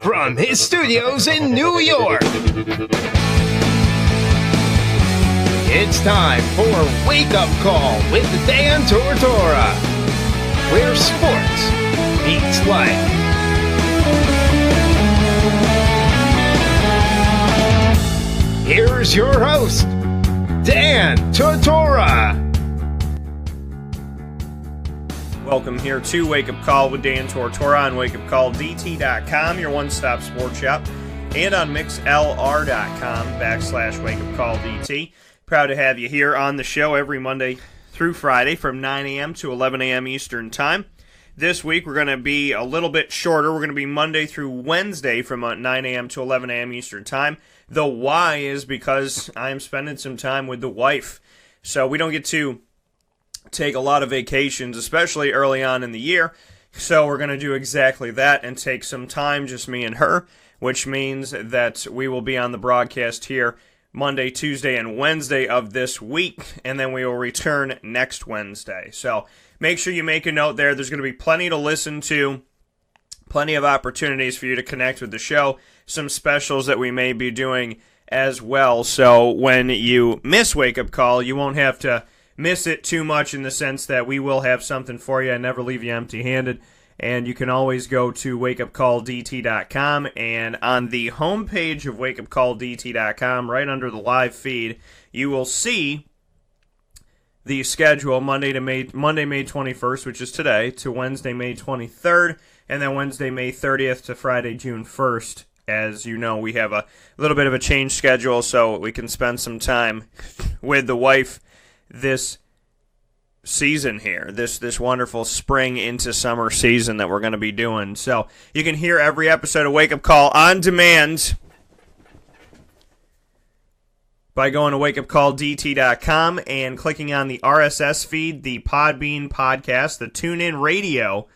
From his studios in New York, it's time for Wake Up Call with Dan Tortora, where sports meets life. Here's your host, Dan Tortora. Welcome here to Wake Up Call with Dan Tortora on wakeupcalldt.com, your one-stop sports shop, and on mixlr.com/wakeupcalldt. Proud to have you here on the show every Monday through Friday from 9 a.m. to 11 a.m. Eastern Time. This week we're going to be a little bit shorter. We're going to be Monday through Wednesday from 9 a.m. to 11 a.m. Eastern Time. The why is because I'm spending some time with the wife. So we don't get to take a lot of vacations, especially early on in the year. So we're going to do exactly that and take some time, just me and her, which means that we will be on the broadcast here Monday, Tuesday, and Wednesday of this week, and then we will return next Wednesday. So make sure you make a note there. There's going to be plenty to listen to, plenty of opportunities for you to connect with the show, some specials that we may be doing as well. So when you miss Wake Up Call, you won't have to miss it too much in the sense that we will have something for you and never leave you empty-handed. And you can always go to wakeupcalldt.com, and on the homepage of wakeupcalldt.com, right under the live feed, you will see the schedule Monday, May 21st, which is today, to Wednesday, May 23rd, and then Wednesday, May 30th to Friday, June 1st. As you know, we have a little bit of a change schedule, so we can spend some time with the wife this season here, this wonderful spring into summer season that we're going to be doing. So you can hear every episode of Wake Up Call on demand by going to wakeupcalldt.com and clicking on the RSS feed, the Podbean podcast, the TuneIn Radio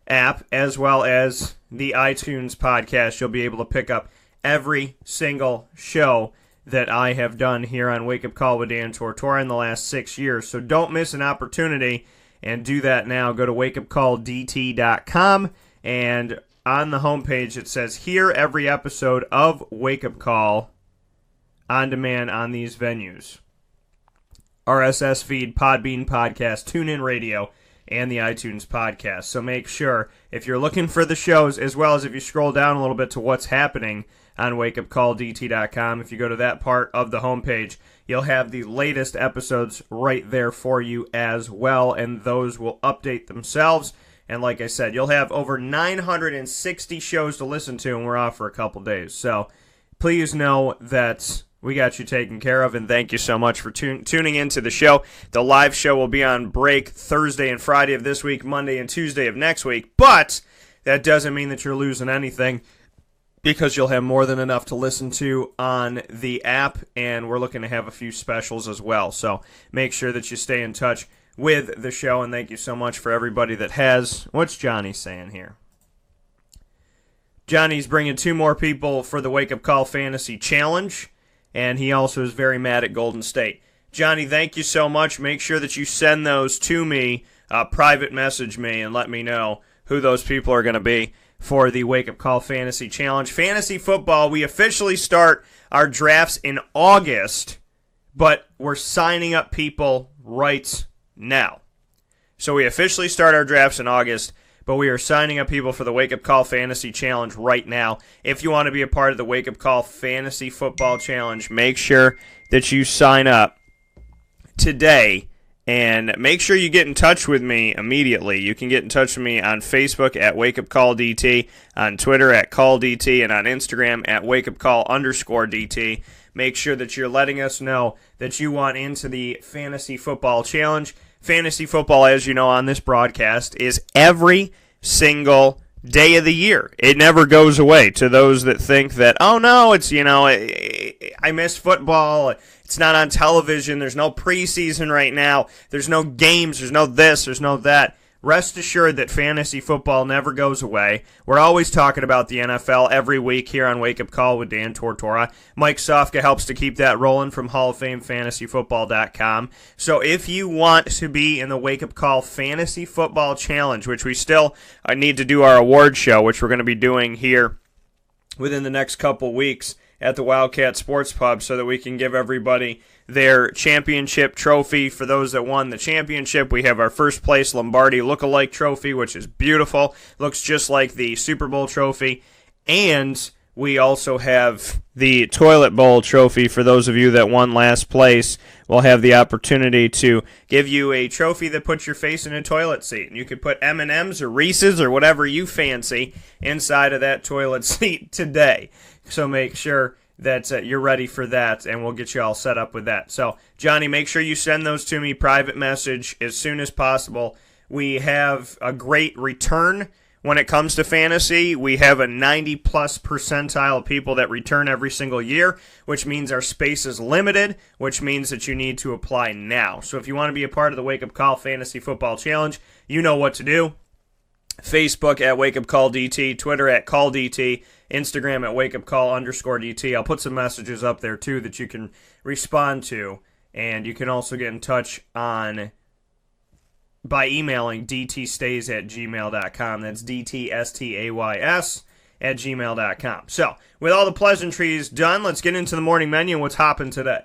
app, as well as the iTunes podcast. You'll be able to pick up every single show that I have done here on Wake Up Call with Dan Tortora in the last 6 years. So don't miss an opportunity and do that now. Go to wakeupcalldt.com, and on the homepage it says hear every episode of Wake Up Call on demand on these venues: RSS feed, Podbean podcast, TuneIn Radio, and the iTunes podcast. So make sure, if you're looking for the shows, as well as if you scroll down a little bit to what's happening on wakeupcalldt.com, if you go to that part of the homepage, you'll have the latest episodes right there for you as well, and those will update themselves. And like I said, you'll have over 960 shows to listen to, and we're off for a couple days. So please know that we got you taken care of, and thank you so much for tuning into the show. The live show will be on break Thursday and Friday of this week, Monday and Tuesday of next week, but that doesn't mean that you're losing anything, because you'll have more than enough to listen to on the app, and we're looking to have a few specials as well. So make sure that you stay in touch with the show, and thank you so much for everybody that has. What's Johnny saying here? Johnny's bringing 2 more people for the Wake Up Call Fantasy Challenge, and he also is very mad at Golden State. Johnny, thank you so much. Make sure that you send those to me, private message me, and let me know who those people are going to be for the Wake Up Call Fantasy Challenge. Fantasy football, we officially start our drafts in August, but we're signing up people right now. So we officially start our drafts in August, but we are signing up people for the Wake Up Call Fantasy Challenge right now. If you want to be a part of the Wake Up Call Fantasy Football Challenge, make sure that you sign up today. And make sure you get in touch with me immediately. You can get in touch with me on Facebook at WakeUpCallDT, on Twitter at CallDT, and on Instagram at WakeUpCall_DT. Make sure that you're letting us know that you want into the Fantasy Football Challenge. Fantasy football, as you know on this broadcast, is every single day of the year. It never goes away. To those that think that, oh no, it's, I miss football, it's not on television, there's no preseason right now, there's no games, there's no this, there's no that. Rest assured that fantasy football never goes away. We're always talking about the NFL every week here on Wake Up Call with Dan Tortora. Mike Sofka helps to keep that rolling from Hall of Fame FantasyFootball.com. So if you want to be in the Wake Up Call Fantasy Football Challenge, which we still need to do our award show, which we're going to be doing here within the next couple weeks at the Wildcat Sports Pub so that we can give everybody their championship trophy. For those that won the championship, we have our first place Lombardi look-alike trophy, which is beautiful. Looks just like the Super Bowl trophy. And we also have the Toilet Bowl trophy. For those of you that won last place, we'll have the opportunity to give you a trophy that puts your face in a toilet seat. And you could put M&Ms or Reese's or whatever you fancy inside of that toilet seat today. So make sure that you're ready for that, and we'll get you all set up with that. So, Johnny, make sure you send those to me, private message, as soon as possible. We have a great return when it comes to fantasy. We have a 90-plus percentile of people that return every single year, which means our space is limited, which means that you need to apply now. So if you want to be a part of the Wake Up Call Fantasy Football Challenge, you know what to do. Facebook at Wake Up Call DT, Twitter at Call DT, Instagram at Wake Up Call _DT. I'll put some messages up there too that you can respond to, and you can also get in touch by emailing dtstays@gmail.com. That's dtstays at gmail.com. So, with all the pleasantries done, let's get into the morning menu and what's hopping today.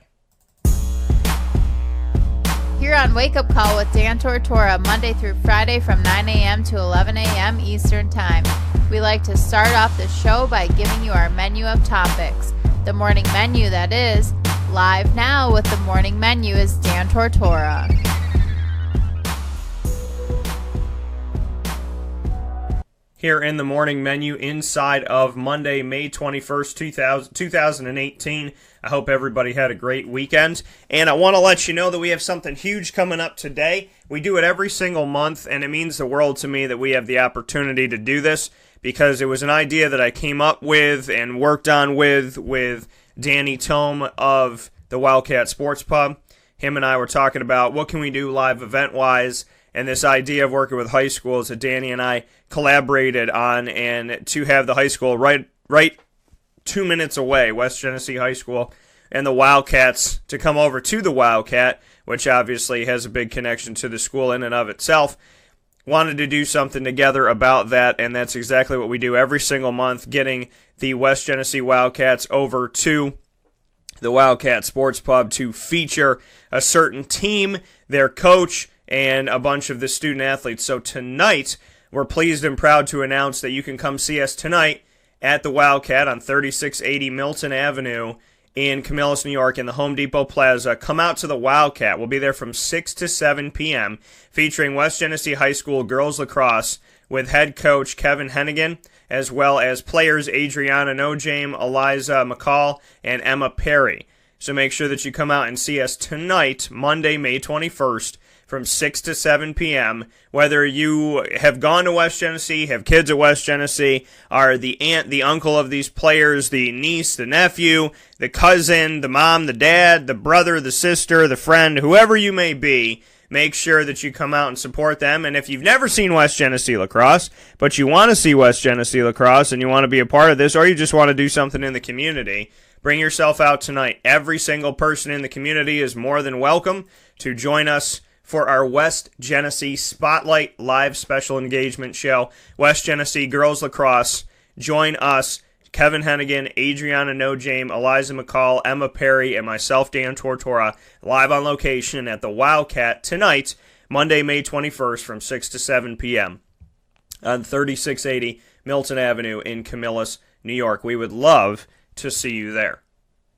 Here on Wake Up Call with Dan Tortora, Monday through Friday from 9 a.m. to 11 a.m. Eastern Time. We like to start off the show by giving you our menu of topics. The morning menu, that is. Live now with the morning menu is Dan Tortora. Here in the morning menu inside of Monday, May 21st, 2018. I hope everybody had a great weekend. And I want to let you know that we have something huge coming up today. We do it every single month, and it means the world to me that we have the opportunity to do this because it was an idea that I came up with and worked on with Danny Tome of the Wildcat Sports Pub. Him and I were talking about what can we do live event-wise, and this idea of working with high schools that Danny and I collaborated on, and to have the high school right 2 minutes away, West Genesee High School, and the Wildcats to come over to the Wildcat, which obviously has a big connection to the school in and of itself. Wanted to do something together about that, and that's exactly what we do every single month, getting the West Genesee Wildcats over to the Wildcat Sports Pub to feature a certain team, their coach, and a bunch of the student athletes. So tonight, we're pleased and proud to announce that you can come see us tonight at the Wildcat on 3680 Milton Avenue in Camillus, New York, in the Home Depot Plaza. Come out to the Wildcat. We'll be there from 6 to 7 p.m., featuring West Genesee High School girls lacrosse with head coach Kevin Hennigan, as well as players Adriana Nojame, Eliza McCall, and Emma Perry. So make sure that you come out and see us tonight, Monday, May 21st, from 6 to 7 p.m., whether you have gone to West Genesee, have kids at West Genesee, are the aunt, the uncle of these players, the niece, the nephew, the cousin, the mom, the dad, the brother, the sister, the friend, whoever you may be, make sure that you come out and support them. And if you've never seen West Genesee lacrosse, but you want to see West Genesee lacrosse and you want to be a part of this, or you just want to do something in the community, bring yourself out tonight. Every single person in the community is more than welcome to join us for our West Genesee Spotlight Live Special Engagement Show. West Genesee Girls Lacrosse. Join us, Kevin Hennigan, Adriana Nojame, Eliza McCall, Emma Perry, and myself, Dan Tortora, live on location at the Wildcat tonight, Monday, May 21st from 6 to 7 p.m. on 3680 Milton Avenue in Camillus, New York. We would love to see you there.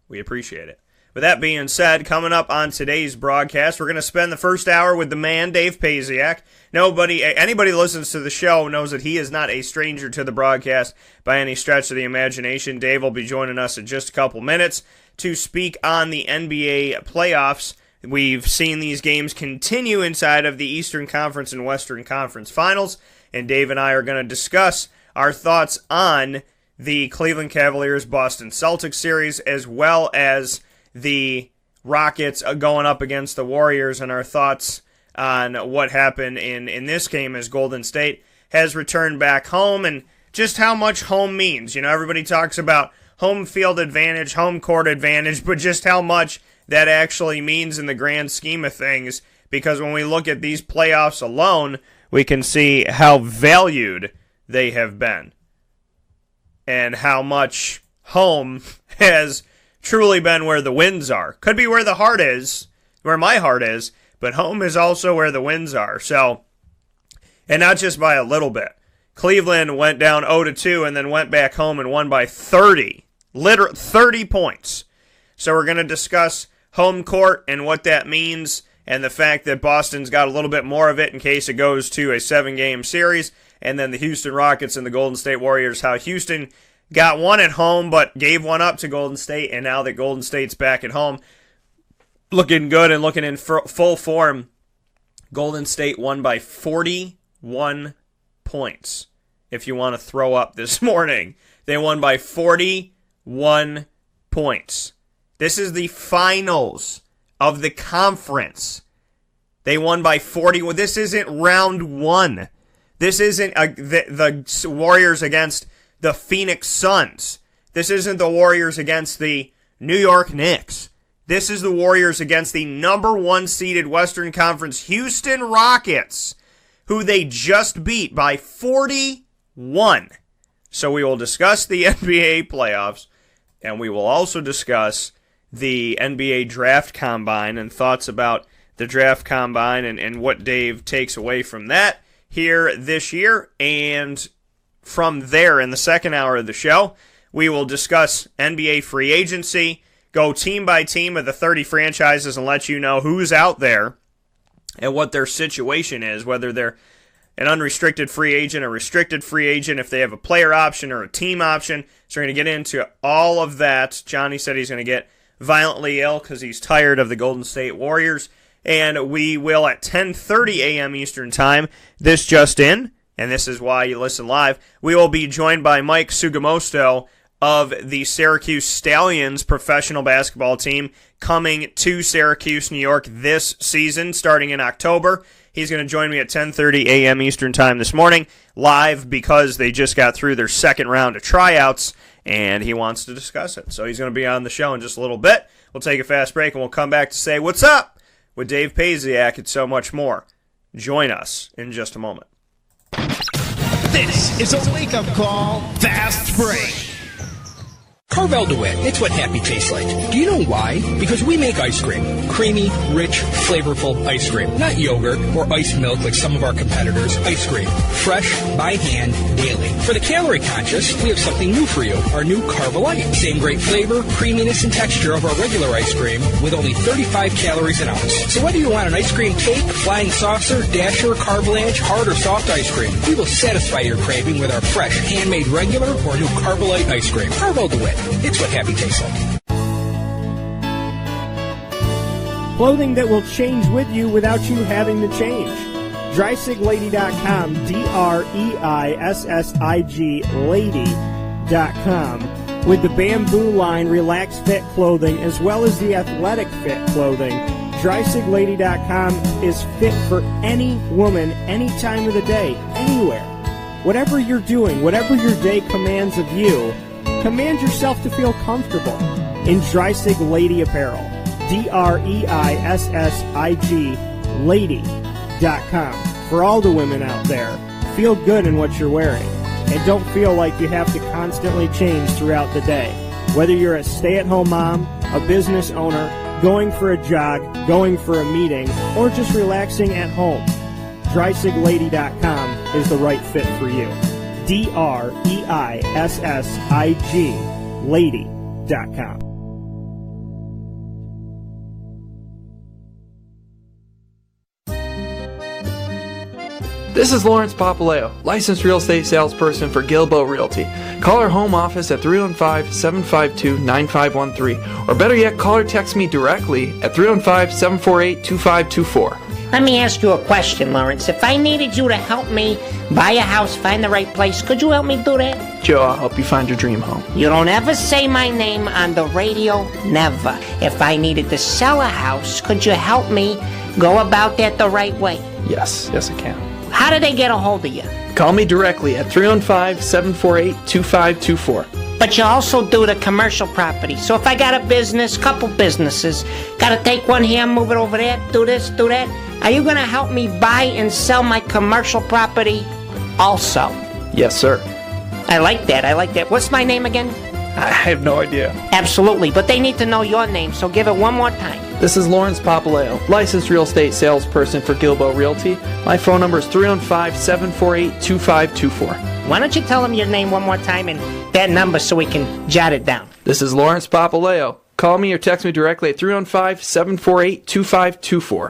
We appreciate it. With that being said, coming up on today's broadcast, we're going to spend the first hour with the man, Dave Paziak. Anybody who listens to the show knows that he is not a stranger to the broadcast by any stretch of the imagination. Dave will be joining us in just a couple minutes to speak on the NBA playoffs. We've seen these games continue inside of the Eastern Conference and Western Conference Finals, and Dave and I are going to discuss our thoughts on the Cleveland Cavaliers-Boston Celtics series, as well as the Rockets going up against the Warriors, and our thoughts on what happened in this game as Golden State has returned back home and just how much home means. You know, everybody talks about home field advantage, home court advantage, but just how much that actually means in the grand scheme of things, because when we look at these playoffs alone, we can see how valued they have been. and how much home has truly been where the wins are. Could be where the heart is, where my heart is, but home is also where the wins are. So, and not just by a little bit. Cleveland went down 0-2 and then went back home and won by 30. 30 points. So we're going to discuss home court and what that means, and the fact that Boston's got a little bit more of it in case it goes to a 7-game series, and then the Houston Rockets and the Golden State Warriors, how Houston got one at home but gave one up to Golden State, and now that Golden State's back at home, looking good and looking in full form, Golden State won by 41 points. If you want to throw up this morning, they won by 41 points. This is the finals of the conference. They won by 40. Well, this isn't round one. This isn't the Warriors against the Phoenix Suns. This isn't the Warriors against the New York Knicks. This is the Warriors against the number 1 seeded Western Conference Houston Rockets, who they just beat by 41. So we will discuss the NBA playoffs, and we will also discuss the NBA Draft Combine and thoughts about the Draft Combine and what Dave takes away from that here this year. And from there, in the second hour of the show, we will discuss NBA free agency, go team by team of the 30 franchises and let you know who's out there and what their situation is, whether they're an unrestricted free agent, a restricted free agent, if they have a player option or a team option. So we're going to get into all of that. Johnny said he's going to get violently ill because he's tired of the Golden State Warriors. And we will, at 10:30 a.m. Eastern Time, this just in, and this is why you listen live, we will be joined by Mike Sugamosto of the Syracuse Stallions professional basketball team, coming to Syracuse, New York this season, starting in October. He's going to join me at 10:30 a.m. Eastern Time this morning, live, because they just got through their second round of tryouts, and he wants to discuss it. So he's going to be on the show in just a little bit. We'll take a fast break, and we'll come back to say what's up with Dave Paziak and so much more. Join us in just a moment. This is a wake-up call, fast break. Carvel DeWitt, it's what happy tastes like. Do you know why? Because we make ice cream. Creamy, rich, flavorful ice cream. Not yogurt or ice milk like some of our competitors. Ice cream. Fresh, by hand, daily. For the calorie conscious, we have something new for you. Our new Carvelite. Same great flavor, creaminess, and texture of our regular ice cream with only 35 calories an ounce. So whether you want an ice cream cake, flying saucer, dasher, carvalanche, hard or soft ice cream, we will satisfy your craving with our fresh, handmade regular or new Carvelite ice cream. Carvel DeWitt. It's what happy tastes like. Clothing that will change with you without you having to change. DreisigLady.com, DREISSIG Lady.com. With the Bamboo line Relax Fit clothing as well as the Athletic Fit clothing, DreisigLady.com is fit for any woman, any time of the day, anywhere. Whatever you're doing, whatever your day commands of you, command yourself to feel comfortable in Dreisig Lady Apparel. DREISSIG Lady.com. For all the women out there, feel good in what you're wearing and don't feel like you have to constantly change throughout the day. Whether you're a stay-at-home mom, a business owner, going for a jog, going for a meeting, or just relaxing at home, DreisigLady.com is the right fit for you. DREISSIG Lady.com. This is Lawrence Papaleo, licensed real estate salesperson for Gilbo Realty. Call our home office at 315-752-9513, or better yet, call or text me directly at 315-748-2524. Let me ask you a question, Lawrence. If I needed you to help me buy a house, find the right place, could you help me do that? Joe, I'll help you find your dream home. You don't ever say my name on the radio, never. If I needed to sell a house, could you help me go about that the right way? Yes, I can. How do they get a hold of you? Call me directly at 315-748-2524. But you also do the commercial property. So if I got a business, couple businesses, got to take one here, move it over there, do this, do that, are you going to help me buy and sell my commercial property also? Yes, sir. I like that. What's my name again? I have no idea. Absolutely, but they need to know your name, so give it one more time. This is Lawrence Papaleo, licensed real estate salesperson for Gilbo Realty. My phone number is 315-748-2524. Why don't you tell them your name one more time and that number so we can jot it down? This is Lawrence Papaleo. Call me or text me directly at 315-748-2524.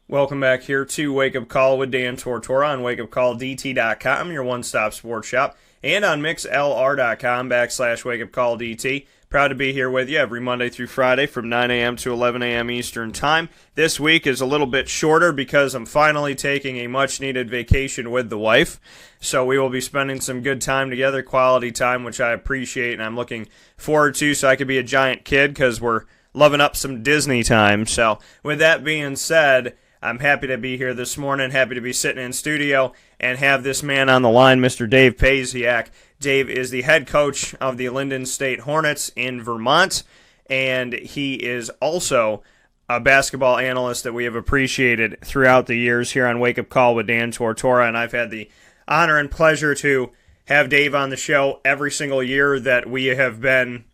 Welcome back here to Wake Up Call with Dan Tortora on wakeupcalldt.com, your one-stop sports shop, and on mixlr.com/wakeupcalldt. Proud to be here with you every Monday through Friday from 9 a.m. to 11 a.m. Eastern Time. This week is a little bit shorter because I'm finally taking a much-needed vacation with the wife. So we will be spending some good time together, quality time, which I appreciate and I'm looking forward to so I could be a giant kid because we're loving up some Disney time. So with that being said, I'm happy to be here this morning, happy to be sitting in studio and have this man on the line, Mr. Dave Paziak. Dave is the head coach of the Linden State Hornets in Vermont, and he is also a basketball analyst that we have appreciated throughout the years here on Wake Up Call with Dan Tortora, and I've had the honor and pleasure to have Dave on the show every single year that we have been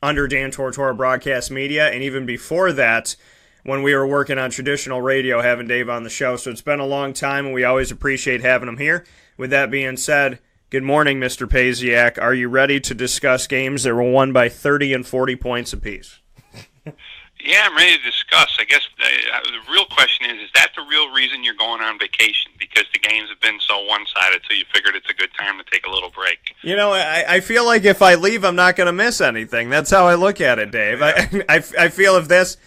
under Dan Tortora Broadcast Media, and even before that, when we were working on traditional radio, having Dave on the show. So it's been a long time, and we always appreciate having him here. With that being said, good morning, Mr. Paziak. Are you ready to discuss games that were won by 30 and 40 points apiece? Yeah, I'm ready to discuss. I guess the real question is that the real reason you're going on vacation? Because the games have been so one-sided, so you figured it's a good time to take a little break. You know, I feel like if I leave, I'm not going to miss anything. That's how I look at it, Dave. I feel if this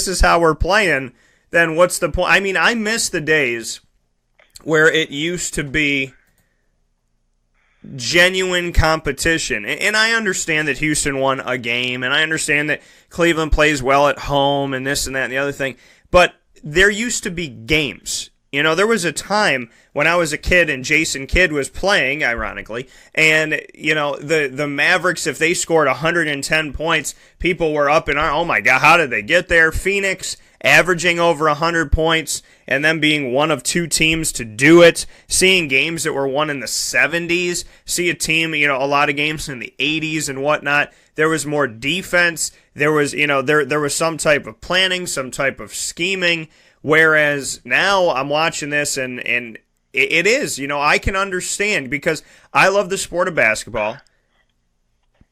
is how we're playing, then what's the point? I mean, I miss the days where it used to be genuine competition. And I understand that Houston won a game, and I understand that Cleveland plays well at home and this and that and the other thing, but there used to be games. You know, there was a time when I was a kid and Jason Kidd was playing, ironically, and, you know, the Mavericks, if they scored 110 points, people were up in, oh my God, how did they get there? Phoenix averaging over 100 points and them being one of two teams to do it, seeing games that were won in the 70s, see a team, you know, a lot of games in the 80s and whatnot. There was more defense. There was, you know, there was some type of planning, some type of scheming, whereas now I'm watching this and it is, you know, I can understand because I love the sport of basketball.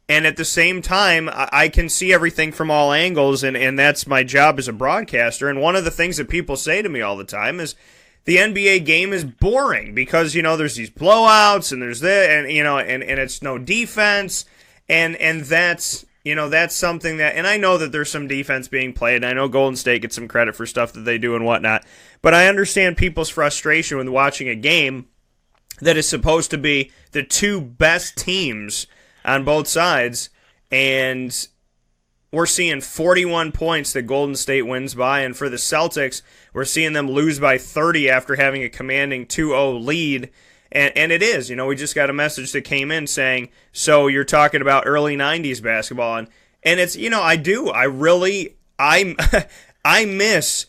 And at the same time, I can see everything from all angles, and that's my job as a broadcaster. And one of the things that people say to me all the time is the NBA game is boring because, you know, there's these blowouts and there's this, and, you know, and it's no defense. And that's, you know, that's something that, and I know that there's some defense being played, and I know Golden State gets some credit for stuff that they do and whatnot. But I understand people's frustration with watching a game that is supposed to be the two best teams on both sides, and we're seeing 41 points that Golden State wins by, and for the Celtics, we're seeing them lose by 30 after having a commanding 2-0 lead, and it is, you know, we just got a message that came in saying, so you're talking about early 90s basketball, and it's, you know, I miss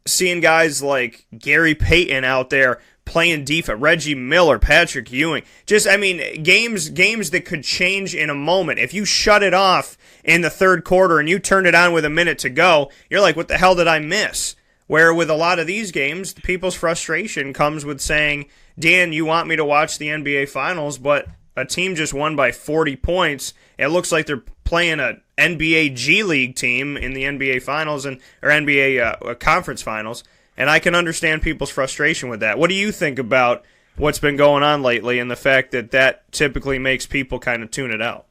seeing guys like Gary Payton out there playing defense, Reggie Miller, Patrick Ewing. Just, I mean, games that could change in a moment. If you shut it off in the third quarter and you turn it on with a minute to go, you're like, what the hell did I miss? Where with a lot of these games, people's frustration comes with saying, Dan, you want me to watch the NBA Finals, but a team just won by 40 points. It looks like they're playing a NBA G League team in the NBA Finals or NBA Conference Finals. And I can understand people's frustration with that. What do you think about what's been going on lately and the fact that typically makes people kind of tune it out?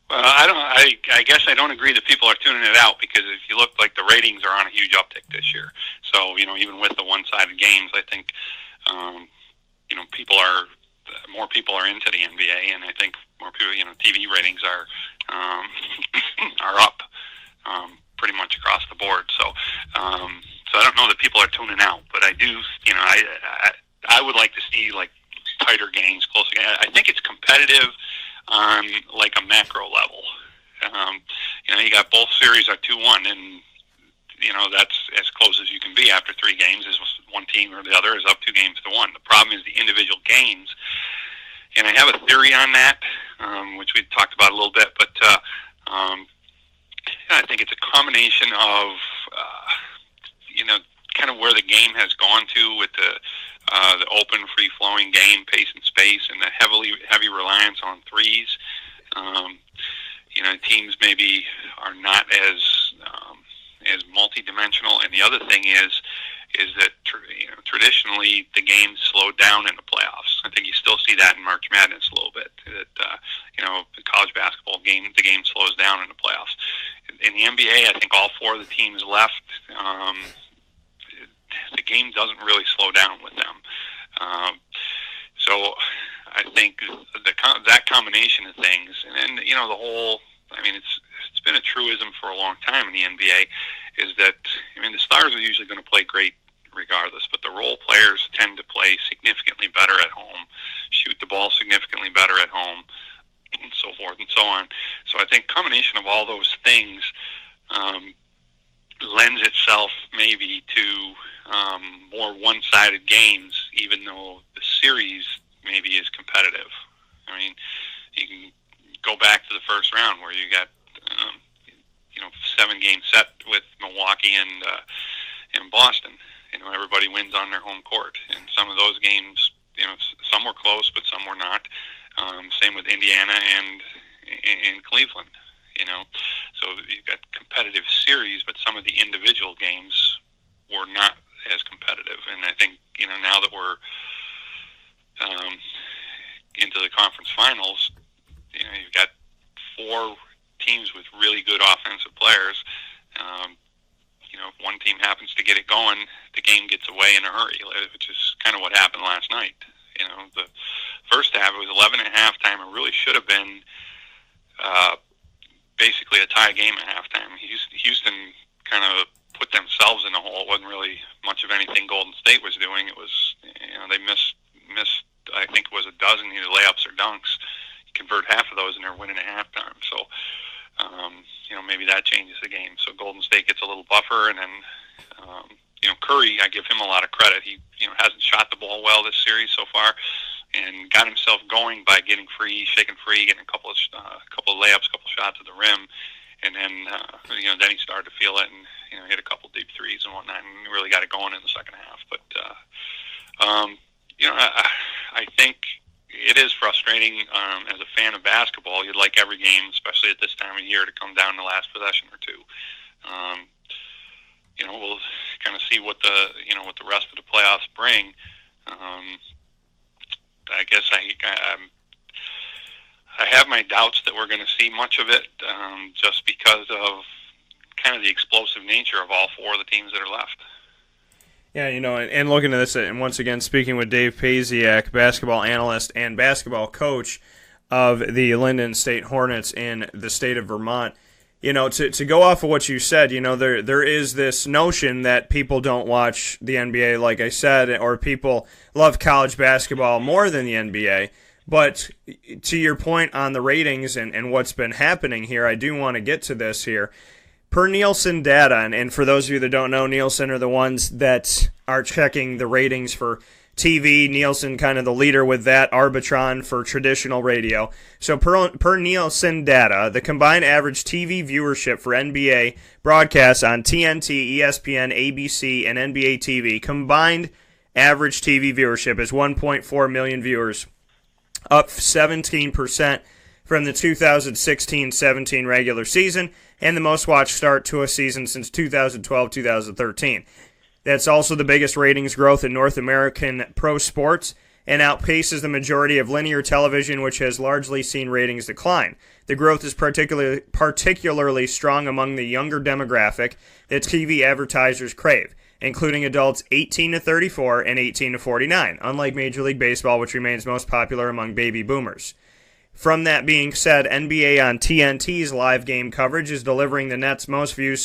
Well, I guess I don't agree that people are tuning it out because if you look, like the ratings are on a huge uptick this year. So, you know, even with the one-sided games, I think, you know, more people are into the NBA, and I think more people, you know, TV ratings are up pretty much across the board. So I don't know that people are tuning out, but I do, you know, I would like to see like tighter games, closer games. I think it's competitive on like a macro level. You know, you got both series are 2-1, and you know that's as close as you can be after 3 games. Is one team or the other is up 2-1. The problem is the individual games. And I have a theory on that, which we talked about a little bit, but I think it's a combination of, kind of where the game has gone to with the open, free-flowing game, pace and space, and the heavy reliance on threes. Teams maybe are not as multi-dimensional. And the other thing is that traditionally the game slowed down in the playoffs. I think you still see that in March Madness a little bit. That the college basketball game, the game slows down in the playoffs. In the NBA, I think all four of the teams left. The game doesn't really slow down with them. So I think that combination of things, and then the whole. I mean, it's been a truism for a long time in the NBA, is that the stars are usually going to play great regardless, but the role players tend to play significantly better at home, shoot the ball significantly better at home, and so forth and so on. So I think combination of all those things lends itself maybe to more one-sided games, even though the series maybe is competitive. I mean, you can go back to the first round where you got 7-game set with Milwaukee and Boston. Everybody wins on their home court, and some of those games, some were close, but some were not. Same with Indiana and in Cleveland. So you've got competitive series, but some of the individual games were not as competitive. And I think now that we're into the conference finals, you've got 4 teams with really good offensive players. If one team happens to get it going, the game gets away in a hurry, which is kind of what happened last night. The first half, it was 11 at halftime. It really should have been basically a tie game at halftime. Houston kind of put themselves in the hole. It wasn't really much of anything Golden State was doing. It was, they missed. I think it was a dozen either layups or dunks. You convert half of those, and they're winning at halftime. So, maybe that changes the game. So Golden State gets a little buffer, and then, Curry, I give him a lot of credit. He, hasn't shot the ball well this series so far, and got himself going by getting free, shaking free, getting a couple of layups, a couple shots at the rim, and then, then he started to feel it and, hit a couple deep threes and whatnot, and really got it going in the second half. But, I think it is frustrating as a fan of basketball. You'd like every game, especially at this time of year, to come down to the last possession or two. We'll kind of see what the rest of the playoffs bring. I guess I have my doubts that we're going to see much of it, just because of kind of the explosive nature of all 4 of the teams that are left. Yeah, and looking at this, and once again speaking with Dave Paziak, basketball analyst and basketball coach of the Linden State Hornets in the state of Vermont, to go off of what you said, there is this notion that people don't watch the NBA, like I said, or people love college basketball more than the NBA. But to your point on the ratings and what's been happening here, I do want to get to this here. Per Nielsen data, and for those of you that don't know, Nielsen are the ones that are checking the ratings for TV. Nielsen kind of the leader with that, Arbitron for traditional radio. So per Nielsen data, the combined average TV viewership for NBA broadcasts on TNT, ESPN, ABC, and NBA TV, combined average TV viewership is 1.4 million viewers, up 17% from the 2016-17 regular season, and the most watched start to a season since 2012-2013. That's also the biggest ratings growth in North American pro sports and outpaces the majority of linear television, which has largely seen ratings decline. The growth is particularly strong among the younger demographic that TV advertisers crave, including adults 18 to 34 and 18 to 49, unlike Major League Baseball, which remains most popular among baby boomers. From that being said, NBA on TNT's live game coverage is delivering the Nets' most viewed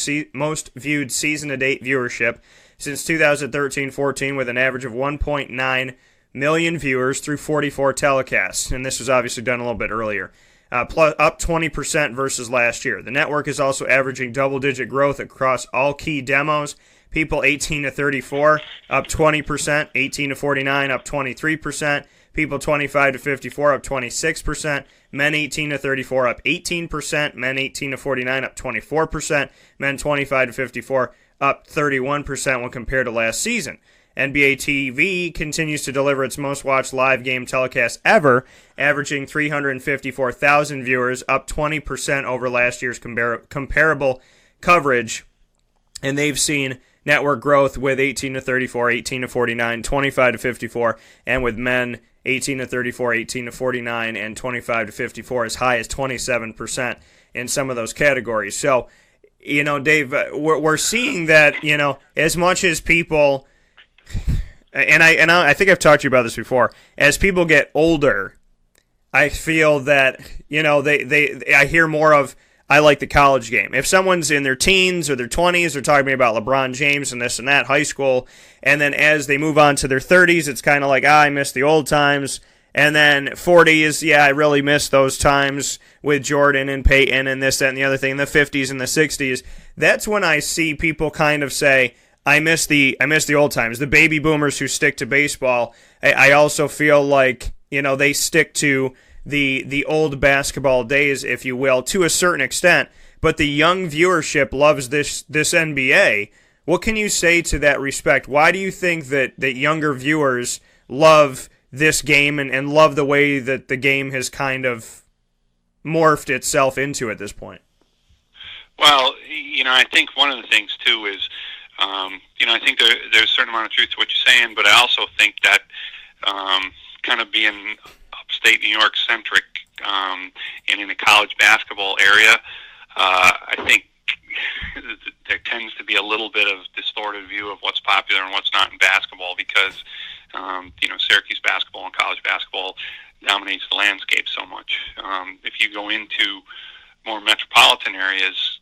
season-to-date viewership since 2013-14 with an average of 1.9 million viewers through 44 telecasts, and this was obviously done a little bit earlier, up 20% versus last year. The network is also averaging double-digit growth across all key demos. People 18 to 34, up 20%, 18 to 49, up 23%. People 25 to 54 up 26%. Men 18 to 34 up 18%. Men 18 to 49 up 24%. Men 25 to 54 up 31% when compared to last season. NBA TV continues to deliver its most watched live game telecast ever, averaging 354,000 viewers, up 20% over last year's comparable coverage. And they've seen network growth with 18 to 34, 18 to 49, 25 to 54, and with men 18 to 34, 18 to 49, and 25 to 54 as high as 27% in some of those categories. So, Dave, we're seeing that, as much as people... And I think I've talked to you about this before. As people get older, I feel that I hear more of, I like the college game. If someone's in their teens or their 20s, they're talking to me about LeBron James and this and that, high school, and then as they move on to their 30s, it's kind of like, I miss the old times. And then 40s, I really miss those times with Jordan and Peyton and this, that, and the other thing. In the 50s and the 60s, that's when I see people kind of say, I miss the old times. The baby boomers who stick to baseball, I also feel like, they stick to the old basketball days, if you will, to a certain extent. But the young viewership loves this NBA. What can you say to that respect? Why do you think that younger viewers love this game and love the way that the game has kind of morphed itself into at this point? Well, I think one of the things, too, is I think there's a certain amount of truth to what you're saying, but I also think that kind of being upstate New York centric and in the college basketball area, I think there tends to be a little bit of distorted view of what's popular and what's not in basketball because, Syracuse basketball and college basketball dominates the landscape so much. If you go into more metropolitan areas,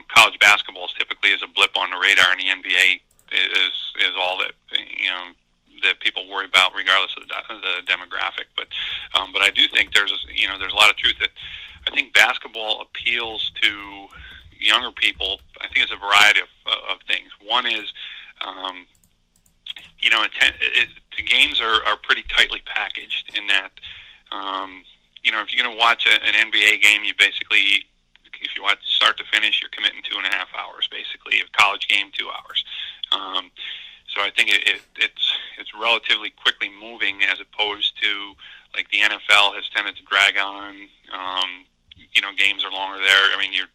college basketball is typically is a blip on the radar, and the NBA is all that that people worry about, regardless of the demographic. But I do think there's a lot of truth that I think basketball appeals to younger people. I think it's a variety of things. One is the games are pretty tightly packaged in that if you're going to watch an NBA game, you basically, if you watch start to finish, you're committing 2.5 hours, basically. A college game, 2 hours. So I think it's relatively quickly moving as opposed to like the NFL has tended to drag on. Games are longer there. I mean, you're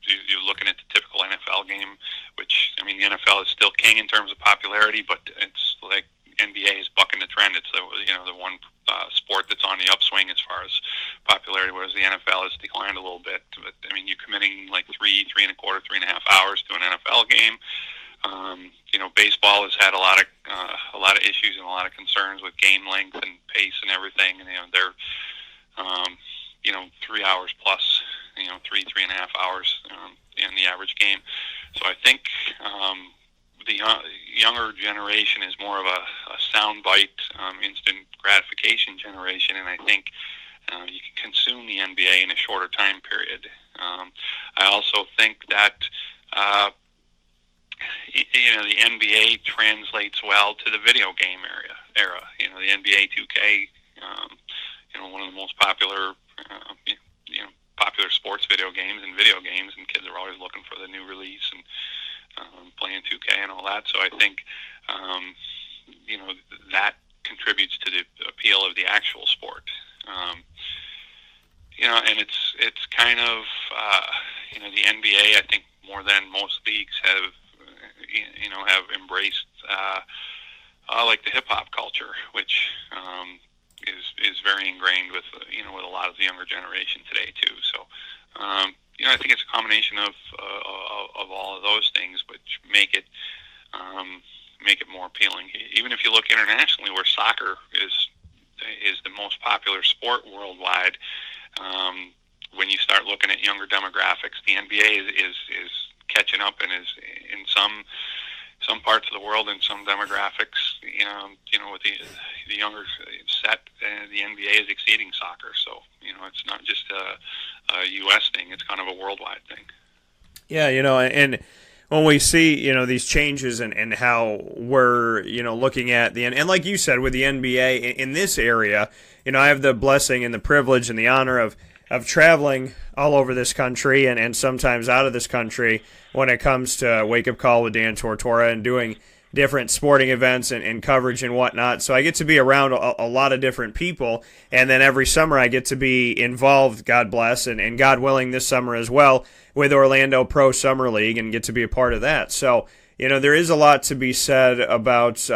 looking at the typical NFL game, which the NFL is still king in terms of popularity, but it's like NBA is bucking the trend. It's the one sport that's on the upswing as far as popularity, whereas the NFL has declined a little bit. But you're committing like 3.25, 3.5 hours to an NFL game. Baseball has had a lot of issues and a lot of concerns with game length and pace and everything. And they're 3 hours plus, 3.5 hours in the average game. So I think the younger generation is more of a soundbite, instant gratification generation, and I think you can consume the NBA in a shorter time period. I also think that the NBA translates well to the video game era. The NBA 2K, one of the most popular, popular sports video games, and kids are always looking for the new release and playing 2K and all that. So I think, that contributes to the appeal of the actual sport. And it's kind of, the NBA, I think, more than most leagues have embraced, like the hip hop culture, which is very ingrained with with a lot of the younger generation today too. So, I think it's a combination of all of those things, which make it more appealing. Even if you look internationally, where soccer is the most popular sport worldwide, when you start looking at younger demographics, the NBA is catching up and is in some parts of the world and some demographics, with the younger set, the NBA is exceeding soccer. So, it's not just a U.S. thing; it's kind of a worldwide thing. Yeah, and when we see, these changes and how we're, looking at and like you said, with the NBA in this area, I have the blessing and the privilege and the honor of traveling all over this country and sometimes out of this country when it comes to Wake Up Call with Dan Tortora and doing different sporting events and coverage and whatnot. So I get to be around a lot of different people, and then every summer I get to be involved, God bless, and God willing this summer as well, with Orlando Pro Summer League and get to be a part of that. So, there is a lot to be said about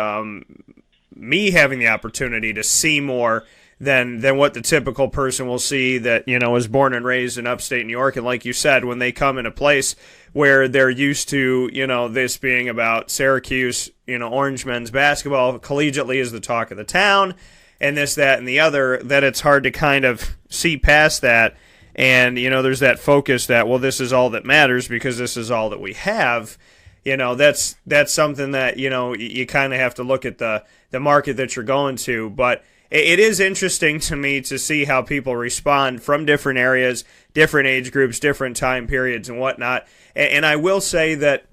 me having the opportunity to see more than what the typical person will see that, was born and raised in upstate New York. And like you said, when they come in a place where they're used to, this being about Syracuse, Orange men's basketball collegiately is the talk of the town, and this, that, and the other, that it's hard to kind of see past that. And, there's that focus that, well, this is all that matters because this is all that we have. That's something that, you kind of have to look at the market that you're going to. But it is interesting to me to see how people respond from different areas, different age groups, different time periods and whatnot. And I will say that,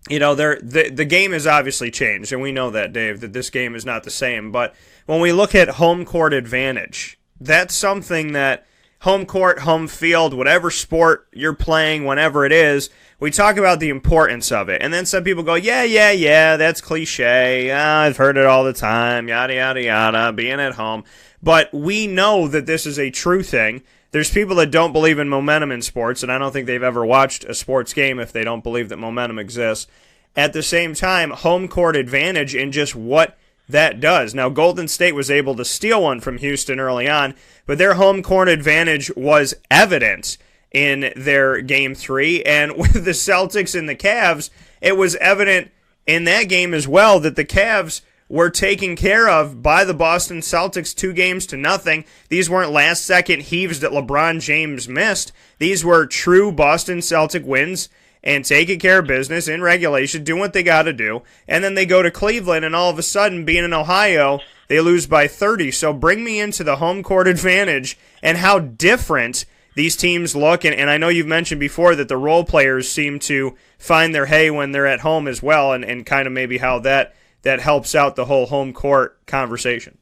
the game has obviously changed, and we know that, Dave, that this game is not the same. But when we look at home court advantage, that's something that home court, home field, whatever sport you're playing, whenever it is, we talk about the importance of it. And then some people go, yeah, that's cliche. I've heard it all the time, yada, yada, yada, being at home. But we know that this is a true thing. There's people that don't believe in momentum in sports, and I don't think they've ever watched a sports game if they don't believe that momentum exists. At the same time, home court advantage in just what that does. Now, Golden State was able to steal one from Houston early on, but their home court advantage was evident in their Game 3. And with the Celtics and the Cavs, it was evident in that game as well that the Cavs were taken care of by the Boston Celtics 2-0. These weren't last-second heaves that LeBron James missed. These were true Boston Celtic wins and taking care of business in regulation, doing what they got to do. And then they go to Cleveland, and all of a sudden, being in Ohio, they lose by 30. So bring me into the home court advantage and how different these teams look. And I know you've mentioned before that the role players seem to find their hay when they're at home as well, and kind of maybe how that helps out the whole home court conversation.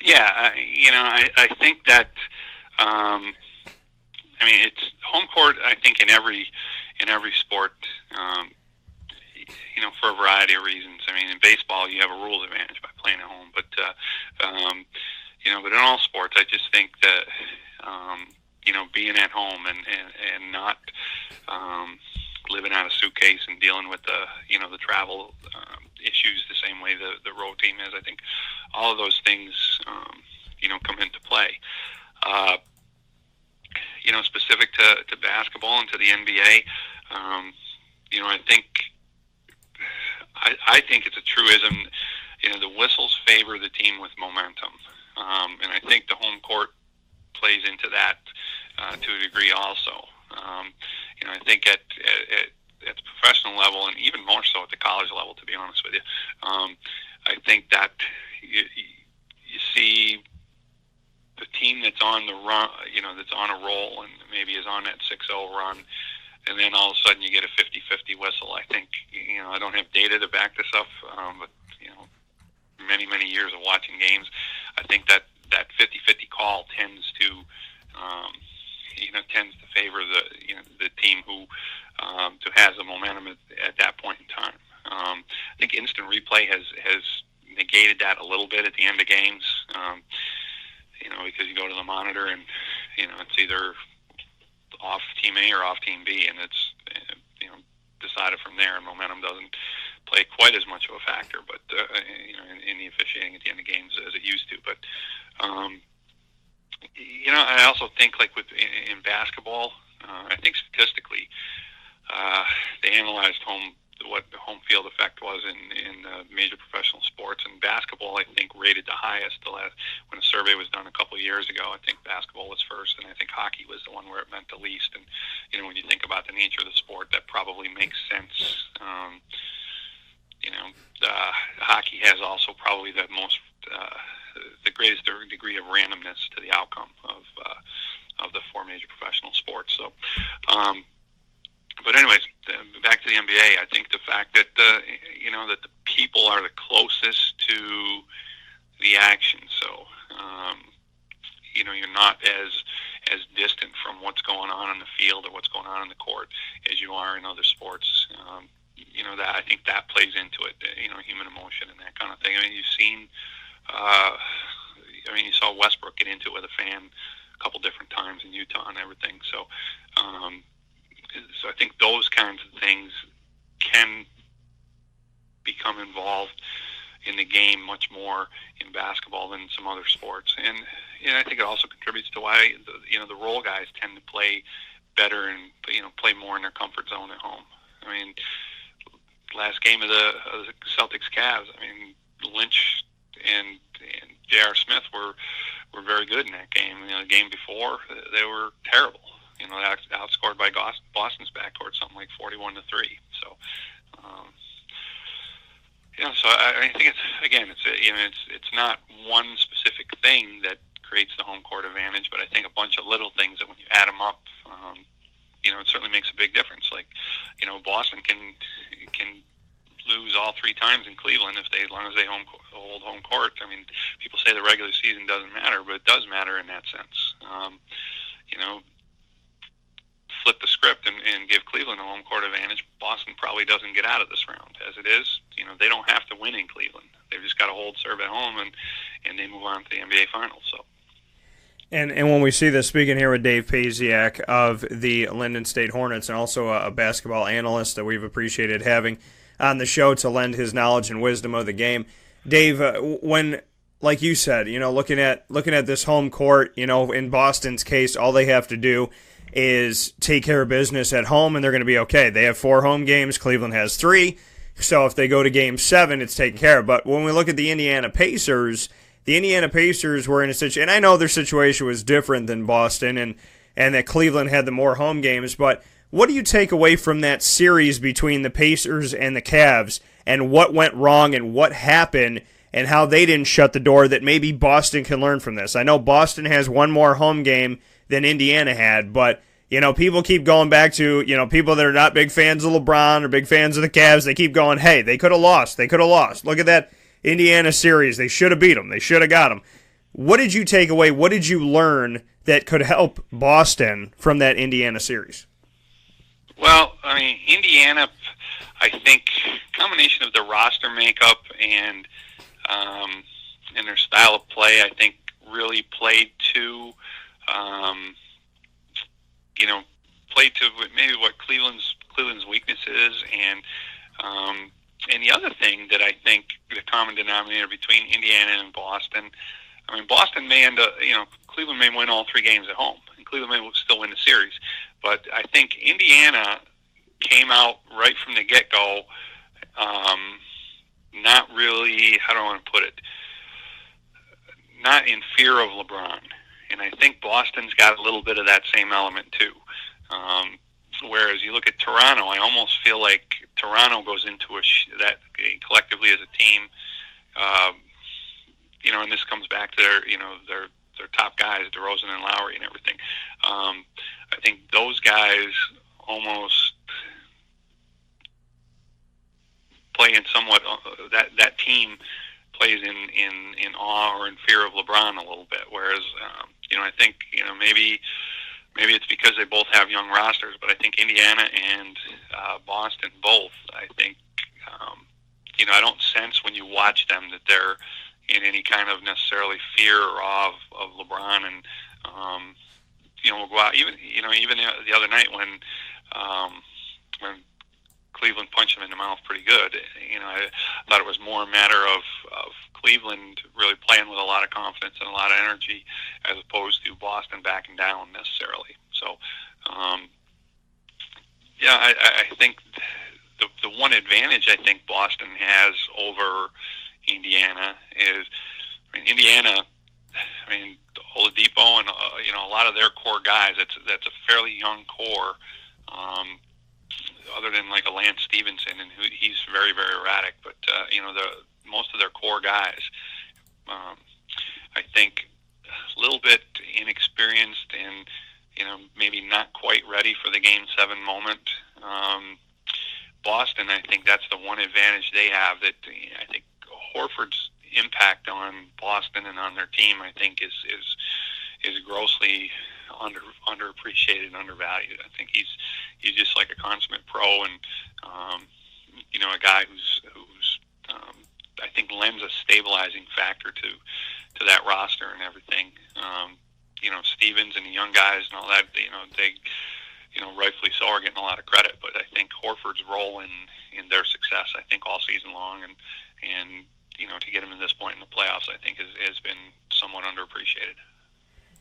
Yeah, I think that, it's home court, I think, in every sport, for a variety of reasons. In baseball, you have a rules advantage by playing at home, but in all sports, I just think that, being at home and not living out of a suitcase and dealing with the travel issues the same way the road team is, I think all of those things, come into play. Specific to basketball and to the NBA, I think it's a truism. The whistles favor the team with momentum, and I think the home court plays into that to a degree also. I think at the professional level, and even more so at the college level, to be honest with you, I think that you see the team that's on the run, that's on a roll and maybe is on that 6-0 run, and then all of a sudden you get a 50-50 whistle. I think, I don't have data to back this up, but, many, many years of watching games, I think that 50-50 call tends to favor the team who has the momentum at that point in time. I think instant replay has negated that a little bit at the end of games, because you go to the monitor and it's either off team A or off team B, and it's decided from there, and momentum doesn't play quite as much of a factor, but in the officiating at the end of games as it used to. But I also think, like in basketball, I think statistically, they analyzed what the home field effect was in major professional sports, and basketball, I think, rated the highest when a survey was done a couple of years ago. I think basketball was first, and I think hockey was the one where it meant the least. And when you think about the nature of the sport, that probably makes sense. Hockey has also probably the greatest degree of randomness to the outcome of the four major professional sports. So, but anyways, back to the NBA, I think the fact that the people are the closest to the action. So, you're not as distant from what's going on in the field or what's going on in the court as you are in other sports. That I think that plays into it. Human emotion and that kind of thing. I mean, you've seen. You saw Westbrook get into it with a fan a couple different times in Utah and everything. So, so I think those kinds of things can become involved in the game much more in basketball than some other sports. And I think it also contributes to why the role guys tend to play better and play more in their comfort zone at home. I mean, last game of the Celtics Cavs, I mean, Lynch and J.R. Smith were very good in that game. The game before, they were terrible. Outscored by Boston's backcourt something like 41-3. So, so I think it's not one specific thing that creates the home court advantage, but I think a bunch of little things that when you add them up, it certainly makes a big difference. Like, Boston can lose all 3 times in Cleveland as long as they hold home court. I mean, people say the regular season doesn't matter, but it does matter in that sense. Flip the script and give Cleveland a home court advantage, Boston probably doesn't get out of this round. As it is, they don't have to win in Cleveland. They've just got to hold serve at home, and they move on to the NBA Finals. So. And when we see this, speaking here with Dave Paziak of the Linden State Hornets, and also a basketball analyst that we've appreciated having on the show to lend his knowledge and wisdom of the game. Dave, when, like you said, looking at this home court, in Boston's case, all they have to do is take care of business at home, and they're going to be okay. They have 4 home games. Cleveland has 3. So if they go to Game 7, it's taken care of. But when we look at the Indiana Pacers were in a situation, and I know their situation was different than Boston, and that Cleveland had the more home games, but what do you take away from that series between the Pacers and the Cavs, and what went wrong and what happened and how they didn't shut the door that maybe Boston can learn from this? I know Boston has 1 more home game than Indiana had, but people keep going back to, people that are not big fans of LeBron or big fans of the Cavs, they keep going, hey, they could have lost. Look at that Indiana series. They should have beat them. They should have got them. What did you take away? What did you learn that could help Boston from that Indiana series? Well, I mean, Indiana, I think, combination of their roster makeup and their style of play, I think, really played to maybe what Cleveland's weakness is, and the other thing that I think the common denominator between Indiana and Boston, I mean, Boston may end up, Cleveland may win all 3 games at home, and Cleveland may still win the series, but I think Indiana came out right from the get-go, not really, how do I want to put it, not in fear of LeBron. And I think Boston's got a little bit of that same element too. Whereas you look at Toronto, I almost feel like Toronto goes into that collectively as a team. And this comes back to their top guys, DeRozan and Lowry and everything. I think those guys almost play in somewhat that team plays in awe or in fear of LeBron a little bit. Whereas I think maybe it's because they both have young rosters, but I think Indiana and Boston both, I think I don't sense when you watch them that they're in any kind of necessarily fear or awe of LeBron. And we'll go out even the other night when Cleveland punched him in the mouth pretty good. I thought it was more a matter of Cleveland really playing with a lot of confidence and a lot of energy, as opposed to Boston backing down necessarily. So, I think the one advantage I think Boston has over Indiana is, Indiana, Oladipo and a lot of their core guys. That's a fairly young core. Other than like a Lance Stevenson, and he's very, very erratic, but most of their core guys, I think, a little bit inexperienced and maybe not quite ready for the Game 7 moment. Boston, I think that's the one advantage they have. That I think Horford's impact on Boston and on their team, I think, is grossly underappreciated and undervalued. I think he's just like a consummate pro, and a guy who's I think lends a stabilizing factor to that roster and everything. Stevens and the young guys and all that, they rightfully so are getting a lot of credit, but I think Horford's role in their success, I think, all season long, and to get him to this point in the playoffs, I think has been somewhat underappreciated.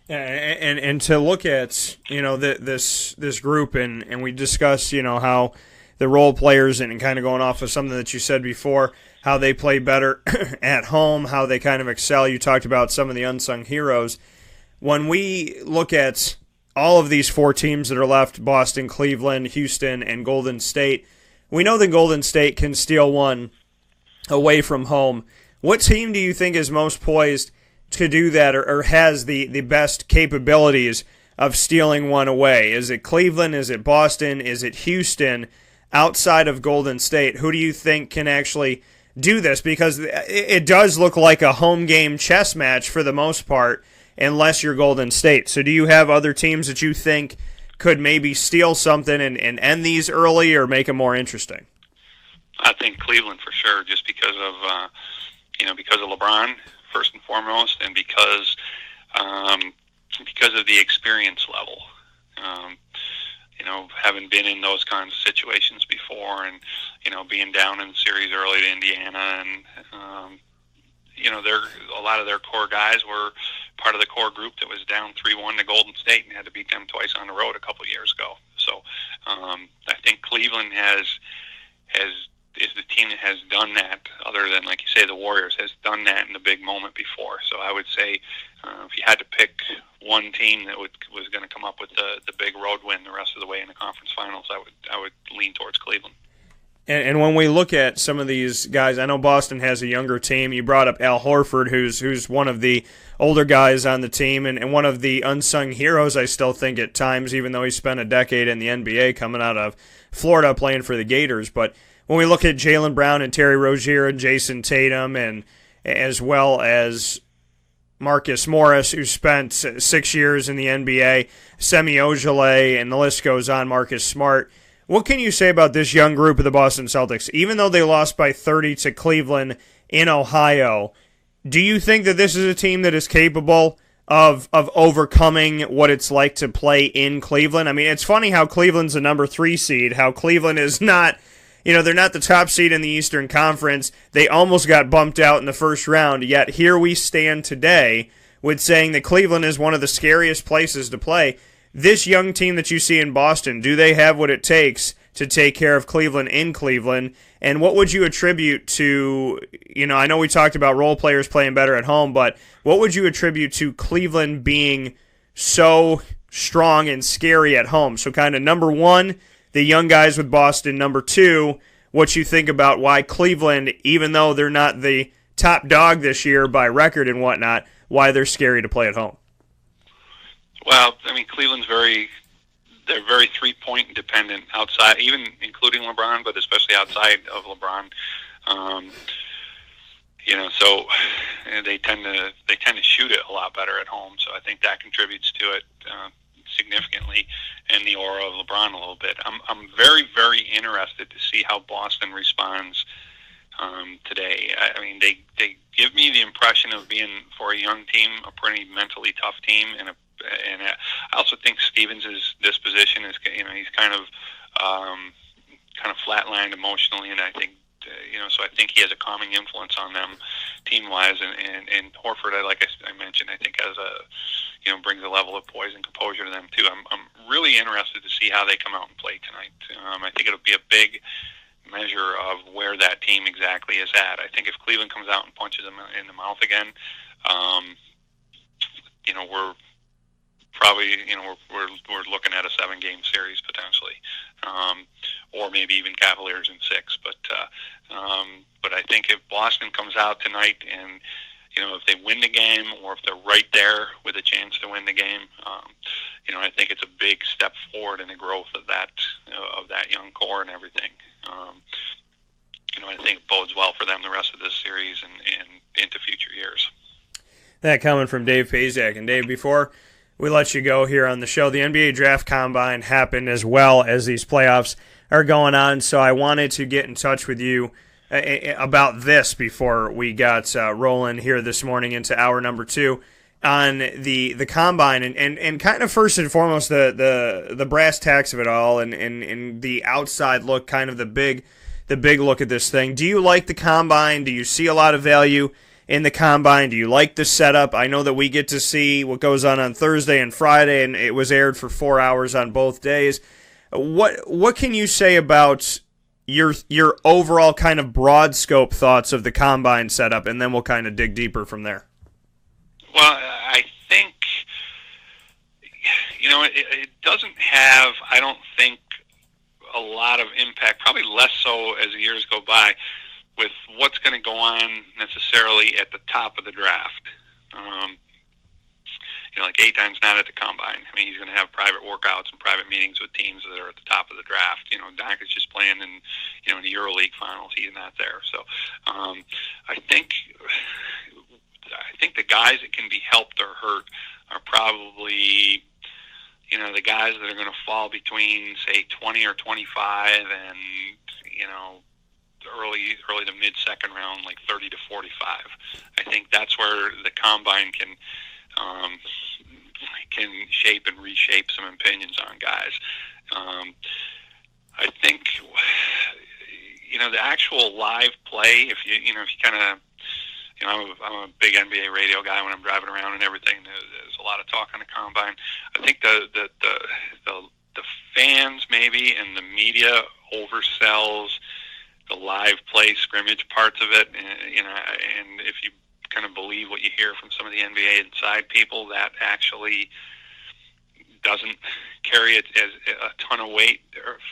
Yeah, and to look at this group, and we discussed how the role players, and kind of going off of something that you said before, how they play better at home, how they kind of excel. You talked about some of the unsung heroes. When we look at all of these four teams that are left, Boston, Cleveland, Houston, and Golden State, we know that Golden State can steal one away from home. What team do you think is most poised to do that, or has the best capabilities of stealing one away? Is it Cleveland? Is it Boston? Is it Houston? Outside of Golden State, who do you think can actually do this? Because it does look like a home game chess match for the most part, unless you're Golden State. So do you have other teams that you think could maybe steal something and end these early, or make them more interesting? I think Cleveland for sure, just because of LeBron first and foremost, and because of the experience level. Having been in those kinds of situations before, and being down in the series early to Indiana, and a lot of their core guys were part of the core group that was down 3-1 to Golden State and had to beat them twice on the road a couple of years ago. So I think Cleveland is the team that has done that, other than, like you say, the Warriors, has done that in the big moment before. So I would say if you had to pick one team that was going to come up with the big road win the rest of the way in the conference finals, I would lean towards Cleveland. And when we look at some of these guys, I know Boston has a younger team. You brought up Al Horford, who's one of the older guys on the team, and one of the unsung heroes, I still think, at times, even though he spent a decade in the NBA coming out of Florida playing for the Gators. But when we look at Jaylen Brown and Terry Rozier and Jason Tatum, and as well as Marcus Morris, who spent 6 years in the NBA, Semi Ojeleye, and the list goes on, Marcus Smart, what can you say about this young group of the Boston Celtics? Even though they lost by 30 to Cleveland in Ohio, do you think that this is a team that is capable of overcoming what it's like to play in Cleveland? I mean, it's funny how Cleveland's the number 3 seed, how Cleveland is not, they're not the top seed in the Eastern Conference. They almost got bumped out in the first round, yet here we stand today with saying that Cleveland is one of the scariest places to play. This young team that you see in Boston, do they have what it takes to take care of Cleveland in Cleveland? And what would you attribute to, I know we talked about role players playing better at home, but what would you attribute to Cleveland being so strong and scary at home? So kind of number one, the young guys with Boston. Number two, what you think about why Cleveland, even though they're not the top dog this year by record and whatnot, why they're scary to play at home. Well, I mean, Cleveland's they're very 3-point dependent outside, even including LeBron, but especially outside of LeBron. So they tend to shoot it a lot better at home. So I think that contributes to it significantly, and the aura of LeBron a little bit. I'm very, very interested to see how Boston responds today. I mean, they give me the impression of being, for a young team, a pretty mentally tough team, and I also think Stevens' disposition is, he's kind of flatlined emotionally, and I think, so I think he has a calming influence on them team-wise, and Horford, like I mentioned, I think has brings a level of poise and composure to them too. I'm really interested to see how they come out and play tonight. I think it'll be a big measure of where that team exactly is at. I think if Cleveland comes out and punches them in the mouth again, we're probably, we're looking at a 7-game series potentially, or maybe even Cavaliers in 6. But I think if Boston comes out tonight and if they win the game or if they're right there with a chance to win the game. I think it's a big step forward in the growth of that young core and everything. I think it bodes well for them the rest of this series and into future years. That coming from Dave Pazak. And Dave, before we let you go here on the show, the NBA Draft Combine happened as well as these playoffs are going on, so I wanted to get in touch with you about this before we got rolling here this morning into hour number 2 on the Combine and kind of first and foremost the brass tacks of it all and the outside look, kind of the big look at this thing. Do you like the Combine? Do you see a lot of value in the Combine? Do you like the setup? I know that we get to see what goes on Thursday and Friday, and it was aired for 4 hours on both days. What can you say about your overall kind of broad scope thoughts of the Combine setup, and then we'll kind of dig deeper from there? Well, I think, it doesn't have, I don't think, a lot of impact, probably less so as the years go by, with what's going to go on necessarily at the top of the draft. Like Aiton's not at the Combine. I mean, he's going to have private workouts and private meetings with teams that are at the top of the draft. Doc is just playing in the EuroLeague finals. He's not there. So I think the guys that can be helped or hurt are probably, the guys that are going to fall between, say, 20 or 25 and, early to mid-second round, like 30 to 45. I think that's where the Combine can shape and reshape some opinions on guys. I think, the actual live play, if you kind of, I'm a big NBA radio guy when I'm driving around and everything. There's a lot of talk on the Combine. I think the fans maybe and the media oversells the live play scrimmage parts of it, and if you kind of believe what you hear from some of the NBA inside people, that actually doesn't carry it as a ton of weight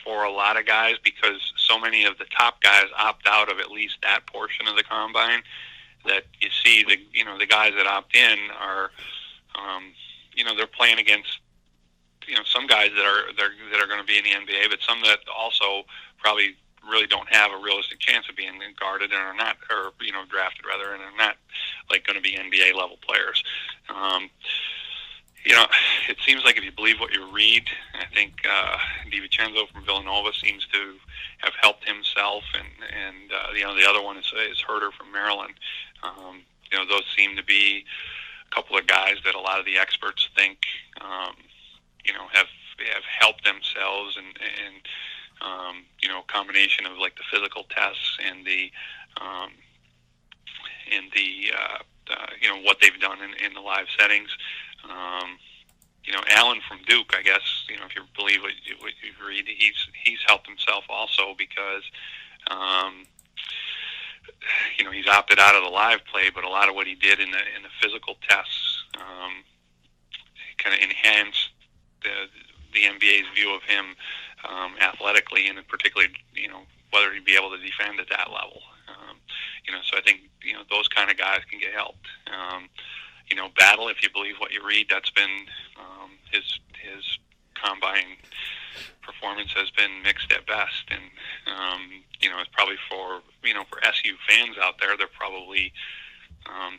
for a lot of guys, because so many of the top guys opt out of at least that portion of the Combine, that you see the guys that opt in are they're playing against some guys that are going to be in the NBA, but some that also probably really don't have a realistic chance of being guarded and are not, or drafted rather, and are not like going to be NBA level players. It seems like if you believe what you read, I think DiVincenzo from Villanova seems to have helped himself, and the other one is Herter from Maryland. Those seem to be a couple of guys that a lot of the experts think have helped themselves, and combination of like the physical tests and the what they've done in the live settings. Allen from Duke, I guess, if you believe what you read, he's helped himself also, because he's opted out of the live play, but a lot of what he did in the physical tests kind of enhanced the NBA's view of him athletically, and particularly whether he'd be able to defend at that level. So I think those kind of guys can get helped. Battle, if you believe what you read, that's been his Combine performance has been mixed at best, and it's probably for SU fans out there, they're probably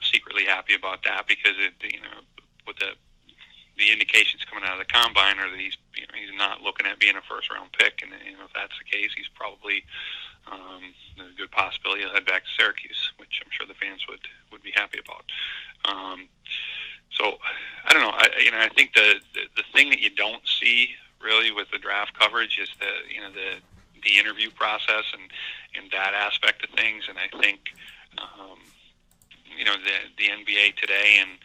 secretly happy about that, because with the indications coming out of the Combine are that he's not looking at being a first round pick, and if that's the case, he's probably there's a good possibility he'll head back to Syracuse, which I'm sure the fans would be happy about. So I don't know. I think the thing that you don't see really with the draft coverage is the interview process and that aspect of things, and I think the NBA today and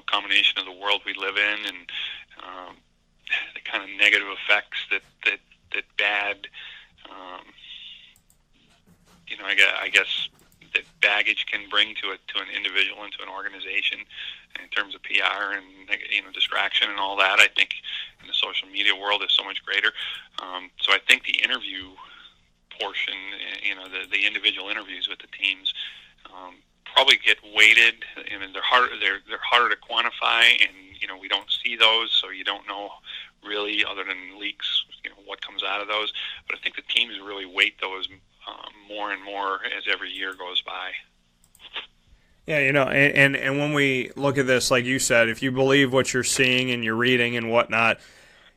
combination of the world we live in and the kind of negative effects that bad I guess that baggage can bring to an individual and to an organization in terms of PR and distraction and all that. I think in the social media world is so much greater. So I think the interview portion, the individual interviews with the teams, probably get weighted, and they're harder to quantify, and we don't see those, so you don't know really, other than leaks, what comes out of those. But I think the teams really weight those more and more as every year goes by. Yeah, and when we look at this, like you said, if you believe what you're seeing and you're reading and whatnot,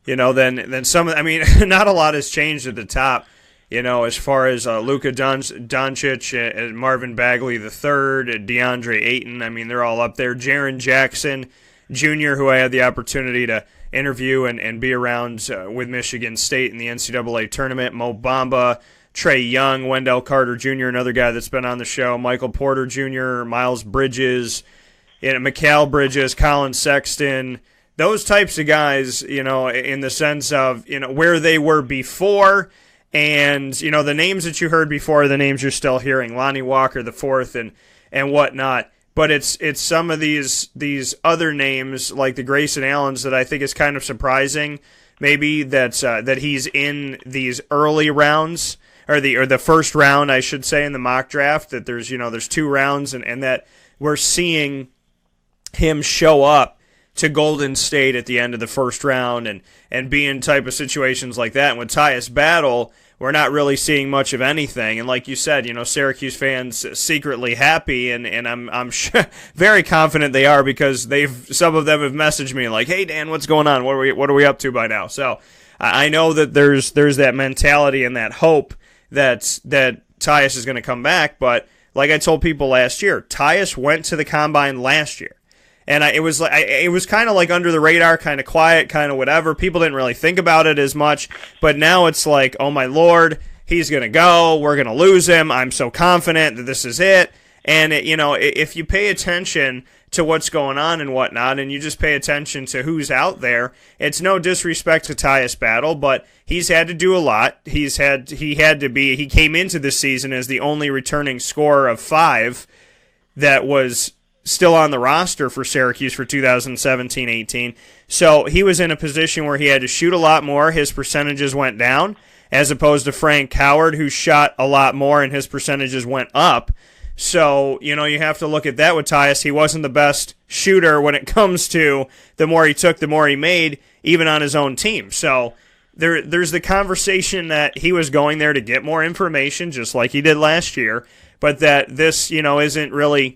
then not a lot has changed at the top. As far as Luka Doncic and Marvin Bagley III, and DeAndre Ayton, they're all up there. Jaren Jackson Jr., who I had the opportunity to interview and be around with Michigan State in the NCAA tournament. Mo Bamba, Trey Young, Wendell Carter Jr., another guy that's been on the show, Michael Porter Jr., Miles Bridges, Mikal Bridges, Colin Sexton, those types of guys, in the sense of, where they were before, and, the names that you heard before are the names you're still hearing, Lonnie Walker the fourth and whatnot. But it's some of these other names, like the Grayson Allens, that I think is kind of surprising, maybe that he's in these early rounds, or the first round, I should say, in the mock draft, that there's 2 rounds, and that we're seeing him show up to Golden State at the end of the first round and be in type of situations like that. And with Tyus Battle, we're not really seeing much of anything. And like you said, Syracuse fans secretly happy, and I'm very confident they are, because some of them have messaged me like, "Hey Dan, what's going on? What are we up to by now?" So I know that there's that mentality and that hope that Tyus is going to come back. But like I told people last year, Tyus went to the combine last year. And it was kind of like under the radar, kind of quiet, kind of whatever. People didn't really think about it as much. But now it's like, oh my Lord, he's going to go. We're going to lose him. I'm so confident that this is it. And, if you pay attention to what's going on and whatnot, and you just pay attention to who's out there, it's no disrespect to Tyus Battle, but he's had to do a lot. He came into this season as the only returning scorer of 5 that was still on the roster for Syracuse for 2017-18. So he was in a position where he had to shoot a lot more. His percentages went down, as opposed to Frank Howard, who shot a lot more and his percentages went up. So, you have to look at that with Tyus. He wasn't the best shooter when it comes to the more he took, the more he made, even on his own team. So there's the conversation that he was going there to get more information, just like he did last year, but that this, isn't really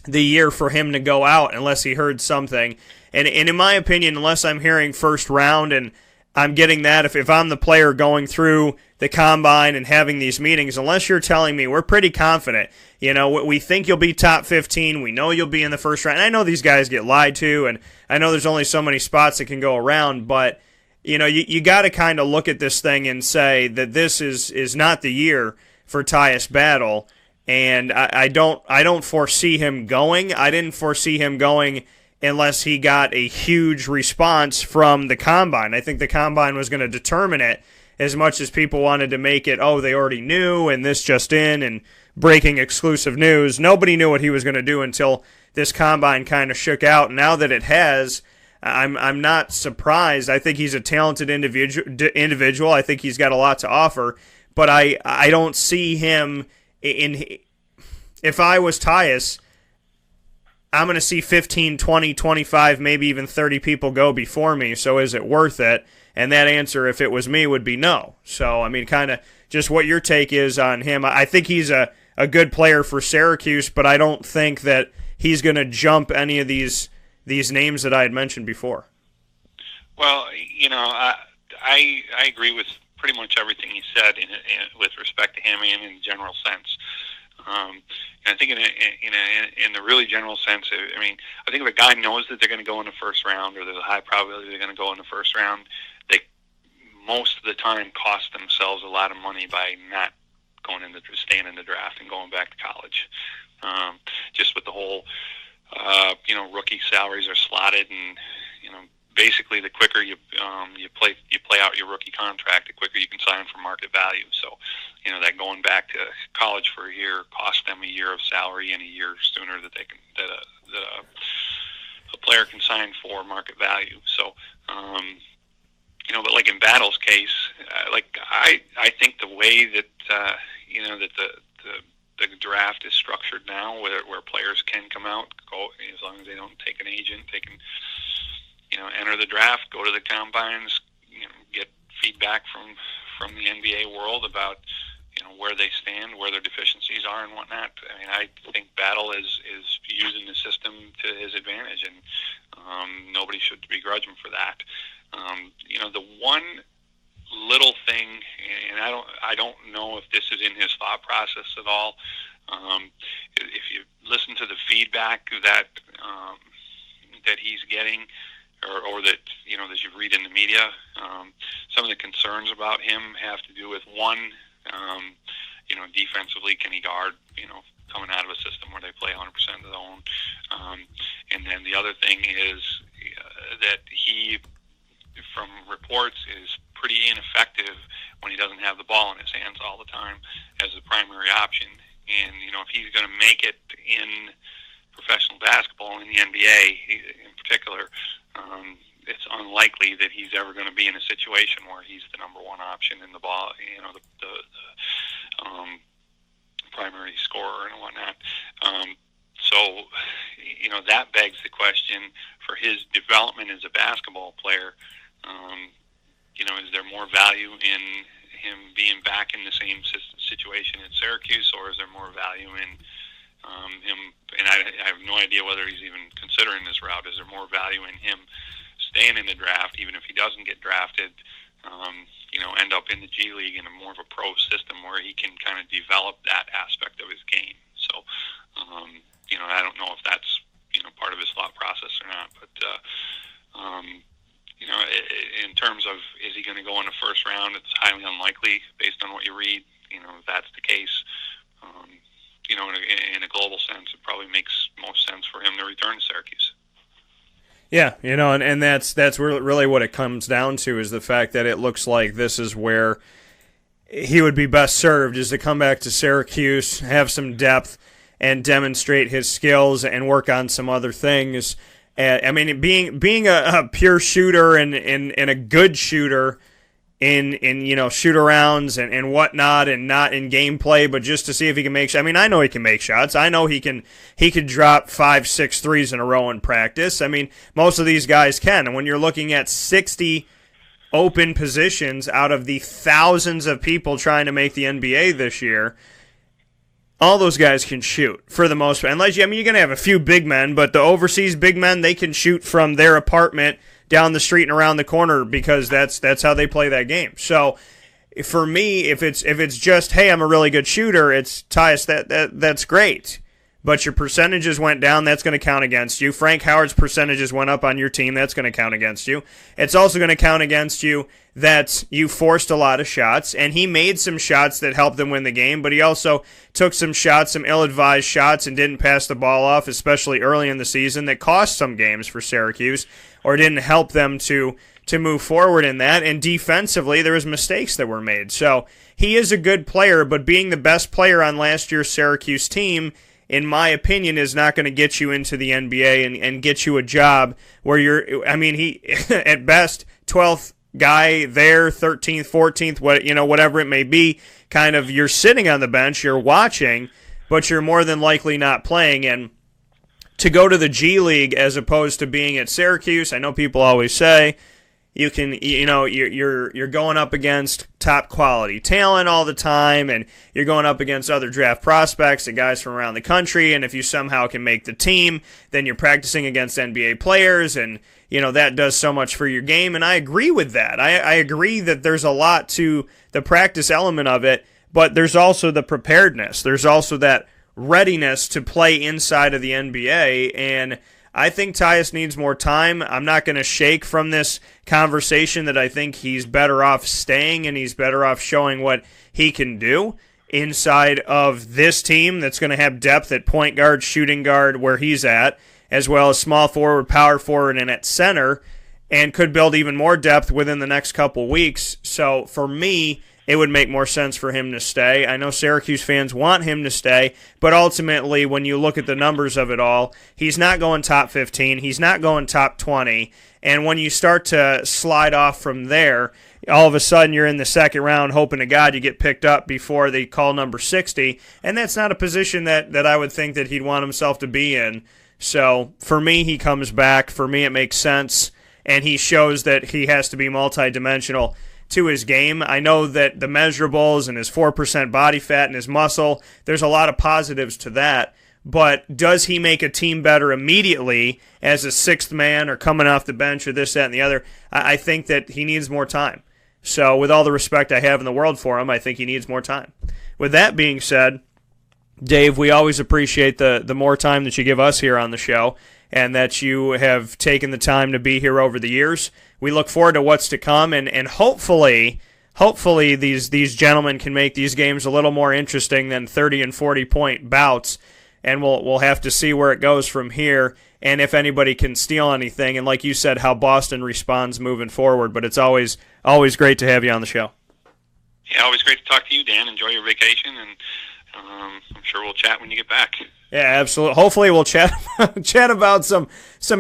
the year for him to go out unless he heard something. And in my opinion, unless I'm hearing first round and I'm getting that, if I'm the player going through the combine and having these meetings, unless you're telling me we're pretty confident, we think you'll be top 15, we know you'll be in the first round. And I know these guys get lied to, and I know there's only so many spots that can go around, but you got to kind of look at this thing and say that this is not the year for Tyus Battle. And I don't foresee him going. I didn't foresee him going unless he got a huge response from the combine. I think the combine was going to determine it, as much as people wanted to make it, oh, they already knew, and this just in, and breaking exclusive news. Nobody knew what he was going to do until this combine kind of shook out. And now that it has, I'm not surprised. I think he's a talented individual. I think he's got a lot to offer, but I don't see him. If I was Tyus, I'm going to see 15, 20, 25, maybe even 30 people go before me, so is it worth it? And that answer, if it was me, would be no. So, kind of just what your take is on him. I think he's a good player for Syracuse, but I don't think that he's going to jump any of these names that I had mentioned before. Well, I agree with pretty much everything he said with respect to him and in the general sense. And I think in the really general sense, I think if a guy knows that they're going to go in the first round, or there's a high probability they're going to go in the first round, they most of the time cost themselves a lot of money by not staying in the draft and going back to college. Just with the whole, rookie salaries are slotted, and basically the quicker you play out your rookie contract, the quicker you can sign for market value. So, that going back to college for a year cost them a year of salary, and a year sooner that a player can sign for market value. So, but like in Battle's case, I think the way that that the the draft is structured now, where players can come out, go as long as they don't take an agent, they can enter the draft, go to the combines, get feedback from the NBA world about where they stand, where their deficiencies are, and whatnot. I mean, I think Battle is using the system to his advantage, and nobody should begrudge him for that. The one little thing, and I don't know if this is in his thought process at all. If you listen to the feedback that he's getting, or that that you read in the media, some of the concerns about him have to do with one, defensively, can he guard, coming out of a system where they play 100% zone, and then the other thing is that he, from reports, is pretty ineffective when he doesn't have the ball in his hands all the time as the primary option. And if he's going to make it in professional basketball, in the NBA in particular, it's unlikely that he's ever going to be in a situation where he's the number one option in the ball, the primary scorer and whatnot. So that begs the question for his development as a basketball player. Is there more value in him being back in the same situation at Syracuse, or is there more value in him? And I have no idea whether he's even considering this route. Is there more value in him staying in the draft, even if he doesn't get drafted? End up in the G League in a more of a pro system where he can kind of develop that aspect of his game. So, I don't know if that's part of his thought process or not, but in terms of is he going to go in the first round, it's highly unlikely based on what you read. If that's the case, in a global sense, it probably makes most sense for him to return to Syracuse. Yeah, and that's really what it comes down to, is the fact that it looks like this is where he would be best served, is to come back to Syracuse, have some depth, and demonstrate his skills and work on some other things. I mean, being a pure shooter and a good shooter in shoot-arounds and whatnot, and not in gameplay, but just to see if he can make shots. I mean, I know he can make shots. I know he can drop 5-6 threes in a row in practice. I mean, most of these guys can. And when you're looking at 60 open positions out of the thousands of people trying to make the NBA this year, all those guys can shoot for the most part. Unless you're going to have a few big men, but the overseas big men, they can shoot from their apartment down the street and around the corner, because that's how they play that game. So for me, if it's just, hey, I'm a really good shooter, it's Tyus, that's great. But your percentages went down, that's going to count against you. Frank Howard's percentages went up on your team, that's going to count against you. It's also going to count against you that you forced a lot of shots, and he made some shots that helped them win the game, but he also took some shots, some ill-advised shots, and didn't pass the ball off, especially early in the season, that cost some games for Syracuse, or didn't help them to move forward in that. And defensively, there was mistakes that were made. So he is a good player, but being the best player on last year's Syracuse team, in my opinion, is not going to get you into the NBA and get you a job where he at best 12th guy there, 13th, 14th, whatever it may be, kind of you're sitting on the bench, you're watching, but you're more than likely not playing. And to go to the G League as opposed to being at Syracuse, I know people always say you can, you're going up against top quality talent all the time, and you're going up against other draft prospects and guys from around the country, and if you somehow can make the team, then you're practicing against NBA players, and that does so much for your game. And I agree with that. I agree that there's a lot to the practice element of it, but there's also the preparedness. There's also that readiness to play inside of the NBA, and I think Tyus needs more time. I'm not going to shake from this conversation that I think he's better off staying and he's better off showing what he can do inside of this team that's going to have depth at point guard, shooting guard, where he's at, as well as small forward, power forward, and at center, and could build even more depth within the next couple weeks. So for me, it would make more sense for him to stay. I know Syracuse fans want him to stay, but ultimately, when you look at the numbers of it all, he's not going top 15, he's not going top 20, and when you start to slide off from there, all of a sudden you're in the second round hoping to God you get picked up before they call number 60, and that's not a position that I would think that he'd want himself to be in. So for me, he comes back. For me, it makes sense, and he shows that he has to be multidimensional to his game. I know that the measurables and his 4% body fat and his muscle, there's a lot of positives to that, but does he make a team better immediately as a sixth man or coming off the bench or this, that, and the other? I think that he needs more time. So with all the respect I have in the world for him, I think he needs more time. With that being said, Dave, we always appreciate the more time that you give us here on the show and that you have taken the time to be here over the years. We look forward to what's to come, and hopefully these gentlemen can make these games a little more interesting than 30 and 40-point bouts, and we'll have to see where it goes from here and if anybody can steal anything, and like you said, how Boston responds moving forward. But it's always great to have you on the show. Yeah, always great to talk to you, Dan. Enjoy your vacation, and I'm sure we'll chat when you get back. Yeah, absolutely. Hopefully we'll chat about some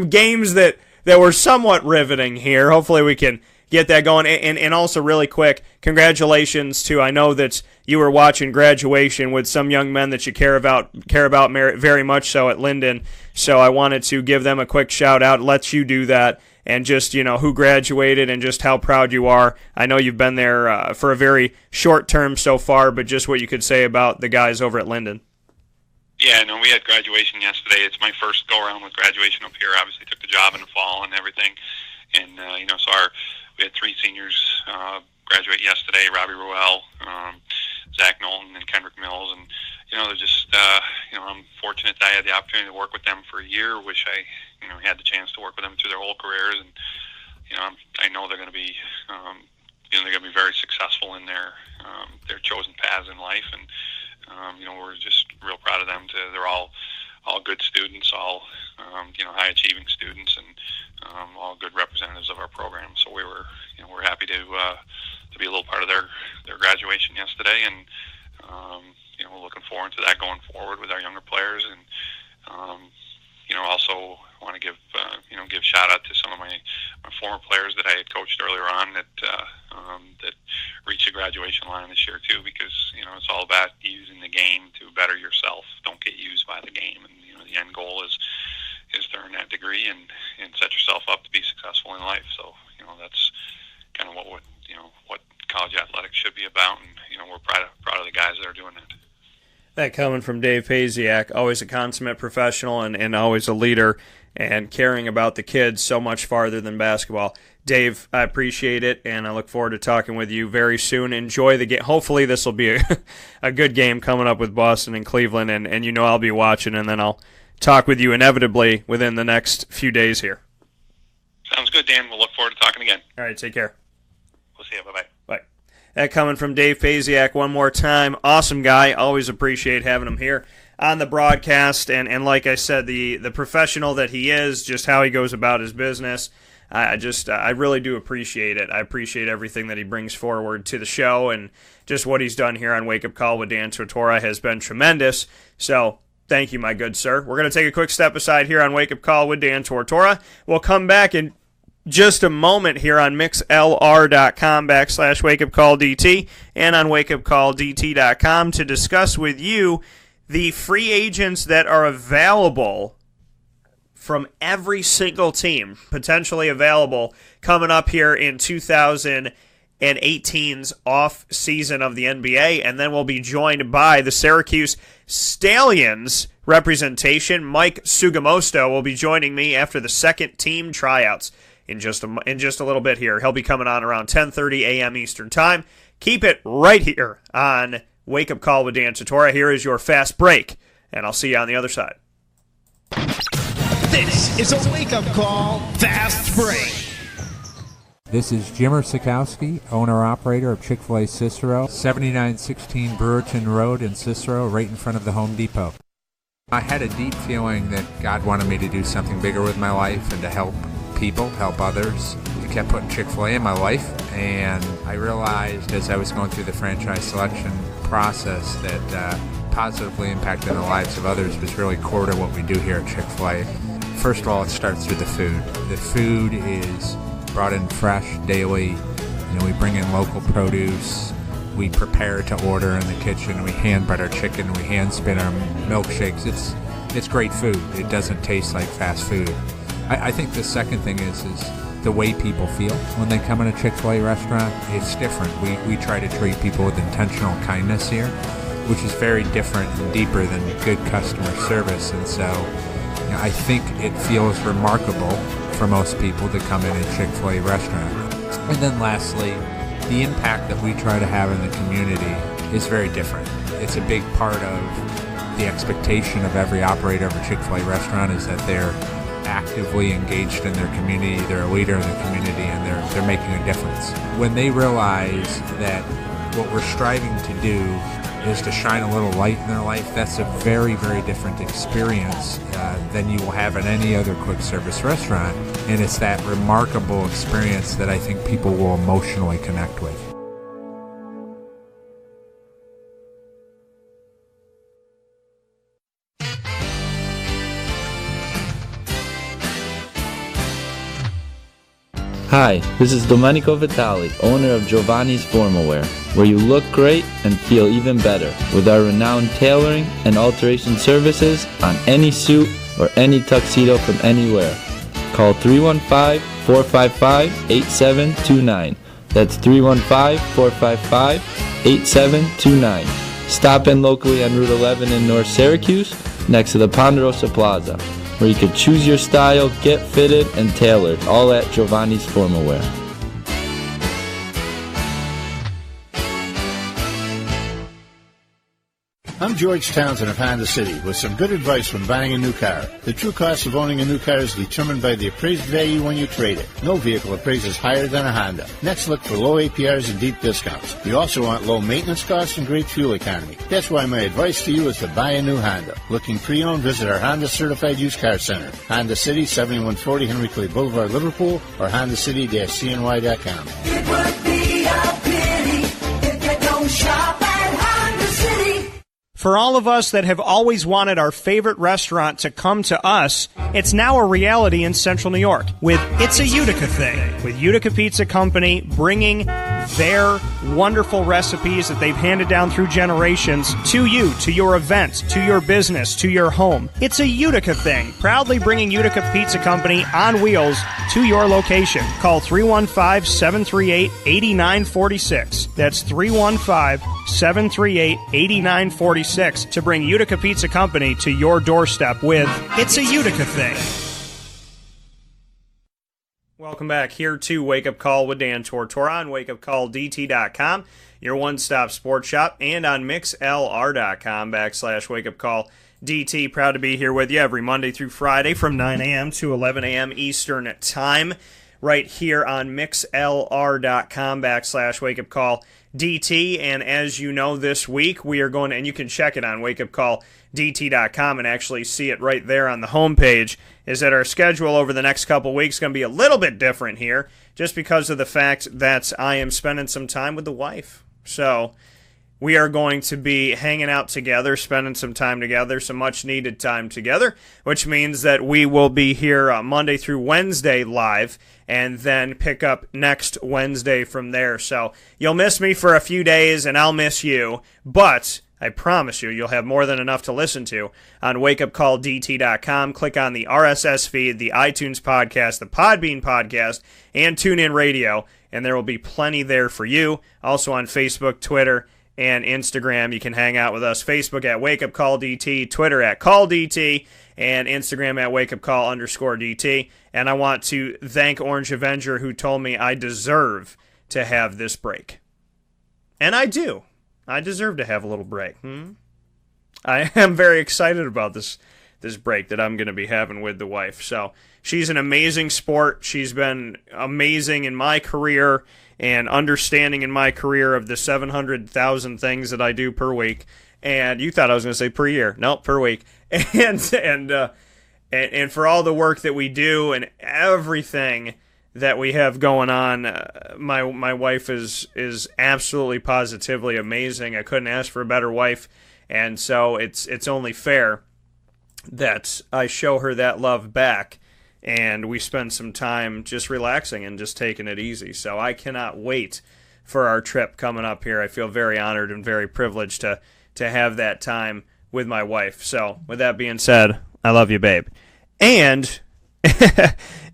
games that were somewhat riveting here. Hopefully we can get that going. And also really quick, congratulations to, I know that you were watching graduation with some young men that you care about very much so at Linden. So I wanted to give them a quick shout out, let you do that, and just, who graduated and just how proud you are. I know you've been there for a very short term so far, but just what you could say about the guys over at Linden. Yeah, no, we had graduation yesterday. It's my first go-around with graduation up here. Obviously took the job in the fall and everything. And, so we had three seniors graduate yesterday, Robbie Ruel, Zach Knowlton, and Kendrick Mills. And, they're just, I'm fortunate that I had the opportunity to work with them for a year. Wish I, had the chance to work with them through their whole careers. And, I know they're going to be, they're going to be very successful in their chosen paths in life. And, we're just real proud of them. They're all good students, all high achieving students, and all good representatives of our program. So we're happy to be a little part of their graduation yesterday, and we're looking forward to that going forward with our younger players. And also want to give shout out to some of my former players that I had coached earlier on that reached the graduation line this year too, because it's all about using the game to better yourself. Don't get used by the game, and the end goal is to earn that degree and set yourself up to be successful in life. So that's kind of what college athletics should be about, and we're proud of the guys that are doing that. That coming from Dave Paziak, always a consummate professional and always a leader and caring about the kids so much farther than basketball. Dave, I appreciate it, and I look forward to talking with you very soon. Enjoy the game. Hopefully this will be a good game coming up with Boston and Cleveland, and I'll be watching, and then I'll talk with you inevitably within the next few days here. Sounds good, Dan. We'll look forward to talking again. All right, take care. We'll see you. Bye-bye. Bye. That coming from Dave Paziak one more time. Awesome guy. Always appreciate having him here on the broadcast. And like I said, the professional that he is, just how he goes about his business, I really do appreciate it. I appreciate everything that he brings forward to the show, and just what he's done here on Wake Up Call with Dan Tortora has been tremendous. So thank you, my good sir. We're going to take a quick step aside here on Wake Up Call with Dan Tortora. We'll come back in just a moment here on mixlr.com/wakeupcalldt and on wakeupcalldt.com to discuss with you the free agents that are available from every single team, potentially available coming up here in 2018's off season of the NBA. And then we'll be joined by the Syracuse Stallions representation. Mike Sugamosto will be joining me after the second team tryouts in just a little bit here. He'll be coming on around 10:30 a.m. Eastern Time. Keep it right here on Wake Up Call with Dan Tortora. Here is your fast break, and I'll see you on the other side. This is a Wake Up Call Fast Break. This is Jimmer Sikowski, owner-operator of Chick-fil-A Cicero, 7916 Brewerton Road in Cicero, right in front of the Home Depot. I had a deep feeling that God wanted me to do something bigger with my life and to help people, help others. I kept putting Chick-fil-A in my life, and I realized as I was going through the franchise selection process that positively impacting the lives of others was really core to what we do here at Chick-fil-A. First of all, it starts with the food. The food is brought in fresh daily. We bring in local produce. We prepare to order in the kitchen. We hand bread our chicken. We hand spin our milkshakes. It's great food. It doesn't taste like fast food. I think the second thing is the way people feel when they come in a Chick-fil-A restaurant. It's different. We try to treat people with intentional kindness here, which is very different and deeper than good customer service. And so I think it feels remarkable for most people to come in a Chick-fil-A restaurant. And then lastly, the impact that we try to have in the community is very different. It's a big part of the expectation of every operator of a Chick-fil-A restaurant is that they're actively engaged in their community, they're a leader in the community, and they're making a difference. When they realize that what we're striving to do is to shine a little light in their life, that's a very, very different experience than you will have in any other quick service restaurant. And it's that remarkable experience that I think people will emotionally connect with. Hi, this is Domenico Vitali, owner of Giovanni's Formal Wear, where you look great and feel even better with our renowned tailoring and alteration services on any suit or any tuxedo from anywhere. Call 315-455-8729. That's 315-455-8729. Stop in locally on Route 11 in North Syracuse, next to the Ponderosa Plaza, where you can choose your style, get fitted, and tailored, all at Giovanni's Formal Wear. I'm George Townsend of Honda City with some good advice when buying a new car. The true cost of owning a new car is determined by the appraised value when you trade it. No vehicle appraises higher than a Honda. Next, look for low APRs and deep discounts. You also want low maintenance costs and great fuel economy. That's why my advice to you is to buy a new Honda. Looking pre-owned, visit our Honda Certified Used Car Center. Honda City, 7140 Henry Clay Boulevard, Liverpool, or HondaCity-CNY.com. It would be a pity if you don't shop at Honda City. For all of us that have always wanted our favorite restaurant to come to us, it's now a reality in Central New York with It's a Utica Thing, with Utica Pizza Company bringing their wonderful recipes that they've handed down through generations to you, to your event, to your business, to your home. It's a Utica Thing, proudly bringing Utica Pizza Company on wheels to your location. Call 315-738-8946. That's 315-738-8946 to bring Utica Pizza Company to your doorstep with It's a Utica Thing. Welcome back here to Wake Up Call with Dan Tortora on wakeupcalldt.com, your one-stop sports shop, and on mixlr.com/wakeupcalldt. Proud to be here with you every Monday through Friday from 9 a.m. to 11 a.m. Eastern Time, right here on mixlr.com/wakeupcalldt. And as you know, this week we are going to, and you can check it on wakeupcalldt.com and actually see it right there on the homepage, is that our schedule over the next couple weeks is going to be a little bit different here, just because of the fact that I am spending some time with the wife. So we are going to be hanging out together, spending some time together, some much-needed time together, which means that we will be here Monday through Wednesday live, and then pick up next Wednesday from there. So you'll miss me for a few days, and I'll miss you, but I promise you, you'll have more than enough to listen to on wakeupcalldt.com. Click on the RSS feed, the iTunes podcast, the Podbean podcast, and TuneIn Radio, and there will be plenty there for you. Also on Facebook, Twitter, and Instagram, you can hang out with us. Facebook at wakeupcalldt, Twitter at calldt, and Instagram at wakeupcall_DT. And I want to thank Orange Avenger, who told me I deserve to have this break. And I do. I deserve to have a little break. I am very excited about this break that I'm going to be having with the wife. So she's an amazing sport. She's been amazing in my career and understanding in my career of the 700,000 things that I do per week. And you thought I was going to say per year. Nope, per week. And for all the work that we do and everything that we have going on, my wife is absolutely positively amazing. I couldn't ask for a better wife, and so it's only fair that I show her that love back and we spend some time just relaxing and just taking it easy. So I cannot wait for our trip coming up here. I feel very honored and very privileged to have that time with my wife. So with that being said, I love you, babe. And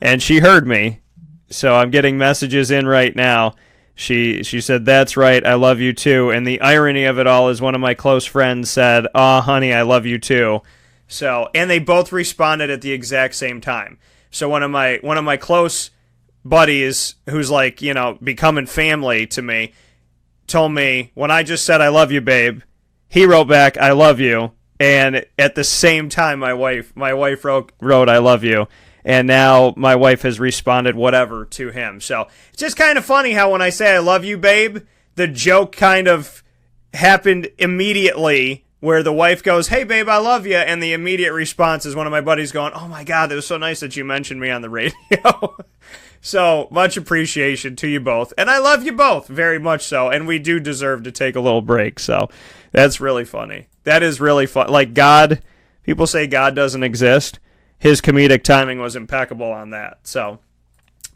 and she heard me, so I'm getting messages in right now. She said, "That's right, I love you too." And the irony of it all is one of my close friends said, "Aw, honey, I love you too." So, and they both responded at the exact same time. So one of my close buddies, who's like, becoming family to me, told me when I just said, "I love you, babe," he wrote back, "I love you." And at the same time, my wife wrote, "I love you." And now my wife has responded whatever to him. So it's just kind of funny how when I say I love you, babe, the joke kind of happened immediately where the wife goes, "Hey, babe, I love you." And the immediate response is one of my buddies going, "Oh, my God, it was so nice that you mentioned me on the radio." So much appreciation to you both. And I love you both very much so. And we do deserve to take a little break. So that's really funny. That is really fun. Like God, people say God doesn't exist. His comedic timing was impeccable on that. So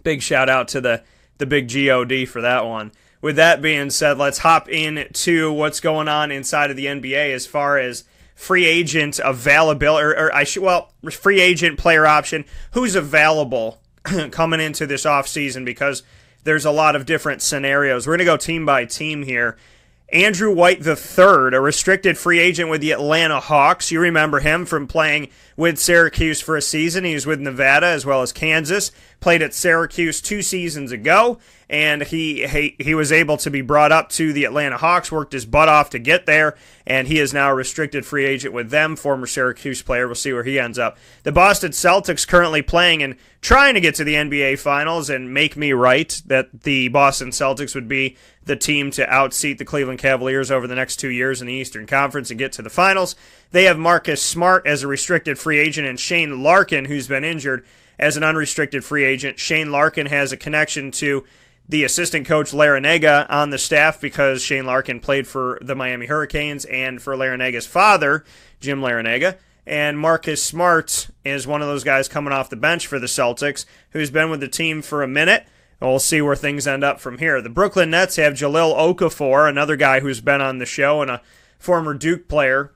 big shout out to the big God for that one. With that being said, let's hop into what's going on inside of the NBA as far as free agent availability, free agent player option, who's available coming into this offseason, because there's a lot of different scenarios. We're going to go team by team here. Andrew White III, a restricted free agent with the Atlanta Hawks. You remember him from playing with Syracuse for a season. He was with Nevada as well as Kansas. Played at Syracuse 2 seasons ago, and he was able to be brought up to the Atlanta Hawks, worked his butt off to get there, and he is now a restricted free agent with them, former Syracuse player. We'll see where he ends up. The Boston Celtics currently playing and trying to get to the NBA Finals, and make me right that the Boston Celtics would be the team to outseat the Cleveland Cavaliers over the next 2 years in the Eastern Conference and get to the Finals. They have Marcus Smart as a restricted free agent and Shane Larkin, who's been injured, as an unrestricted free agent. Shane Larkin has a connection to the assistant coach Larinaga on the staff because Shane Larkin played for the Miami Hurricanes and for Larinaga's father, Jim Larinaga. And Marcus Smart is one of those guys coming off the bench for the Celtics who's been with the team for a minute. We'll see where things end up from here. The Brooklyn Nets have Jahlil Okafor, another guy who's been on the show and a former Duke player.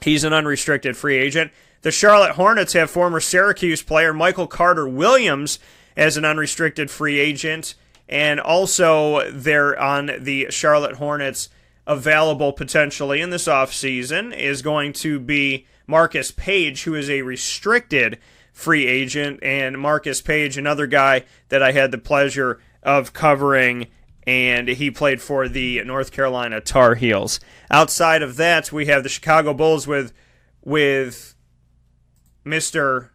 He's an unrestricted free agent. The Charlotte Hornets have former Syracuse player Michael Carter-Williams as an unrestricted free agent. And also they're on the Charlotte Hornets available potentially in this offseason is going to be Marcus Page, who is a restricted free agent. And Marcus Page, another guy that I had the pleasure of covering, and he played for the North Carolina Tar Heels. Outside of that, we have the Chicago Bulls with Mr.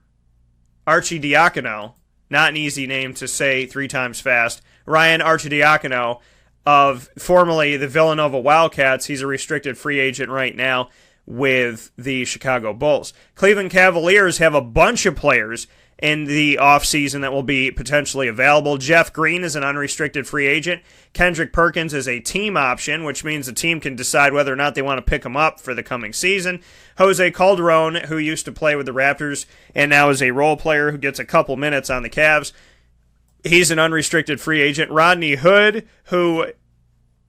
Arcidiacono, not an easy name to say 3 times fast, Ryan Arcidiacono of formerly the Villanova Wildcats. He's a restricted free agent right now with the Chicago Bulls. Cleveland Cavaliers have a bunch of players in the offseason that will be potentially available. Jeff Green is an unrestricted free agent. Kendrick Perkins is a team option, which means the team can decide whether or not they want to pick him up for the coming season. Jose Calderon, who used to play with the Raptors and now is a role player who gets a couple minutes on the Cavs, he's an unrestricted free agent. Rodney Hood,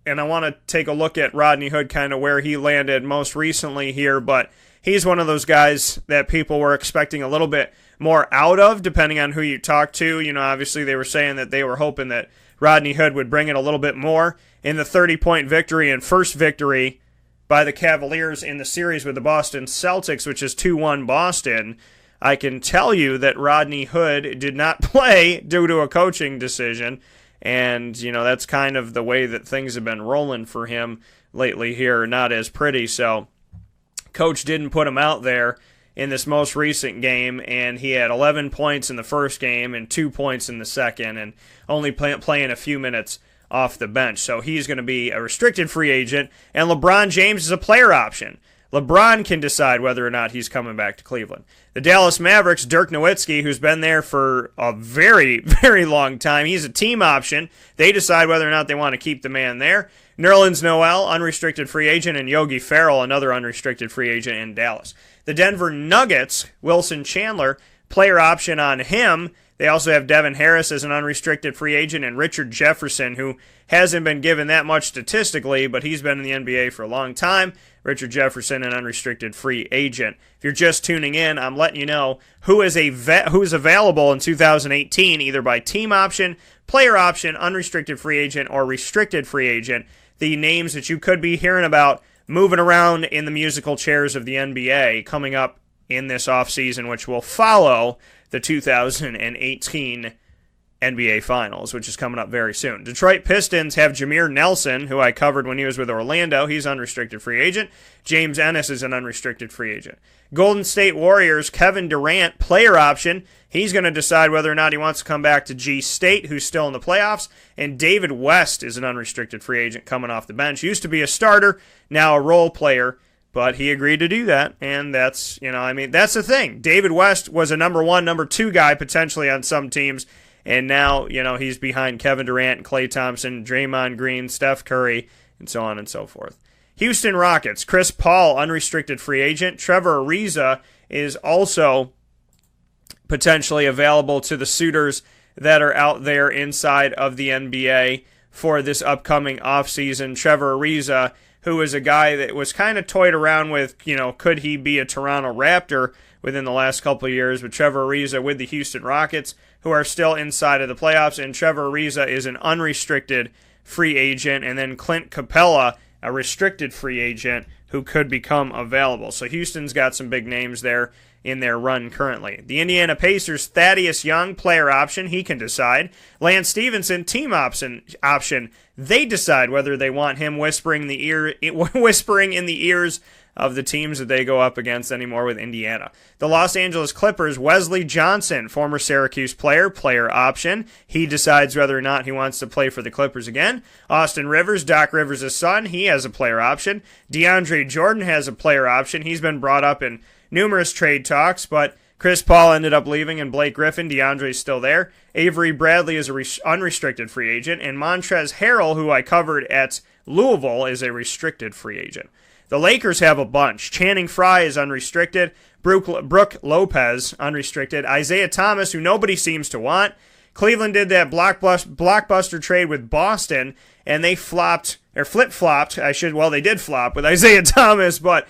and I want to take a look at Rodney Hood, kind of where he landed most recently here, but he's one of those guys that people were expecting a little bit more out of, depending on who you talk to. Obviously they were saying that they were hoping that Rodney Hood would bring it a little bit more. In the 30-point victory and first victory by the Cavaliers in the series with the Boston Celtics, which is 2-1 Boston, I can tell you that Rodney Hood did not play due to a coaching decision. And, that's kind of the way that things have been rolling for him lately here. Not as pretty. So, coach didn't put him out there in this most recent game, and he had 11 points in the first game and 2 points in the second, and only playing a few minutes off the bench. So he's going to be a restricted free agent, and LeBron James is a player option. LeBron can decide whether or not he's coming back to Cleveland. The Dallas Mavericks, Dirk Nowitzki, who's been there for a very, very long time, he's a team option. They decide whether or not they want to keep the man there. Nerlens Noel, unrestricted free agent, and Yogi Ferrell, another unrestricted free agent in Dallas. The Denver Nuggets, Wilson Chandler, player option on him. They also have Devin Harris as an unrestricted free agent and Richard Jefferson, who hasn't been given that much statistically, but he's been in the NBA for a long time. Richard Jefferson, an unrestricted free agent. If you're just tuning in, I'm letting you know who is available in 2018, either by team option, player option, unrestricted free agent, or restricted free agent. The names that you could be hearing about moving around in the musical chairs of the NBA coming up in this offseason, which will follow the 2018 NBA Finals, which is coming up very soon. Detroit Pistons have Jameer Nelson, who I covered when he was with Orlando. He's unrestricted free agent. James Ennis is an unrestricted free agent. Golden State Warriors, Kevin Durant, player option. He's going to decide whether or not he wants to come back to G State, who's still in the playoffs. And David West is an unrestricted free agent coming off the bench. Used to be a starter, now a role player. But he agreed to do that, and that's, that's the thing. David West was a number 1, number 2 guy potentially on some teams, and now, he's behind Kevin Durant and Klay Thompson, Draymond Green, Steph Curry, and so on and so forth. Houston Rockets, Chris Paul, unrestricted free agent. Trevor Ariza is also potentially available to the suitors that are out there inside of the NBA for this upcoming offseason. Trevor Ariza, who is a guy that was kind of toyed around with, could he be a Toronto Raptor within the last couple of years, but Trevor Ariza with the Houston Rockets, who are still inside of the playoffs, and Trevor Ariza is an unrestricted free agent, and then Clint Capella, a restricted free agent, who could become available. So Houston's got some big names there in their run currently. The Indiana Pacers, Thaddeus Young, player option, he can decide. Lance Stevenson, team option. They decide whether they want him whispering in the ears of the teams that they go up against anymore with Indiana. The Los Angeles Clippers, Wesley Johnson, former Syracuse player option. He decides whether or not he wants to play for the Clippers again. Austin Rivers, Doc Rivers' son, he has a player option. DeAndre Jordan has a player option. He's been brought up in numerous trade talks, but Chris Paul ended up leaving, and Blake Griffin, DeAndre's still there. Avery Bradley is an unrestricted free agent, and Montrezl Harrell, who I covered at Louisville, is a restricted free agent. The Lakers have a bunch. Channing Frye is unrestricted. Brooke Lopez, unrestricted. Isaiah Thomas, who nobody seems to want. Cleveland did that blockbuster trade with Boston, and they flip-flopped. They did flop with Isaiah Thomas, but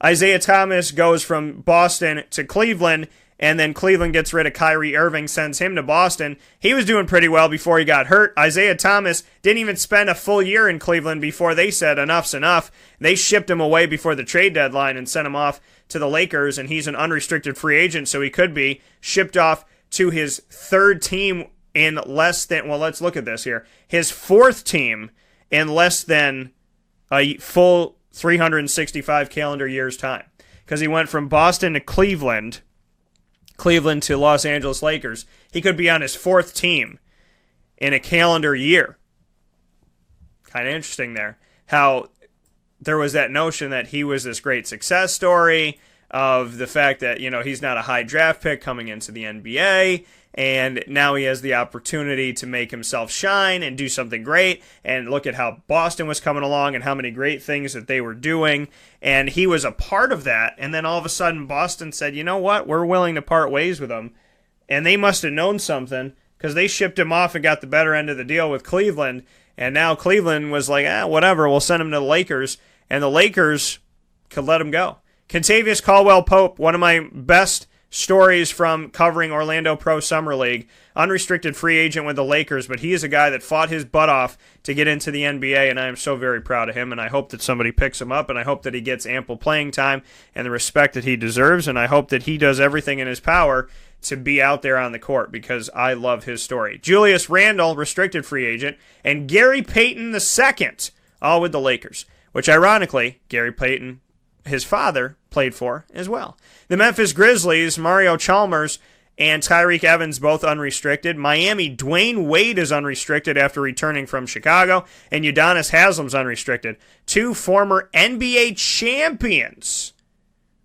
Isaiah Thomas goes from Boston to Cleveland, and then Cleveland gets rid of Kyrie Irving, sends him to Boston. He was doing pretty well before he got hurt. Isaiah Thomas didn't even spend a full year in Cleveland before they said enough's enough. They shipped him away before the trade deadline and sent him off to the Lakers, and he's an unrestricted free agent, so he could be shipped off to his third team in less than, let's look at this here, his fourth team in less than a full 365 calendar years' time, because he went from Boston to Cleveland to Los Angeles Lakers. He could be on his fourth team in a calendar year. Kind of interesting there, how there was that notion that he was this great success story of the fact that, he's not a high draft pick coming into the NBA, and now he has the opportunity to make himself shine and do something great, and look at how Boston was coming along and how many great things that they were doing, and he was a part of that, and then all of a sudden Boston said, you know what, we're willing to part ways with him, and they must have known something, because they shipped him off and got the better end of the deal with Cleveland, and now Cleveland was like, whatever, we'll send him to the Lakers, and the Lakers could let him go. Kentavious Caldwell-Pope, one of my best stories from covering Orlando Pro Summer League, unrestricted free agent with the Lakers, but he is a guy that fought his butt off to get into the NBA, and I am so very proud of him, and I hope that somebody picks him up, and I hope that he gets ample playing time and the respect that he deserves, and I hope that he does everything in his power to be out there on the court, because I love his story. Julius Randle, restricted free agent, and Gary Payton II, all with the Lakers, which ironically, Gary Payton, his father, played for as well. The Memphis Grizzlies, Mario Chalmers and Tyreek Evans, both unrestricted. Miami, Dwayne Wade is unrestricted after returning from Chicago, and Udonis Haslem's unrestricted. Two former NBA champions,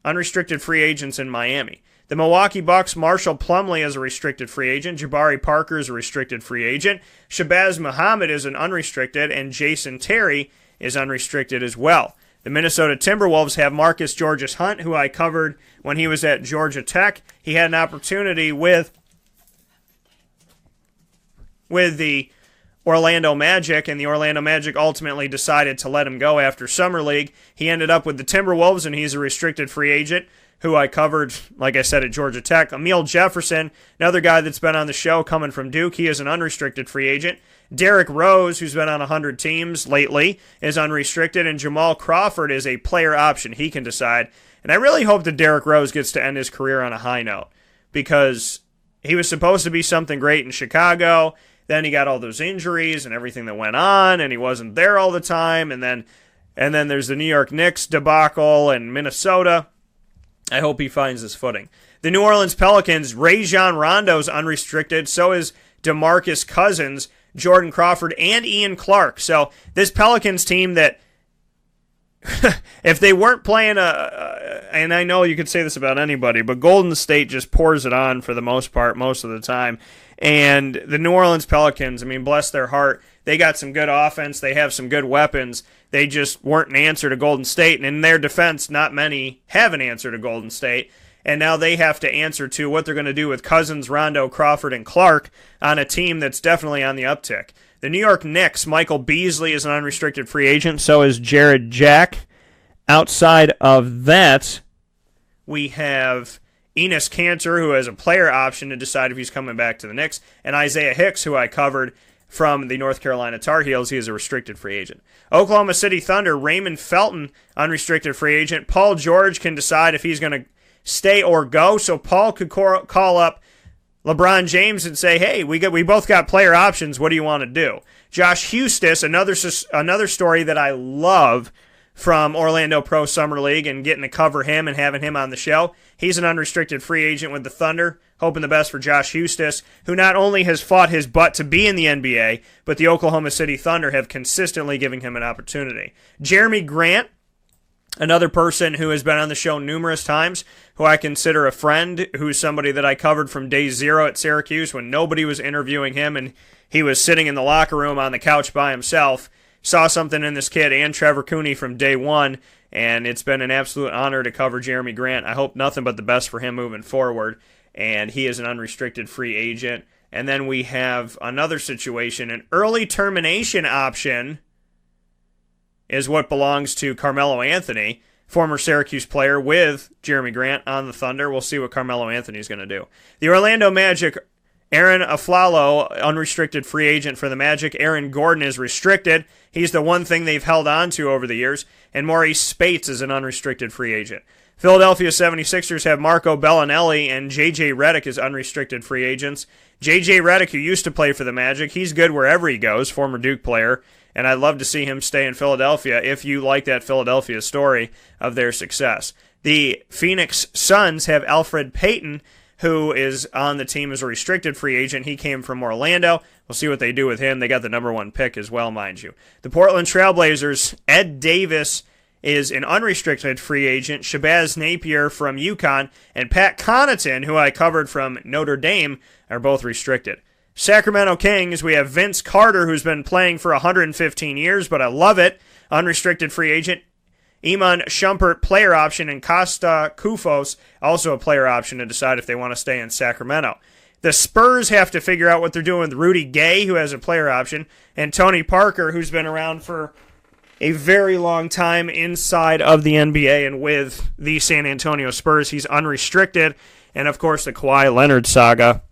unrestricted free agents in Miami. The Milwaukee Bucks, Marshall Plumlee is a restricted free agent. Jabari Parker is a restricted free agent. Shabazz Muhammad is an unrestricted, and Jason Terry is unrestricted as well. The Minnesota Timberwolves have Marcus Georges-Hunt, who I covered when he was at Georgia Tech. He had an opportunity with the Orlando Magic, and the Orlando Magic ultimately decided to let him go after Summer League. He ended up with the Timberwolves, and he's a restricted free agent, who I covered, like I said, at Georgia Tech. Emile Jefferson, another guy that's been on the show coming from Duke, he is an unrestricted free agent. Derrick Rose, who's been on 100 teams lately, is unrestricted, and Jamal Crawford is a player option. He can decide. And I really hope that Derrick Rose gets to end his career on a high note, because he was supposed to be something great in Chicago. Then he got all those injuries and everything that went on, and he wasn't there all the time. And then there's the New York Knicks debacle and Minnesota. I hope he finds his footing. The New Orleans Pelicans, Rajon Rondo's unrestricted. So is DeMarcus Cousins, Jordan Crawford, and Ian Clark. So this Pelicans team that, if they weren't playing and I know you could say this about anybody, but Golden State just pours it on for the most part, most of the time. And the New Orleans Pelicans, I mean, bless their heart, they got some good offense, they have some good weapons. They just weren't an answer to Golden State, and in their defense, not many have an answer to Golden State. And now they have to answer to what they're going to do with Cousins, Rondo, Crawford, and Clark on a team that's definitely on the uptick. The New York Knicks, Michael Beasley is an unrestricted free agent. So is Jared Jack. Outside of that, we have Enes Kanter, who has a player option to decide if he's coming back to the Knicks, and Isaiah Hicks, who I covered from the North Carolina Tar Heels. He is a restricted free agent. Oklahoma City Thunder, Raymond Felton, unrestricted free agent. Paul George can decide if he's going to stay or go, so Paul could call up LeBron James and say, hey, we both got player options. What do you want to do? Josh Hustis, another story that I love from Orlando Pro Summer League and getting to cover him and having him on the show. He's an unrestricted free agent with the Thunder. Hoping the best for Josh Hustis, who not only has fought his butt to be in the NBA, but the Oklahoma City Thunder have consistently given him an opportunity. Jeremy Grant, another person who has been on the show numerous times, who I consider a friend, who's somebody that I covered from day zero at Syracuse when nobody was interviewing him and he was sitting in the locker room on the couch by himself. Saw something in this kid and Trevor Cooney from day one, and it's been an absolute honor to cover Jeremy Grant. I hope nothing but the best for him moving forward, and he is an unrestricted free agent. And then we have another situation, an early termination option is what belongs to Carmelo Anthony, former Syracuse player with Jeremy Grant on the Thunder. We'll see what Carmelo Anthony is going to do. The Orlando Magic, Aaron Aflalo, unrestricted free agent for the Magic. Aaron Gordon is restricted. He's the one thing they've held on to over the years. And Maurice Spates is an unrestricted free agent. Philadelphia 76ers have Marco Bellinelli and J.J. Redick as unrestricted free agents. J.J. Redick, who used to play for the Magic, he's good wherever he goes, former Duke player. And I'd love to see him stay in Philadelphia if you like that Philadelphia story of their success. The Phoenix Suns have Alfred Payton, who is on the team as a restricted free agent. He came from Orlando. We'll see what they do with him. They got the number one pick as well, mind you. The Portland Trailblazers, Ed Davis is an unrestricted free agent. Shabazz Napier from UConn and Pat Connaughton, who I covered from Notre Dame, are both restricted. Sacramento Kings, we have Vince Carter, who's been playing for 115 years, but I love it. Unrestricted free agent. Iman Shumpert, player option, and Costa Koufos, also a player option to decide if they want to stay in Sacramento. The Spurs have to figure out what they're doing with Rudy Gay, who has a player option, and Tony Parker, who's been around for a very long time inside of the NBA and with the San Antonio Spurs. He's unrestricted, and of course the Kawhi Leonard saga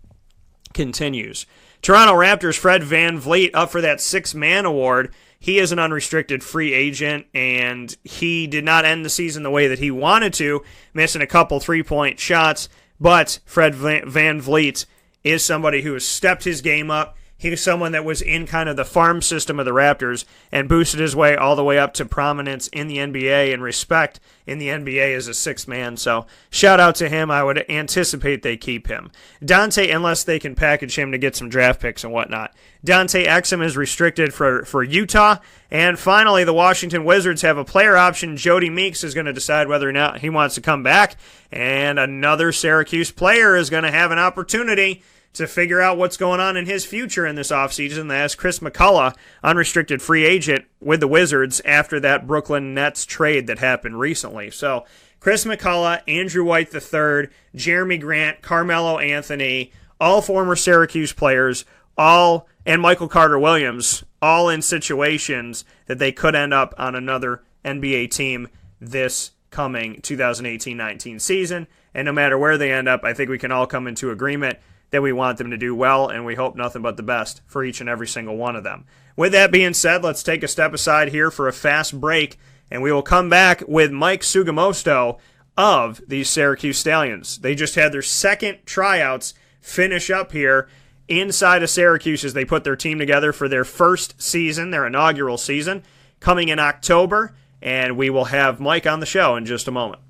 continues. Toronto Raptors, Fred VanVleet, up for that six-man award. He is an unrestricted free agent, and he did not end the season the way that he wanted to, missing a couple three-point shots, but Fred VanVleet is somebody who has stepped his game up. He was someone that was in kind of the farm system of the Raptors and boosted his way all the way up to prominence in the NBA and respect in the NBA as a sixth man. So shout out to him. I would anticipate they keep him. Dante, unless they can package him to get some draft picks and whatnot. Dante Exum is restricted for Utah. And finally, the Washington Wizards have a player option. Jody Meeks is going to decide whether or not he wants to come back. And another Syracuse player is going to have an opportunity to figure out what's going on in his future in this offseason. That's Chris McCullough, unrestricted free agent with the Wizards after that Brooklyn Nets trade that happened recently. So Chris McCullough, Andrew White III, Jeremy Grant, Carmelo Anthony, all former Syracuse players, and Michael Carter-Williams, all in situations that they could end up on another NBA team this coming 2018-19 season. And no matter where they end up, I think we can all come into agreement that we want them to do well, and we hope nothing but the best for each and every single one of them. With that being said, let's take a step aside here for a fast break, and we will come back with Mike Sugamosto of the Syracuse Stallions. They just had their second tryouts finish up here inside of Syracuse as they put their team together for their first season, their inaugural season, coming in October, and we will have Mike on the show in just a moment.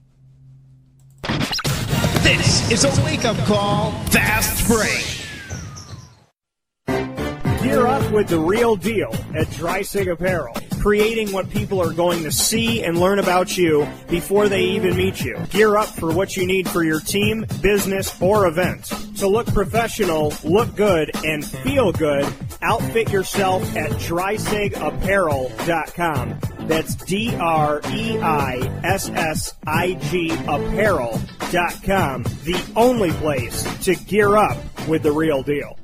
This is a wake-up call, fast break. Gear up with the real deal at Dry Sig Apparel, creating what people are going to see and learn about you before they even meet you. Gear up for what you need for your team, business, or event. To look professional, look good, and feel good, outfit yourself at DreisigApparel.com. That's DREISSIG Apparel.com. The only place to gear up with the real deal.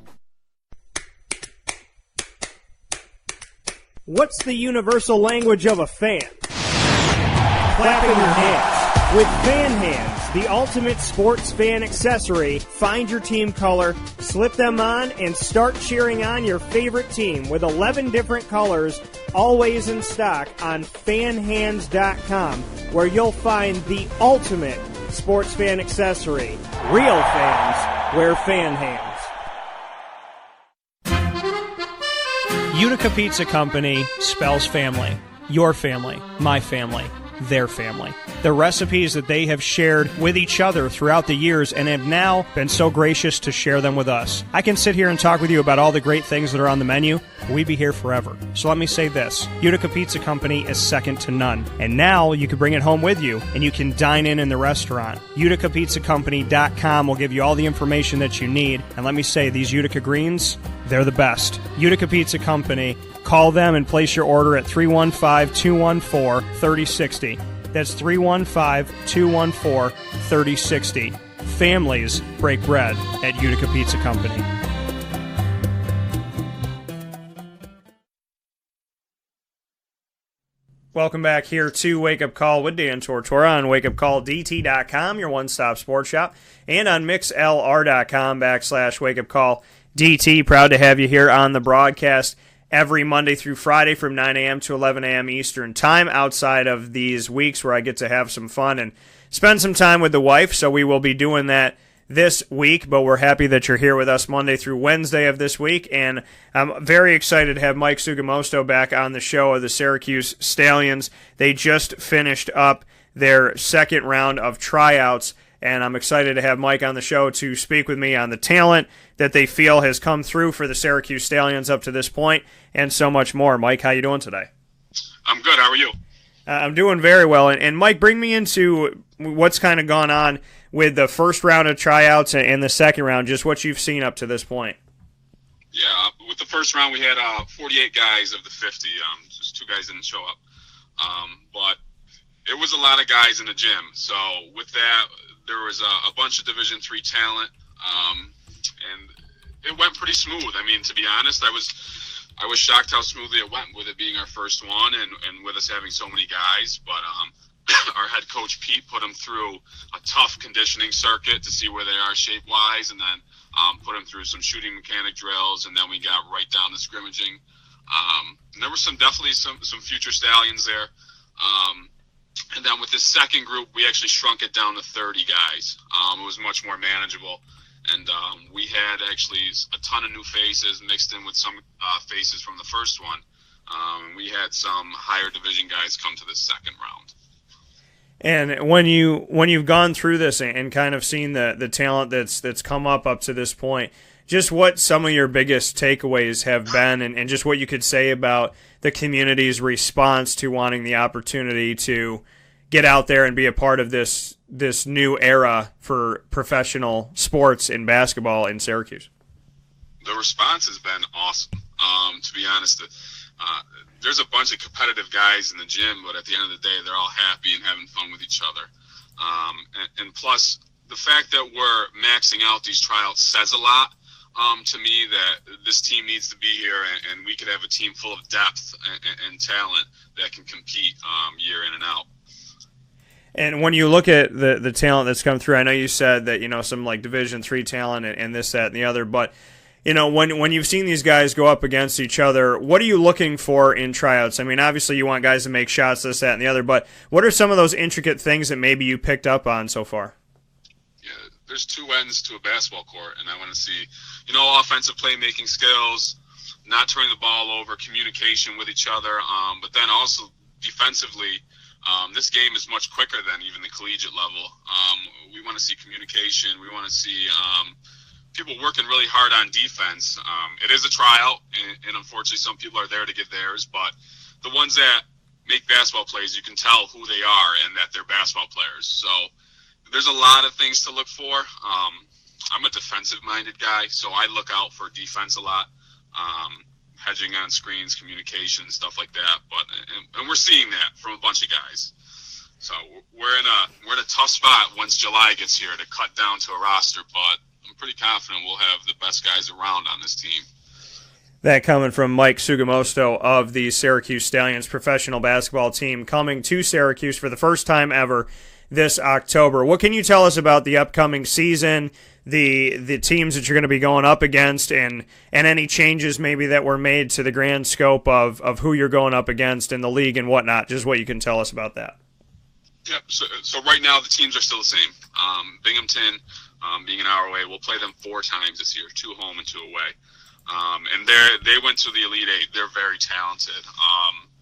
What's the universal language of a fan? Clapping your hands. With Fan Hands, the ultimate sports fan accessory, find your team color, slip them on, and start cheering on your favorite team with 11 different colors, always in stock on fanhands.com, where you'll find the ultimate sports fan accessory. Real fans wear Fan Hands. Utica Pizza Company spells family. Your family, my family, their family. The recipes that they have shared with each other throughout the years and have now been so gracious to share them with us. I can sit here and talk with you about all the great things that are on the menu, but we'd be here forever. So let me say this. Utica Pizza Company is second to none. And now you can bring it home with you and you can dine in the restaurant. UticaPizzaCompany.com will give you all the information that you need. And let me say, these Utica greens, they're the best. Utica Pizza Company. Call them and place your order at 315-214-3060. That's 315-214-3060. Families break bread at Utica Pizza Company. Welcome back here to Wake Up Call with Dan Tortora on wakeupcalldt.com, your one-stop sports shop, and on mixlr.com/wakeupcalldt. Proud to have you here on the broadcast every Monday through Friday from 9 a.m. to 11 a.m. Eastern Time, outside of these weeks where I get to have some fun and spend some time with the wife. So we will be doing that this week, but we're happy that you're here with us Monday through Wednesday of this week, and I'm very excited to have Mike Sugamosto back on the show of the Syracuse Stallions. They just finished up their second round of tryouts, and I'm excited to have Mike on the show to speak with me on the talent that they feel has come through for the Syracuse Stallions up to this point, and so much more. Mike, how you doing today? I'm good. How are you? I'm doing very well, and Mike, bring me into what's kind of gone on with the first round of tryouts and the second round, just what you've seen up to this point. Yeah, with the first round we had 48 guys of the 50. Just 2 guys didn't show up. But it was a lot of guys in the gym. So with that, there was a bunch of Division III talent, and it went pretty smooth. I mean, to be honest, I was shocked how smoothly it went with it being our first one and with us having so many guys. But our head coach, Pete, put them through a tough conditioning circuit to see where they are shape-wise, and then put them through some shooting mechanic drills, and then we got right down to scrimmaging. And there were definitely some future Stallions there. And then with this second group, we actually shrunk it down to 30 guys. It was much more manageable. And we had actually a ton of new faces mixed in with some faces from the first one. We had some higher division guys come to the second round. And when you've gone through this and kind of seen the talent that's come up to this point, just what some of your biggest takeaways have been, and just what you could say about the community's response to wanting the opportunity to get out there and be a part of this new era for professional sports in basketball in Syracuse. The response has been awesome. To be honest, there's a bunch of competitive guys in the gym, but at the end of the day, they're all happy and having fun with each other. And plus, the fact that we're maxing out these tryouts says a lot to me, that this team needs to be here, and we could have a team full of depth and talent that can compete year in and out. And when you look at the talent that's come through, I know you said that, some like Division III talent and this, that, and the other, but when you've seen these guys go up against each other, what are you looking for in tryouts? I mean, obviously you want guys to make shots, this, that, and the other, but what are some of those intricate things that maybe you picked up on so far? Yeah, there's two ends to a basketball court, and I want to see, offensive playmaking skills, not turning the ball over, communication with each other, but then also defensively. This game is much quicker than even the collegiate level. We want to see communication. We want to see people working really hard on defense. It is a tryout, and unfortunately some people are there to get theirs, but the ones that make basketball plays, you can tell who they are and that they're basketball players. So there's a lot of things to look for. I'm a defensive-minded guy, so I look out for defense a lot. Hedging on screens, communication, stuff like that. And we're seeing that from a bunch of guys. So we're in a tough spot once July gets here to cut down to a roster, but I'm pretty confident we'll have the best guys around on this team. That coming from Mike Sugamosto of the Syracuse Stallions professional basketball team, coming to Syracuse for the first time ever this October. What can you tell us about the upcoming season, the teams that you're going to be going up against, and any changes maybe that were made to the grand scope of who you're going up against in the league and whatnot, just what you can tell us about that? Yep, so right now the teams are still the same. Binghamton, being an hour away, we'll play them 4 times this year, 2 home and 2 away. And they went to the Elite Eight. They're very talented.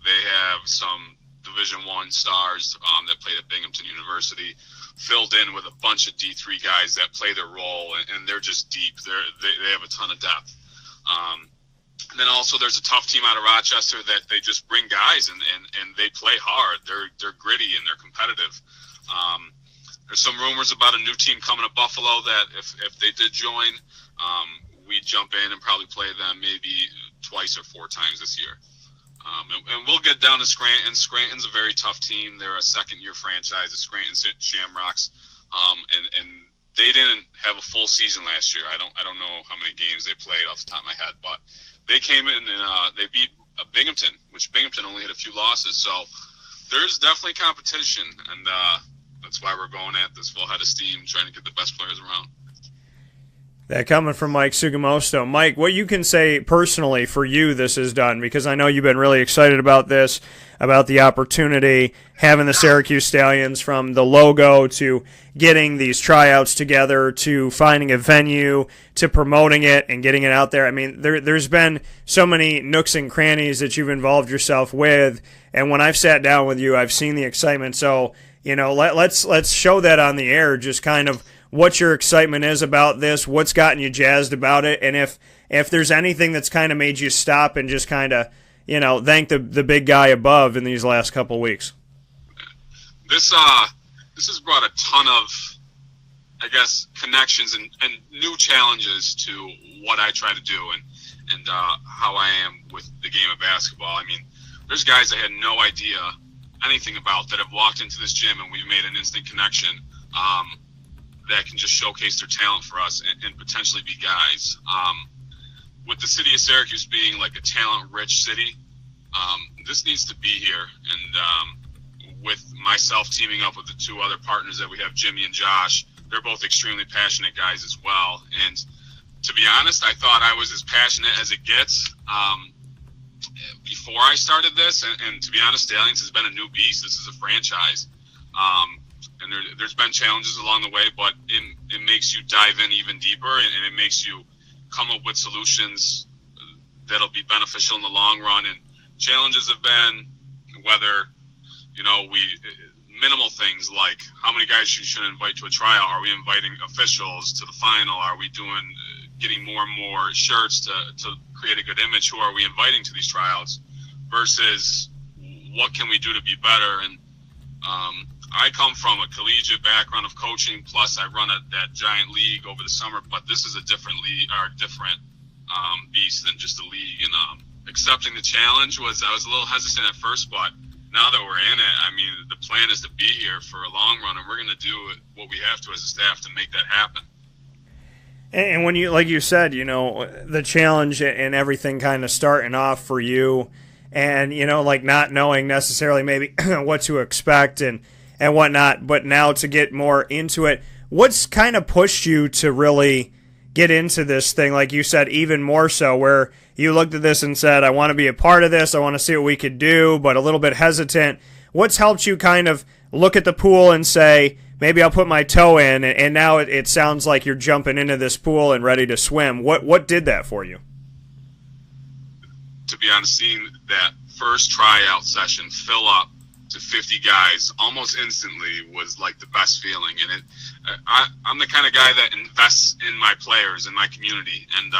They have some Division I stars that played at Binghamton University, filled in with a bunch of D3 guys that play their role, and they're just deep. They have a ton of depth. And then also there's a tough team out of Rochester that they just bring guys, and they play hard. They're gritty and they're competitive. There's some rumors about a new team coming to Buffalo that if they did join, we'd jump in and probably play them maybe 2 or 4 times this year. And we'll get down to Scranton. Scranton's a very tough team. They're a second-year franchise, the Scranton Shamrocks, and they didn't have a full season last year. I don't know how many games they played off the top of my head, but they came in and they beat Binghamton, which Binghamton only had a few losses. So there's definitely competition, and that's why we're going at this full head of steam, trying to get the best players around. That coming from Mike Sugamosto. Mike, what you can say personally for you this has done, because I know you've been really excited about this, about the opportunity, having the Syracuse Stallions from the logo to getting these tryouts together to finding a venue to promoting it and getting it out there. I mean, there's been so many nooks and crannies that you've involved yourself with, and when I've sat down with you, I've seen the excitement. So, let's show that on the air, just kind of what your excitement is about this, what's gotten you jazzed about it, and if there's anything that's kind of made you stop and just kind of, thank the big guy above in these last couple of weeks. This has brought a ton of, I guess, connections and new challenges to what I try to do and how I am with the game of basketball. I mean, there's guys I had no idea anything about that have walked into this gym and we've made an instant connection. That can just showcase their talent for us and potentially be guys. With the city of Syracuse being like a talent-rich city, this needs to be here. And with myself teaming up with the 2 other partners that we have, Jimmy and Josh, they're both extremely passionate guys as well. And to be honest, I thought I was as passionate as it gets before I started this. And to be honest, Stallions has been a new beast. This is a franchise. And there's been challenges along the way, but it makes you dive in even deeper, and it makes you come up with solutions that'll be beneficial in the long run. And challenges have been whether, minimal things like how many guys you should invite to a tryout. Are we inviting officials to the final? Are we getting more and more shirts to create a good image? Who are we inviting to these tryouts? Versus what can we do to be better? And I come from a collegiate background of coaching, plus I run that giant league over the summer, but this is a different league or different beast than just the league. And accepting the challenge I was a little hesitant at first, but now that we're in it, I mean, the plan is to be here for a long run, and we're going to do what we have to as a staff to make that happen. And when you, like you said, you know, the challenge and everything kind of starting off for you, and, you know, like not knowing necessarily maybe what to expect and whatnot, but now to get more into it, what's kind of pushed you to really get into this thing, like you said, even more so, where you looked at this and said, I want to be a part of this, I want to see what we could do, but a little bit hesitant. What's helped you kind of look at the pool and say, maybe I'll put my toe in, and now it sounds like you're jumping into this pool and ready to swim? What did that for you? To be honest, seeing that first tryout session fill up to 50 guys almost instantly was like the best feeling. And I'm the kind of guy that invests in my players and my community, and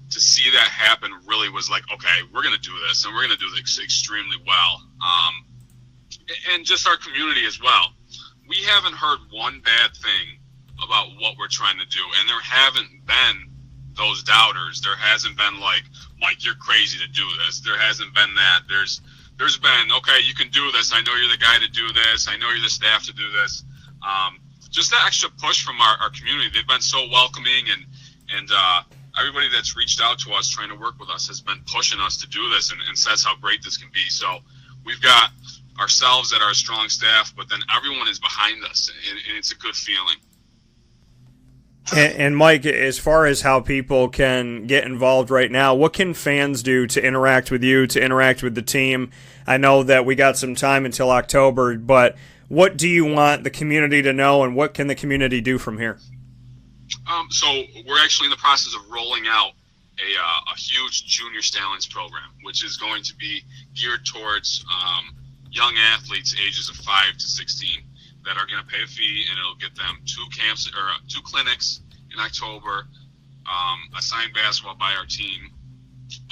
to see that happen really was like, okay, we're going to do this, and we're going to do this extremely well. And just our community as well. We haven't heard one bad thing about what we're trying to do, and there haven't been those doubters. There hasn't been like, Mike, you're crazy to do this. There hasn't been that. There's been, okay, you can do this. I know you're the guy to do this. I know you're the staff to do this. Just that extra push from our community. They've been so welcoming, and everybody that's reached out to us trying to work with us has been pushing us to do this and says how great this can be. So we've got ourselves that are a strong staff, but then everyone is behind us, and it's a good feeling. And Mike, as far as how people can get involved right now, what can fans do to interact with you, to interact with the team? I know that we got some time until October, but what do you want the community to know, and what can the community do from here? So we're actually in the process of rolling out a huge junior stallions program, which is going to be geared towards young athletes ages of 5 to 16 that are going to pay a fee, and it'll get them 2 clinics in October, a signed basketball by our team,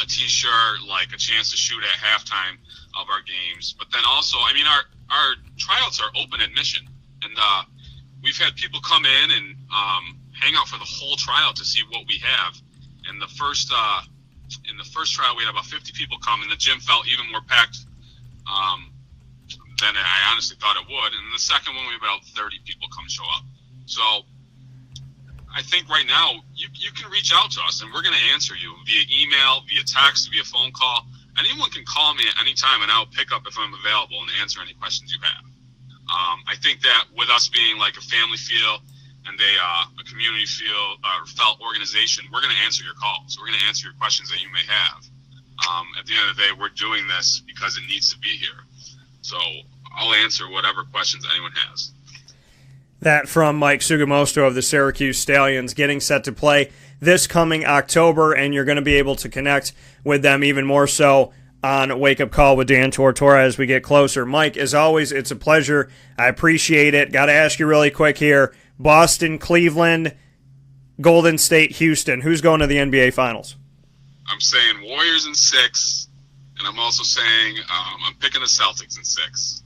a T-shirt, like a chance to shoot at halftime of our games. But then also, I mean, our tryouts are open admission, and we've had people come in and hang out for the whole tryout to see what we have. And in the first trial, we had about 50 people come, and the gym felt even more packed than I honestly thought it would. And the second one, we had about 30 people come show up. So I think right now you can reach out to us, and we're going to answer you via email, via text, via phone call. Anyone can call me at any time, and I'll pick up if I'm available and answer any questions you have. I think that with us being like a family feel and a community feel felt organization, we're going to answer your calls. We're going to answer your questions that you may have. At the end of the day, we're doing this because it needs to be here. So I'll answer whatever questions anyone has. That from Mike Sugamosto of the Syracuse Stallions, getting set to play this coming October, and you're going to be able to connect with them even more so on Wake Up Call with Dan Tortora as we get closer. Mike, as always, it's a pleasure. I appreciate it. Got to ask you really quick here. Boston, Cleveland, Golden State, Houston. Who's going to the NBA Finals? I'm saying Warriors in 6, and I'm also saying I'm picking the Celtics in 6.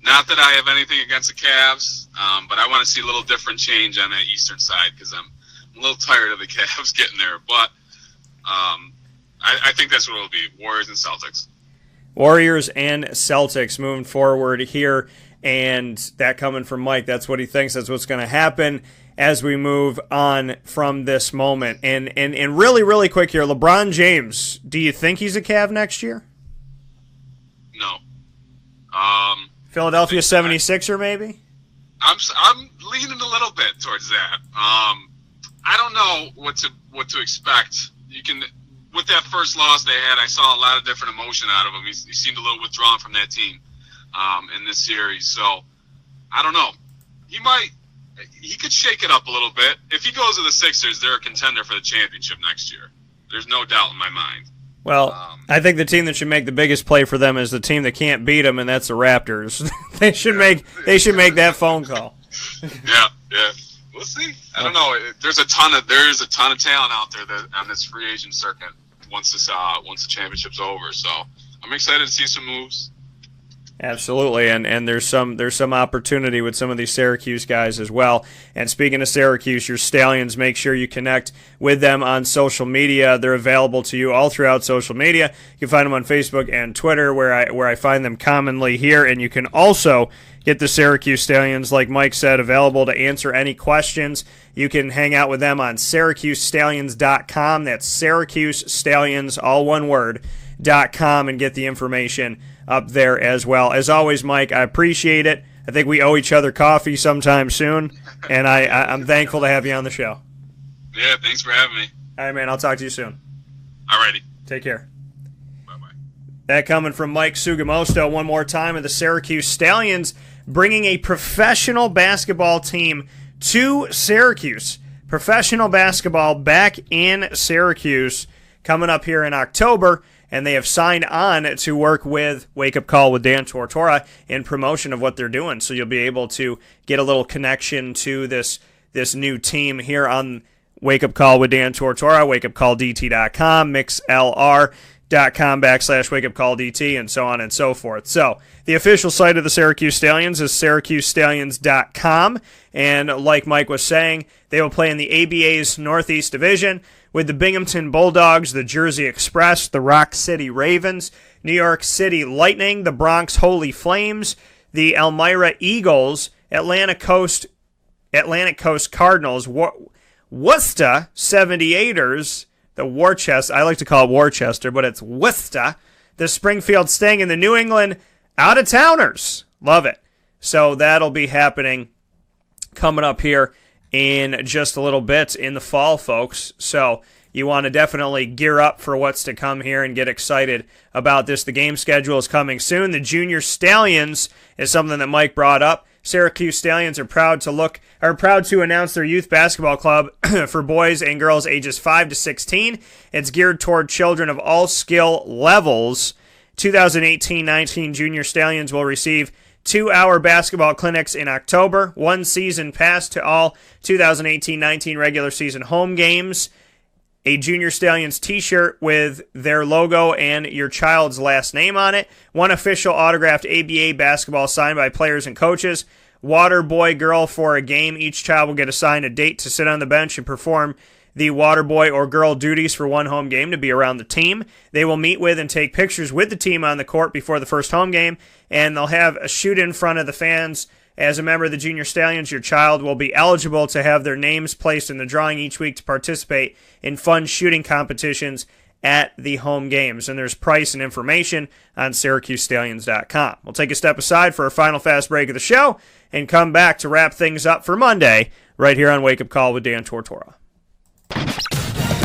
Not that I have anything against the Cavs, but I want to see a little different change on that Eastern side because I'm a little tired of the Cavs getting there. But I think that's what it'll be, Warriors and Celtics. Warriors and Celtics moving forward here, and that coming from Mike. That's what he thinks. That's what's going to happen as we move on from this moment. And really, really quick here, LeBron James, do you think he's a Cav next year? No. Philadelphia 76er, maybe? I'm leaning a little bit towards that. I don't know what to expect. You can, with that first loss they had, I saw a lot of different emotion out of him. He seemed a little withdrawn from that team in this series. So I don't know. He could shake it up a little bit. If he goes to the Sixers, they're a contender for the championship next year. There's no doubt in my mind. Well, I think the team that should make the biggest play for them is the team that can't beat them, and that's the Raptors. They should make that phone call. Yeah. We'll see. I don't know. There's a ton of talent out there on this free agent circuit once the championship's over. So I'm excited to see some moves. Absolutely, and there's some opportunity with some of these Syracuse guys as well. And speaking of Syracuse, your Stallions, make sure you connect with them on social media. They're available to you all throughout social media. You can find them on Facebook and Twitter, where I find them commonly here. And you can also get the Syracuse Stallions, like Mike said, available to answer any questions. You can hang out with them on SyracuseStallions.com. That's Syracuse Stallions, all one word, .com, and get the information up there as well. As always, Mike, I appreciate it. I think we owe each other coffee sometime soon, and I'm thankful to have you on the show. Yeah, thanks for having me. All right, man, I'll talk to you soon. Alrighty. Take care. Bye-bye. That coming from Mike Sugamosto one more time of the Syracuse Stallions, bringing a professional basketball team to Syracuse. Professional basketball back in Syracuse coming up here in October. And they have signed on to work with Wake Up Call with Dan Tortora in promotion of what they're doing. So you'll be able to get a little connection to this new team here on Wake Up Call with Dan Tortora, wakeupcalldt.com, mixlr.com/wakeupcalldt, and so on and so forth. So the official site of the Syracuse Stallions is SyracuseStallions.com. And like Mike was saying, they will play in the ABA's Northeast Division with the Binghamton Bulldogs, the Jersey Express, the Rock City Ravens, New York City Lightning, the Bronx Holy Flames, the Elmira Eagles, Atlantic Coast Cardinals, Worcester 78ers, the Worcester, I like to call it Worcester, but it's Worcester, the Springfield Sting, and the New England Out-of-Towners. Love it. So that'll be happening coming up here in just a little bit in the fall, folks. So you want to definitely gear up for what's to come here and get excited about this. The game schedule is coming soon. The Junior Stallions is something that Mike brought up. Syracuse Stallions are proud to announce their youth basketball club for boys and girls ages 5 to 16. It's geared toward children of all skill levels. 2018-19 Junior Stallions will receive 2-hour basketball clinics in October, 1 season pass to all 2018-19 regular season home games, a Junior Stallions t-shirt with their logo and your child's last name on it, 1 official autographed ABA basketball signed by players and coaches, water boy girl for a game. Each child will get assigned a date to sit on the bench and perform the water boy or girl duties for 1 home game to be around the team. They will meet with and take pictures with the team on the court before the first home game, and they'll have a shoot in front of the fans. As a member of the Junior Stallions, your child will be eligible to have their names placed in the drawing each week to participate in fun shooting competitions at the home games. And there's price and information on SyracuseStallions.com. We'll take a step aside for a final fast break of the show and come back to wrap things up for Monday right here on Wake Up Call with Dan Tortora.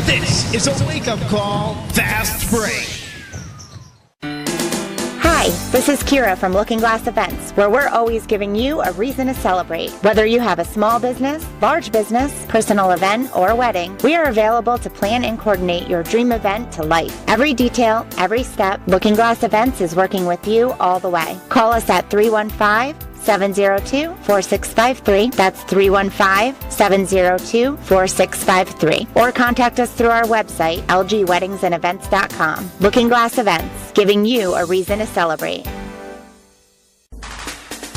This is a wake-up call fast break. Hi, this is Kira from Looking Glass Events, where we're always giving you a reason to celebrate. Whether you have a small business, large business, personal event, or wedding, we are available to plan and coordinate your dream event to life. Every detail, every step, Looking Glass Events is working with you all the way. Call us at 315-702-4653. That's 315-702-4653. Or contact us through our website, lgweddingsandevents.com. Looking Glass Events, giving you a reason to celebrate.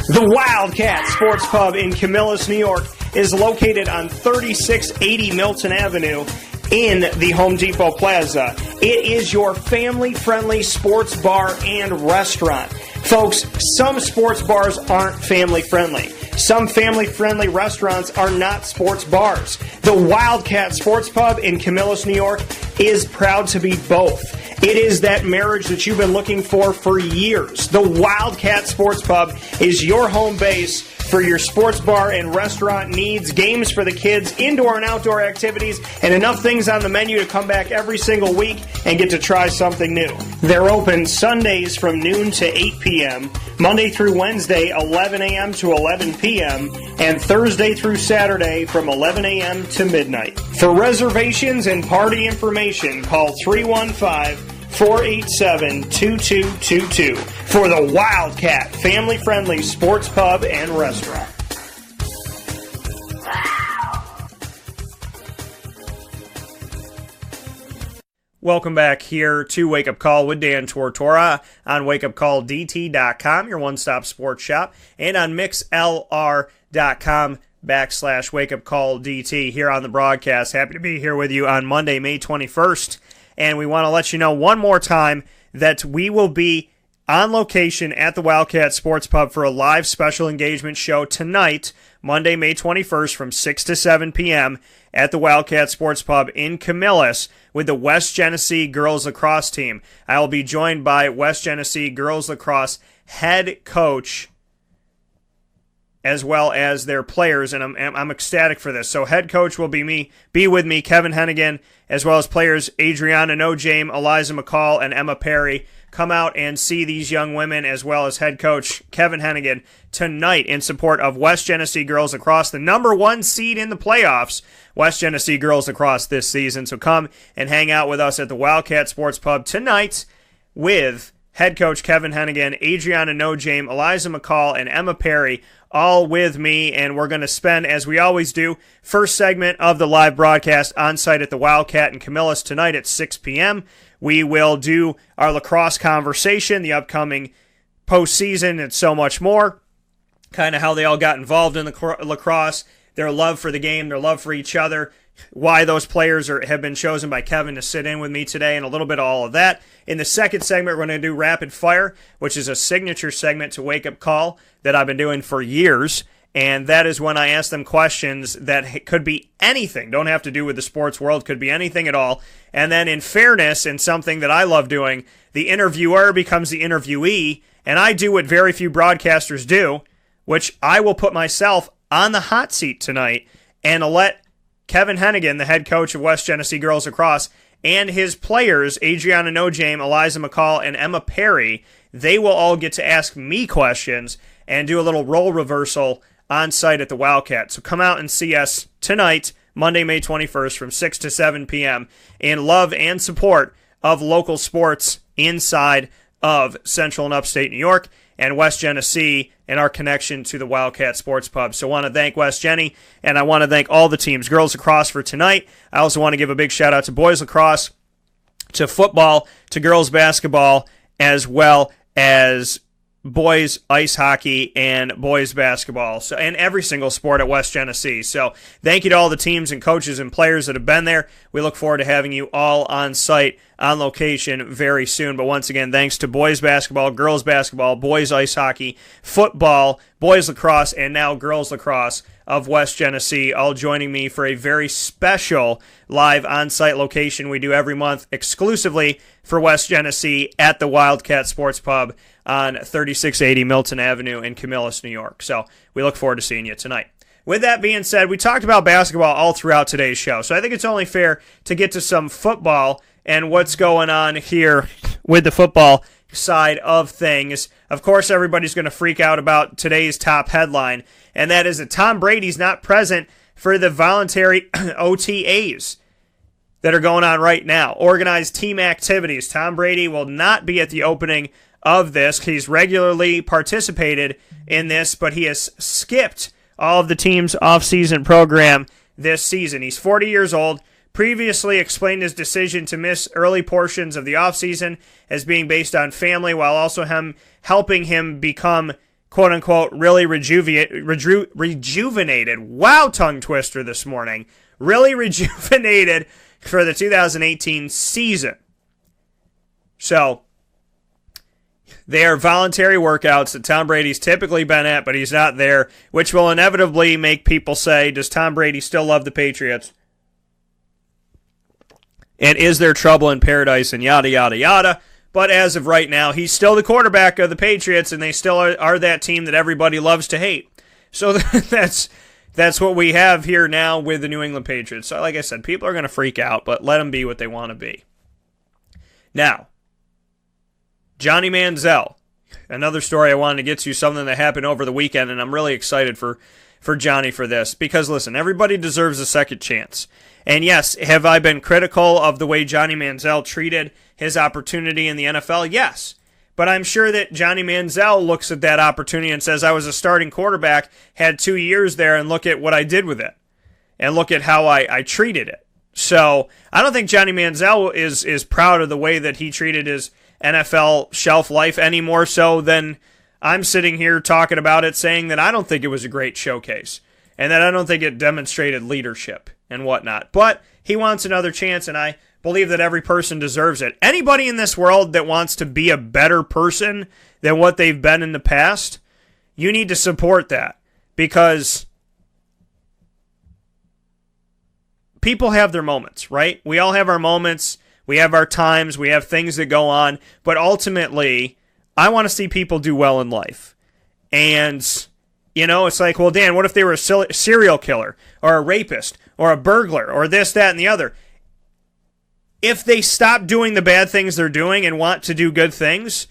The Wildcat Sports Pub in Camillus, New York is located on 3680 Milton Avenue in the Home Depot Plaza. It is your family-friendly sports bar and restaurant. Folks, some sports bars aren't family-friendly. Some family-friendly restaurants are not sports bars. The Wildcat Sports Pub in Camillus, New York is proud to be both. It is that marriage that you've been looking for years. The Wildcat Sports Pub is your home base for your sports bar and restaurant needs, games for the kids, indoor and outdoor activities, and enough things on the menu to come back every single week and get to try something new. They're open Sundays from noon to 8 p.m., Monday through Wednesday, 11 a.m. to 11 p.m., and Thursday through Saturday from 11 a.m. to midnight. For reservations and party information, call 315-487-2222 for the Wildcat family-friendly sports pub and restaurant. Welcome back here to Wake Up Call with Dan Tortora on wakeupcalldt.com, your one-stop sports shop, and on mixlr.com/wakeupcalldt here on the broadcast. Happy to be here with you on Monday, May 21st, and we want to let you know one more time that we will be on location at the Wildcat Sports Pub for a live special engagement show tonight, Monday, May 21st from 6 to 7 p.m. at the Wildcat Sports Pub in Camillus with the West Genesee Girls Lacrosse team. I will be joined by West Genesee Girls Lacrosse head coach as well as their players, and I'm ecstatic for this. So head coach will be with me, Kevin Hennigan, as well as players Adriana Nojame, Eliza McCall, and Emma Perry. Come out and see these young women as well as head coach Kevin Hennigan tonight in support of West Genesee Girls Lacrosse, the number 1 seed in the playoffs, West Genesee Girls Lacrosse this season. So come and hang out with us at the Wildcat Sports Pub tonight with head coach Kevin Hennigan, Adriana Nojame, Eliza McCall, and Emma Perry, all with me, and we're going to spend, as we always do, first segment of the live broadcast on site at the Wildcat in Camillus tonight at 6 p.m. We will do our lacrosse conversation, the upcoming postseason, and so much more. Kind of how they all got involved in the lacrosse, their love for the game, their love for each other, why those players have been chosen by Kevin to sit in with me today, and a little bit of all of that. In the second segment, we're going to do Rapid Fire, which is a signature segment to Wake Up Call that I've been doing for years. And that is when I ask them questions that could be anything. Don't have to do with the sports world. Could be anything at all. And then in fairness, and something that I love doing, the interviewer becomes the interviewee. And I do what very few broadcasters do, which I will put myself on the hot seat tonight and let Kevin Hennigan, the head coach of West Genesee Girls Lacrosse, and his players, Adriana Nojame, Eliza McCall, and Emma Perry, they will all get to ask me questions and do a little role reversal on site at the Wildcat. So come out and see us tonight, Monday, May 21st from 6 to 7 p.m. in love and support of local sports inside of Central and Upstate New York and West Genesee and our connection to the Wildcat Sports Pub. So I want to thank West Genny, and I want to thank all the teams, girls lacrosse for tonight. I also want to give a big shout out to boys lacrosse, to football, to girls basketball, as well as boys ice hockey and boys basketball, so and every single sport at West Genesee. So thank you to all the teams and coaches and players that have been there. We look forward to having you all on site, on location very soon. But once again, thanks to boys basketball, girls basketball, boys ice hockey, football, boys lacrosse, and now girls lacrosse of West Genesee, all joining me for a very special live on-site location we do every month exclusively for West Genesee at the Wildcat Sports Pub on 3680 Milton Avenue in Camillus, New York. So we look forward to seeing you tonight. With that being said, we talked about basketball all throughout today's show, so I think it's only fair to get to some football and what's going on here with the football side of things. Of course, everybody's going to freak out about today's top headline, and that is that Tom Brady's not present for the voluntary OTAs that are going on right now, organized team activities. Tom Brady will not be at the opening of this. He's regularly participated in this, but he has skipped all of the team's off-season program this season. He's 40 years old, previously explained his decision to miss early portions of the offseason as being based on family, while also helping him become, quote-unquote, really rejuvenated. Wow, tongue twister this morning. Really rejuvenated for the 2018 season. So they are voluntary workouts that Tom Brady's typically been at, but he's not there, which will inevitably make people say, does Tom Brady still love the Patriots? And is there trouble in paradise and yada, yada, yada? But as of right now, he's still the quarterback of the Patriots, and they still are that team that everybody loves to hate. So that's what we have here now with the New England Patriots. So like I said, people are going to freak out, but let them be what they want to be. Now, Johnny Manziel, another story I wanted to get to, something that happened over the weekend, and I'm really excited for Johnny for this. Because, listen, everybody deserves a second chance. And yes, have I been critical of the way Johnny Manziel treated his opportunity in the NFL? Yes. But I'm sure that Johnny Manziel looks at that opportunity and says, I was a starting quarterback, had 2 years there, and look at what I did with it. And look at how I treated it. So I don't think Johnny Manziel is proud of the way that he treated his NFL shelf life any more so than I'm sitting here talking about it, saying that I don't think it was a great showcase and that I don't think it demonstrated leadership and whatnot. But he wants another chance, and I believe that every person deserves it. Anybody in this world that wants to be a better person than what they've been in the past, you need to support that, because people have their moments, right? We all have our moments. We have our times. We have things that go on. But ultimately, I want to see people do well in life. And, you know, it's like, well, Dan, what if they were a serial killer or a rapist or a burglar or this, that, and the other? If they stop doing the bad things they're doing and want to do good things,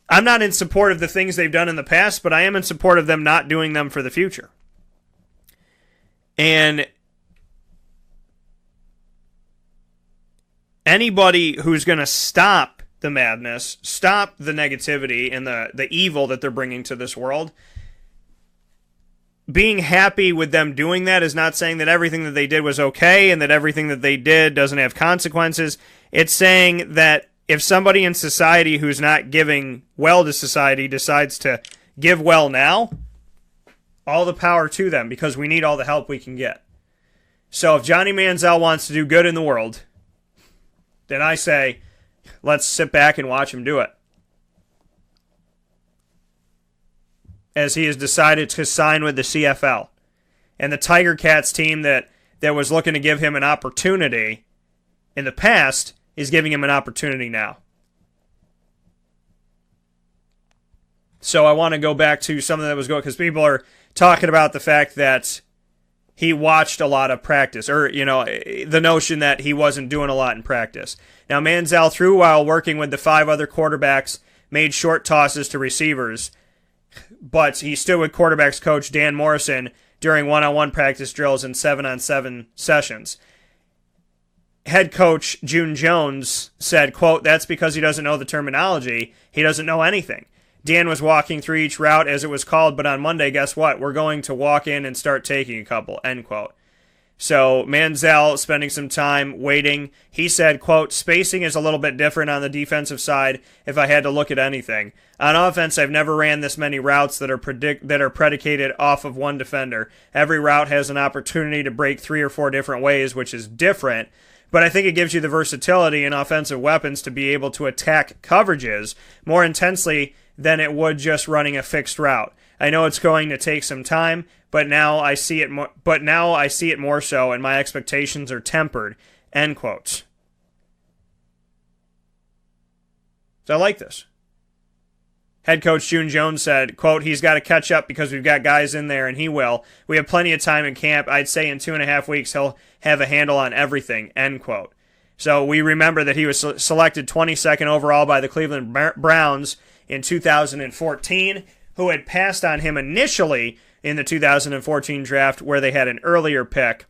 I'm not in support of the things they've done in the past, but I am in support of them not doing them for the future. And anybody who's going to stop the madness, stop the negativity and the evil that they're bringing to this world, being happy with them doing that is not saying that everything that they did was okay and that everything that they did doesn't have consequences. It's saying that if somebody in society who's not giving well to society decides to give well now, all the power to them, because we need all the help we can get. So if Johnny Manziel wants to do good in the world, then I say, let's sit back and watch him do it. As he has decided to sign with the CFL. And the Tiger Cats team that was looking to give him an opportunity in the past is giving him an opportunity now. So I want to go back to something that was going, because people are talking about the fact that he watched a lot of practice, or, you know, the notion that he wasn't doing a lot in practice. Now, Manziel threw while working with the 5 other quarterbacks, made short tosses to receivers, but he stood with quarterbacks coach Dan Morrison during one-on-one practice drills and 7-on-7 sessions. Head coach June Jones said, quote, "That's because he doesn't know the terminology. He doesn't know anything. Dan was walking through each route as it was called, but on Monday, guess what? We're going to walk in and start taking a couple," end quote. So Manziel spending some time waiting. He said, quote, "Spacing is a little bit different on the defensive side if I had to look at anything. On offense, I've never ran this many routes that are predicated off of one defender. Every route has an opportunity to break 3 or 4 different ways, which is different. But I think it gives you the versatility and offensive weapons to be able to attack coverages more intensely than it would just running a fixed route. I know it's going to take some time, but now I see it more so, and my expectations are tempered," end quote. So I like this. Head coach June Jones said, quote, "He's got to catch up because we've got guys in there, and he will. We have plenty of time in camp. I'd say in 2.5 weeks he'll have a handle on everything," end quote. So we remember that he was selected 22nd overall by the Cleveland Browns in 2014, who had passed on him initially in the 2014 draft where they had an earlier pick.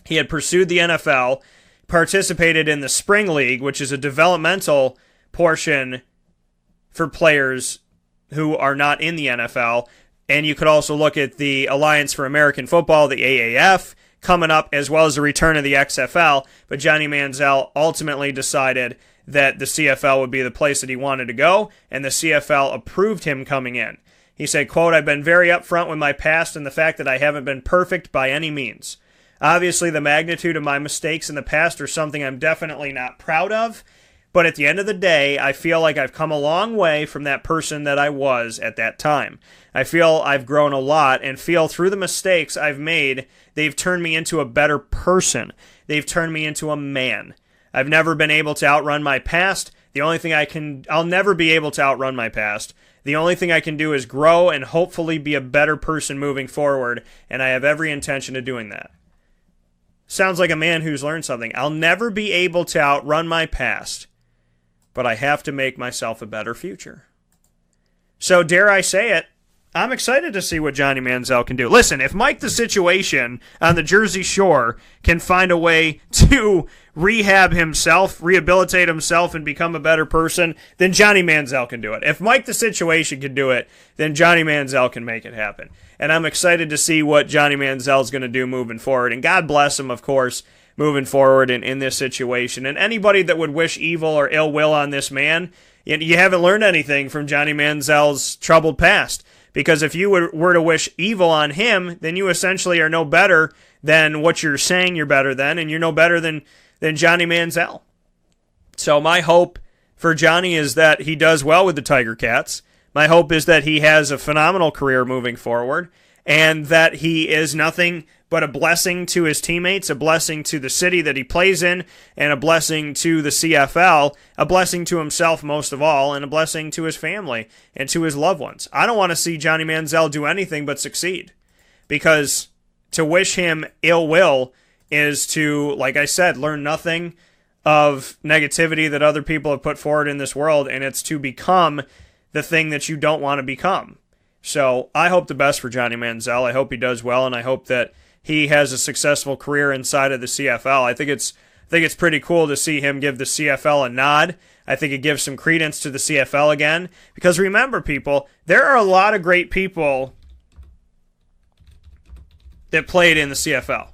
He had pursued the NFL, participated in the Spring League, which is a developmental portion for players who are not in the NFL. And you could also look at the Alliance for American Football, the AAF, coming up, as well as the return of the XFL. But Johnny Manziel ultimately decided that the CFL would be the place that he wanted to go, and the CFL approved him coming in. He said, quote, "I've been very upfront with my past and the fact that I haven't been perfect by any means. Obviously, the magnitude of my mistakes in the past are something I'm definitely not proud of, but at the end of the day, I feel like I've come a long way from that person that I was at that time. I feel I've grown a lot and feel through the mistakes I've made, they've turned me into a better person. They've turned me into a man. I've never been able to outrun my past. I'll never be able to outrun my past. The only thing I can do is grow and hopefully be a better person moving forward, and I have every intention of doing that." Sounds like a man who's learned something. I'll never be able to outrun my past, but I have to make myself a better future. So dare I say it, I'm excited to see what Johnny Manziel can do. Listen, if Mike the Situation on the Jersey Shore can find a way to rehab himself, rehabilitate himself, and become a better person, then Johnny Manziel can do it. If Mike the Situation can do it, then Johnny Manziel can make it happen. And I'm excited to see what Johnny Manziel is going to do moving forward. And God bless him, of course, moving forward in this situation. And anybody that would wish evil or ill will on this man, you haven't learned anything from Johnny Manziel's troubled past. Because if you were to wish evil on him, then you essentially are no better than what you're saying you're better than, and you're no better than Johnny Manziel. So my hope for Johnny is that he does well with the Tiger Cats. My hope is that he has a phenomenal career moving forward, and that he is nothing but a blessing to his teammates, a blessing to the city that he plays in, and a blessing to the CFL, a blessing to himself most of all, and a blessing to his family and to his loved ones. I don't want to see Johnny Manziel do anything but succeed, because to wish him ill will is to, like I said, learn nothing of negativity that other people have put forward in this world, and it's to become the thing that you don't want to become. So I hope the best for Johnny Manziel. I hope he does well, and I hope that he has a successful career inside of the CFL. I think it's pretty cool to see him give the CFL a nod. I think it gives some credence to the CFL again. Because remember, people, there are a lot of great people that played in the CFL.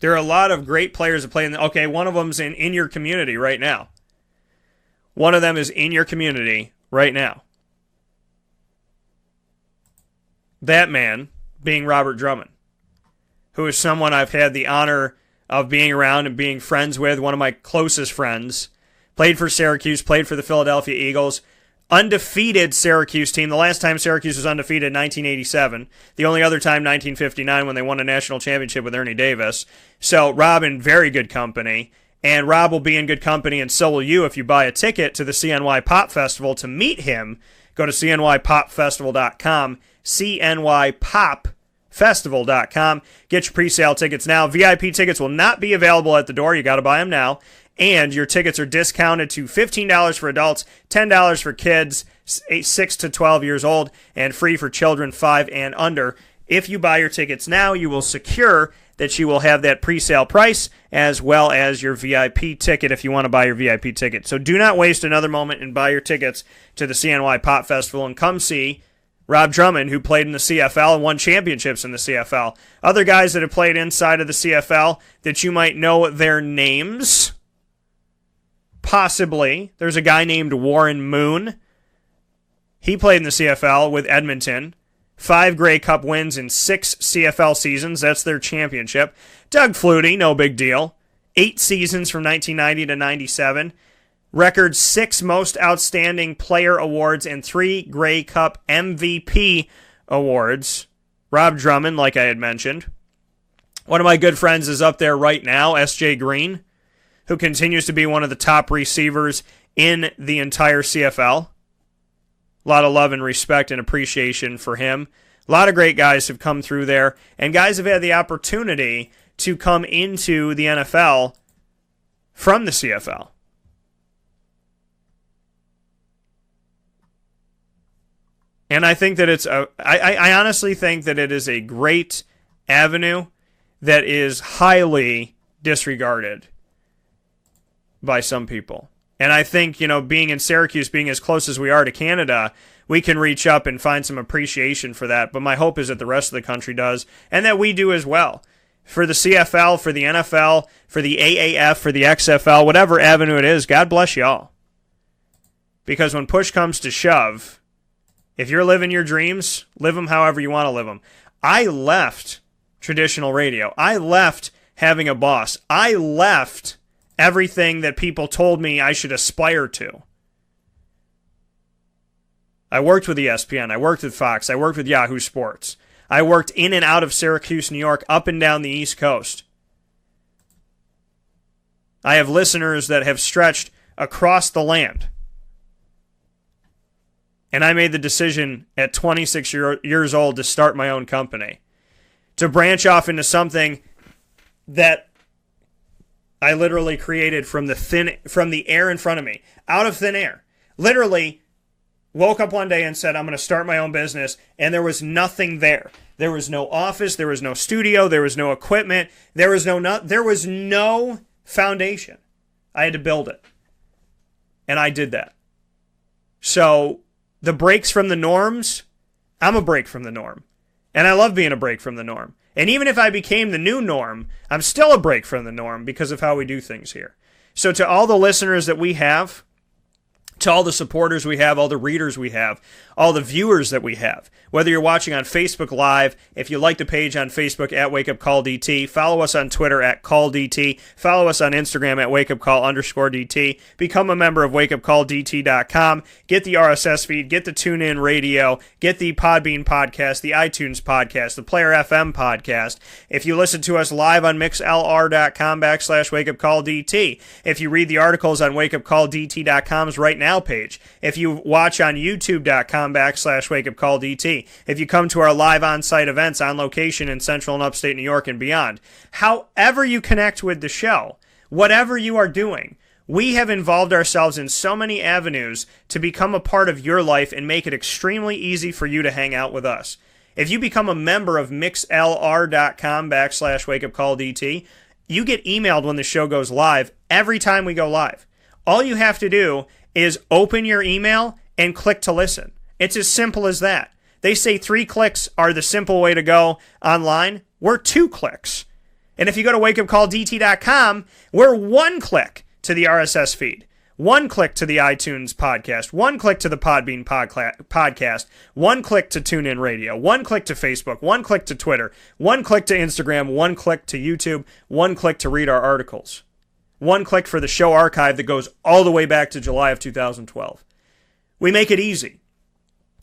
There are a lot of great players that play in the... Okay, one of them's in your community right now. One of them is in your community right now. That man being Robert Drummond, who is someone I've had the honor of being around and being friends with, one of my closest friends. Played for Syracuse, played for the Philadelphia Eagles. Undefeated Syracuse team. The last time Syracuse was undefeated, 1987. The only other time, 1959, when they won a national championship with Ernie Davis. So Rob in very good company. And Rob will be in good company, and so will you if you buy a ticket to the CNY Pop Festival to meet him. Go to cnypopfestival.com, cnypopfestival.com. Get your pre-sale tickets now. VIP tickets will not be available at the door. You got to buy them now. And your tickets are discounted to $15 for adults, $10 for kids 6 to 12 years old, and free for children 5 and under. If you buy your tickets now, you will secure that you will have that pre-sale price as well as your VIP ticket if you want to buy your VIP ticket. So do not waste another moment and buy your tickets to the CNY Pop Festival and come see Rob Drummond, who played in the CFL and won championships in the CFL. Other guys that have played inside of the CFL that you might know their names. Possibly. There's a guy named Warren Moon. He played in the CFL with Edmonton. 5 Grey Cup wins in 6 CFL seasons. That's their championship. Doug Flutie, no big deal. 8 seasons from 1990 to 97. Record 6 most outstanding player awards and 3 Grey Cup MVP awards. Rob Drummond, like I had mentioned. One of my good friends is up there right now, S.J. Green, who continues to be one of the top receivers in the entire CFL. A lot of love and respect and appreciation for him. A lot of great guys have come through there, and guys have had the opportunity to come into the NFL from the CFL. And I think that I honestly think that it is a great avenue that is highly disregarded by some people. And I think, being in Syracuse, being as close as we are to Canada, we can reach up and find some appreciation for that. But my hope is that the rest of the country does, and that we do as well. For the CFL, for the NFL, for the AAF, for the XFL, whatever avenue it is, God bless y'all. Because when push comes to shove, if you're living your dreams, live them however you want to live them. I left traditional radio. I left having a boss. I left everything that people told me I should aspire to. I worked with ESPN. I worked with Fox. I worked with Yahoo Sports. I worked in and out of Syracuse, New York, up and down the East Coast. I have listeners that have stretched across the land. And I made the decision at 26 years old to start my own company. To branch off into something that I literally created from the air in front of me, out of thin air. Literally woke up one day and said, I'm going to start my own business, and there was nothing there. There was no office, there was no studio, there was no equipment, there was no foundation. I had to build it. And I did that. So the breaks from the norms, I'm a break from the norm. And I love being a break from the norm. And even if I became the new norm, I'm still a break from the norm because of how we do things here. So to all the listeners that we have, to all the supporters we have, all the readers we have, all the viewers that we have, whether you're watching on Facebook Live, if you like the page on Facebook at WakeUpCallDT, follow us on Twitter at CallDT, follow us on Instagram at WakeUpCall_DT, become a member of WakeUpCallDT.com, get the RSS feed, get the TuneIn Radio, get the Podbean podcast, the iTunes podcast, the Player FM podcast. If you listen to us live on MixLR.com/WakeUpCallDT, if you read the articles on WakeUpCallDT.com's Right Now page, if you watch on YouTube.com/WakeUpCallDT, if you come to our live on-site events on location in Central and Upstate New York and beyond, however you connect with the show, whatever you are doing, we have involved ourselves in so many avenues to become a part of your life and make it extremely easy for you to hang out with us. If you become a member of MixLR.com/WakeUpCallDT, you get emailed when the show goes live every time we go live. All you have to do is open your email and click to listen. It's as simple as that. They say 3 clicks are the simple way to go online. We're 2 clicks. And if you go to wakeupcalldt.com, we're 1 click to the RSS feed, 1 click to the iTunes podcast, 1 click to the Podbean podcast, 1 click to TuneIn Radio, 1 click to Facebook, 1 click to Twitter, 1 click to Instagram, 1 click to YouTube, 1 click to read our articles. 1 click for the show archive that goes all the way back to July of 2012. We make it easy.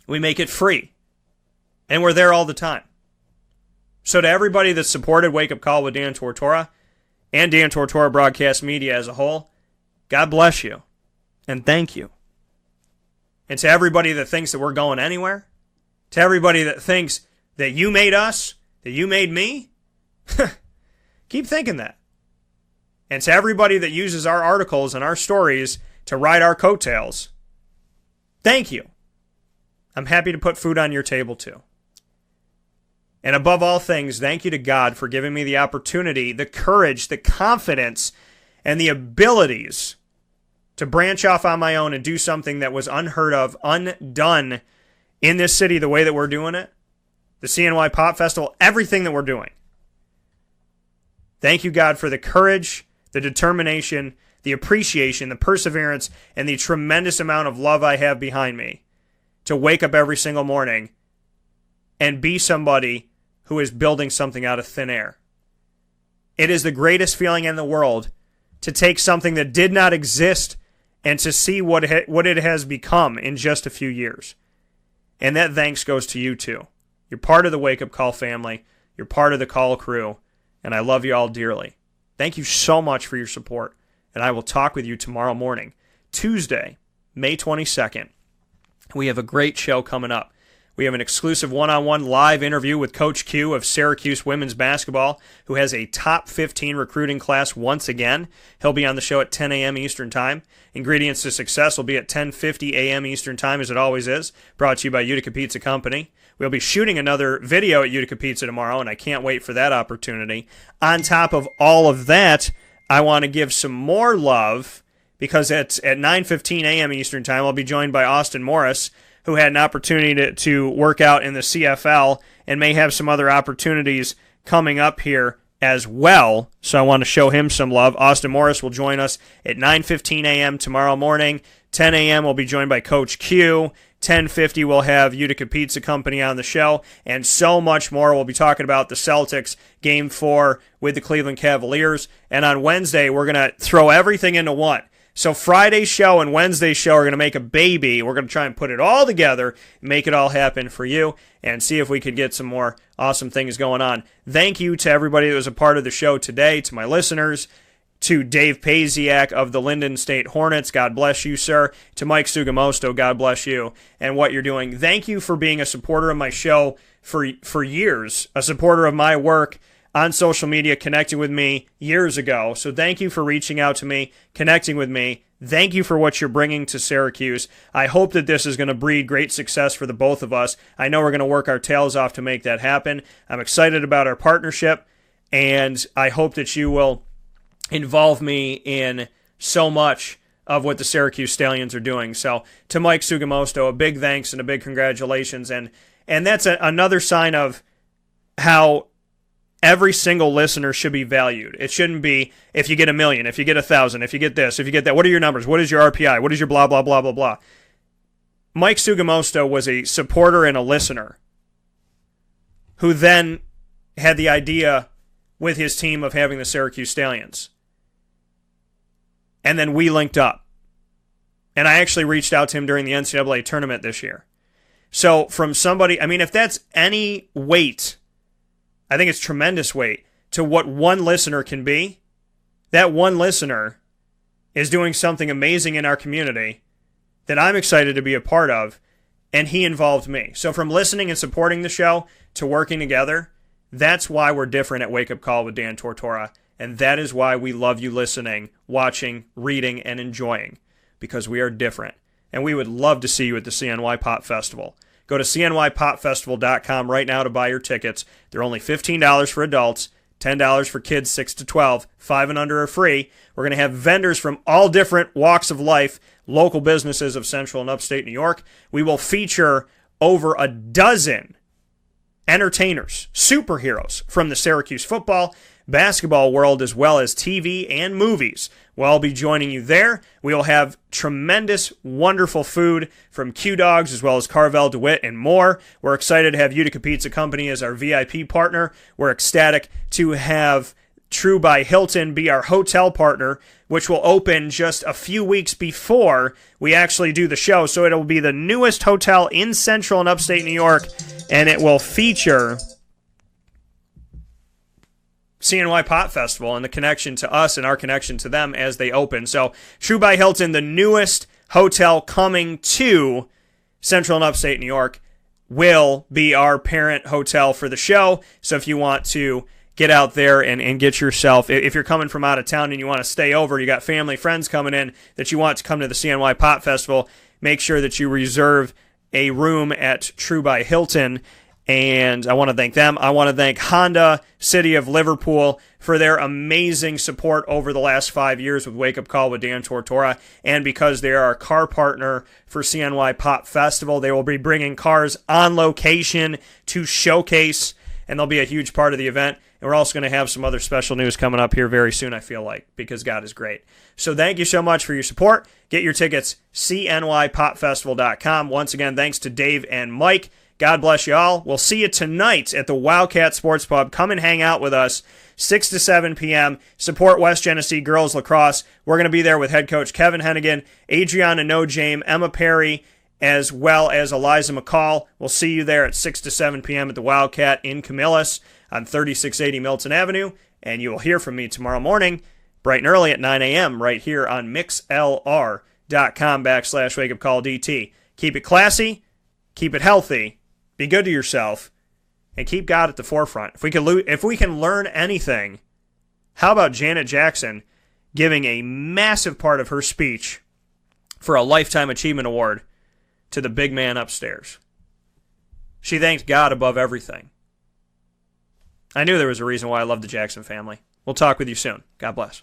We make it free. And we're there all the time. So to everybody that supported Wake Up Call with Dan Tortora and Dan Tortora Broadcast Media as a whole, God bless you. And thank you. And to everybody that thinks that we're going anywhere, to everybody that thinks that you made us, that you made me, keep thinking that. And to everybody that uses our articles and our stories to ride our coattails, thank you. I'm happy to put food on your table too. And above all things, thank you to God for giving me the opportunity, the courage, the confidence, and the abilities to branch off on my own and do something that was unheard of, undone in this city the way that we're doing it. The CNY Pop Festival, everything that we're doing. Thank you, God, for the courage, the determination, the appreciation, the perseverance, and the tremendous amount of love I have behind me to wake up every single morning and be somebody who is building something out of thin air. It is the greatest feeling in the world to take something that did not exist and to see what it has become in just a few years. And that thanks goes to you too. You're part of the Wake Up Call family. You're part of the Call crew. And I love you all dearly. Thank you so much for your support. And I will talk with you tomorrow morning, Tuesday, May 22nd. We have a great show coming up. We have an exclusive one-on-one live interview with Coach Q of Syracuse women's basketball, who has a top 15 recruiting class once again. He'll be on the show at 10 a.m. Eastern Time. Ingredients to Success will be at 10:50 a.m. Eastern Time, as it always is, brought to you by Utica Pizza Company. We'll be shooting another video at Utica Pizza tomorrow, and I can't wait for that opportunity. On top of all of that, I want to give some more love, because at 9:15 a.m. Eastern Time, I'll be joined by Austin Morris, who had an opportunity to work out in the CFL and may have some other opportunities coming up here as well. So I want to show him some love. Austin Morris will join us at 9:15 a.m. tomorrow morning. 10 a.m. we'll be joined by Coach Q. 10:50 we'll have Utica Pizza Company on the show, and so much more. We'll be talking about the Celtics Game 4 with the Cleveland Cavaliers. And on Wednesday, we're going to throw everything into one. So Friday's show and Wednesday's show are going to make a baby. We're going to try and put it all together, make it all happen for you, and see if we could get some more awesome things going on. Thank you to everybody that was a part of the show today, to my listeners, to Dave Paziak of the Linden State Hornets. God bless you, sir. To Mike Sugamosto, God bless you and what you're doing. Thank you for being a supporter of my show for years, a supporter of my work on social media, connecting with me years ago. So thank you for reaching out to me, connecting with me. Thank you for what you're bringing to Syracuse. I hope that this is going to breed great success for the both of us. I know we're going to work our tails off to make that happen. I'm excited about our partnership, and I hope that you will involve me in so much of what the Syracuse Stallions are doing. So to Mike Sugamosto, a big thanks and a big congratulations. And that's another sign of how every single listener should be valued. It shouldn't be if you get 1 million, if you get 1,000, if you get this, if you get that. What are your numbers? What is your RPI? What is your blah, blah, blah, blah, blah? Mike Sugamosto was a supporter and a listener who then had the idea with his team of having the Syracuse Stallions. And then we linked up. And I actually reached out to him during the NCAA tournament this year. So from somebody, I mean, if that's any weight, I think it's tremendous weight to what one listener can be. That one listener is doing something amazing in our community that I'm excited to be a part of, and he involved me. So from listening and supporting the show to working together, that's why we're different at Wake Up Call with Dan Tortora, and that is why we love you listening, watching, reading, and enjoying, because we are different. And we would love to see you at the CNY Pop Festival. Go to cnypopfestival.com right now to buy your tickets. They're only $15 for adults, $10 for kids 6 to 12, 5 and under are free. We're going to have vendors from all different walks of life, local businesses of Central and Upstate New York. We will feature over a dozen entertainers, superheroes from the Syracuse football, basketball world, as well as TV and movies. We'll all be joining you there. We will have tremendous, wonderful food from Q-Dogs as well as Carvel DeWitt and more. We're excited to have Utica Pizza Company as our VIP partner. We're ecstatic to have True by Hilton be our hotel partner, which will open just a few weeks before we actually do the show. So it'll be the newest hotel in Central and Upstate New York, and it will feature CNY Pop Festival and the connection to us and our connection to them as they open. So True by Hilton, the newest hotel coming to Central and Upstate New York, will be our parent hotel for the show. So if you want to get out there and get yourself, if you're coming from out of town and you want to stay over, you got family, friends coming in that you want to come to the CNY Pop Festival, make sure that you reserve a room at True by Hilton. And I want to thank them. I want to thank Honda City of Liverpool for their amazing support over the last 5 years with Wake Up Call with Dan Tortora. And because they are our car partner for CNY Pop Festival, they will be bringing cars on location to showcase, and they'll be a huge part of the event. And we're also going to have some other special news coming up here very soon, I feel like, because God is great. So thank you so much for your support. Get your tickets, cnypopfestival.com. Once again, thanks to Dave and Mike. God bless you all. We'll see you tonight at the Wildcat Sports Pub. Come and hang out with us, 6 to 7 p.m. Support West Genesee Girls Lacrosse. We're going to be there with head coach Kevin Hennigan, Adriana Nojame, Emma Perry, as well as Eliza McCall. We'll see you there at 6 to 7 p.m. at the Wildcat in Camillus on 3680 Milton Avenue. And you will hear from me tomorrow morning, bright and early at 9 a.m. right here on mixlr.com/wakeupcalldt. Keep it classy, keep it healthy, be good to yourself, and keep God at the forefront. If we can learn anything, how about Janet Jackson giving a massive part of her speech for a Lifetime Achievement Award to the big man upstairs? She thanked God above everything. I knew there was a reason why I love the Jackson family. We'll talk with you soon. God bless.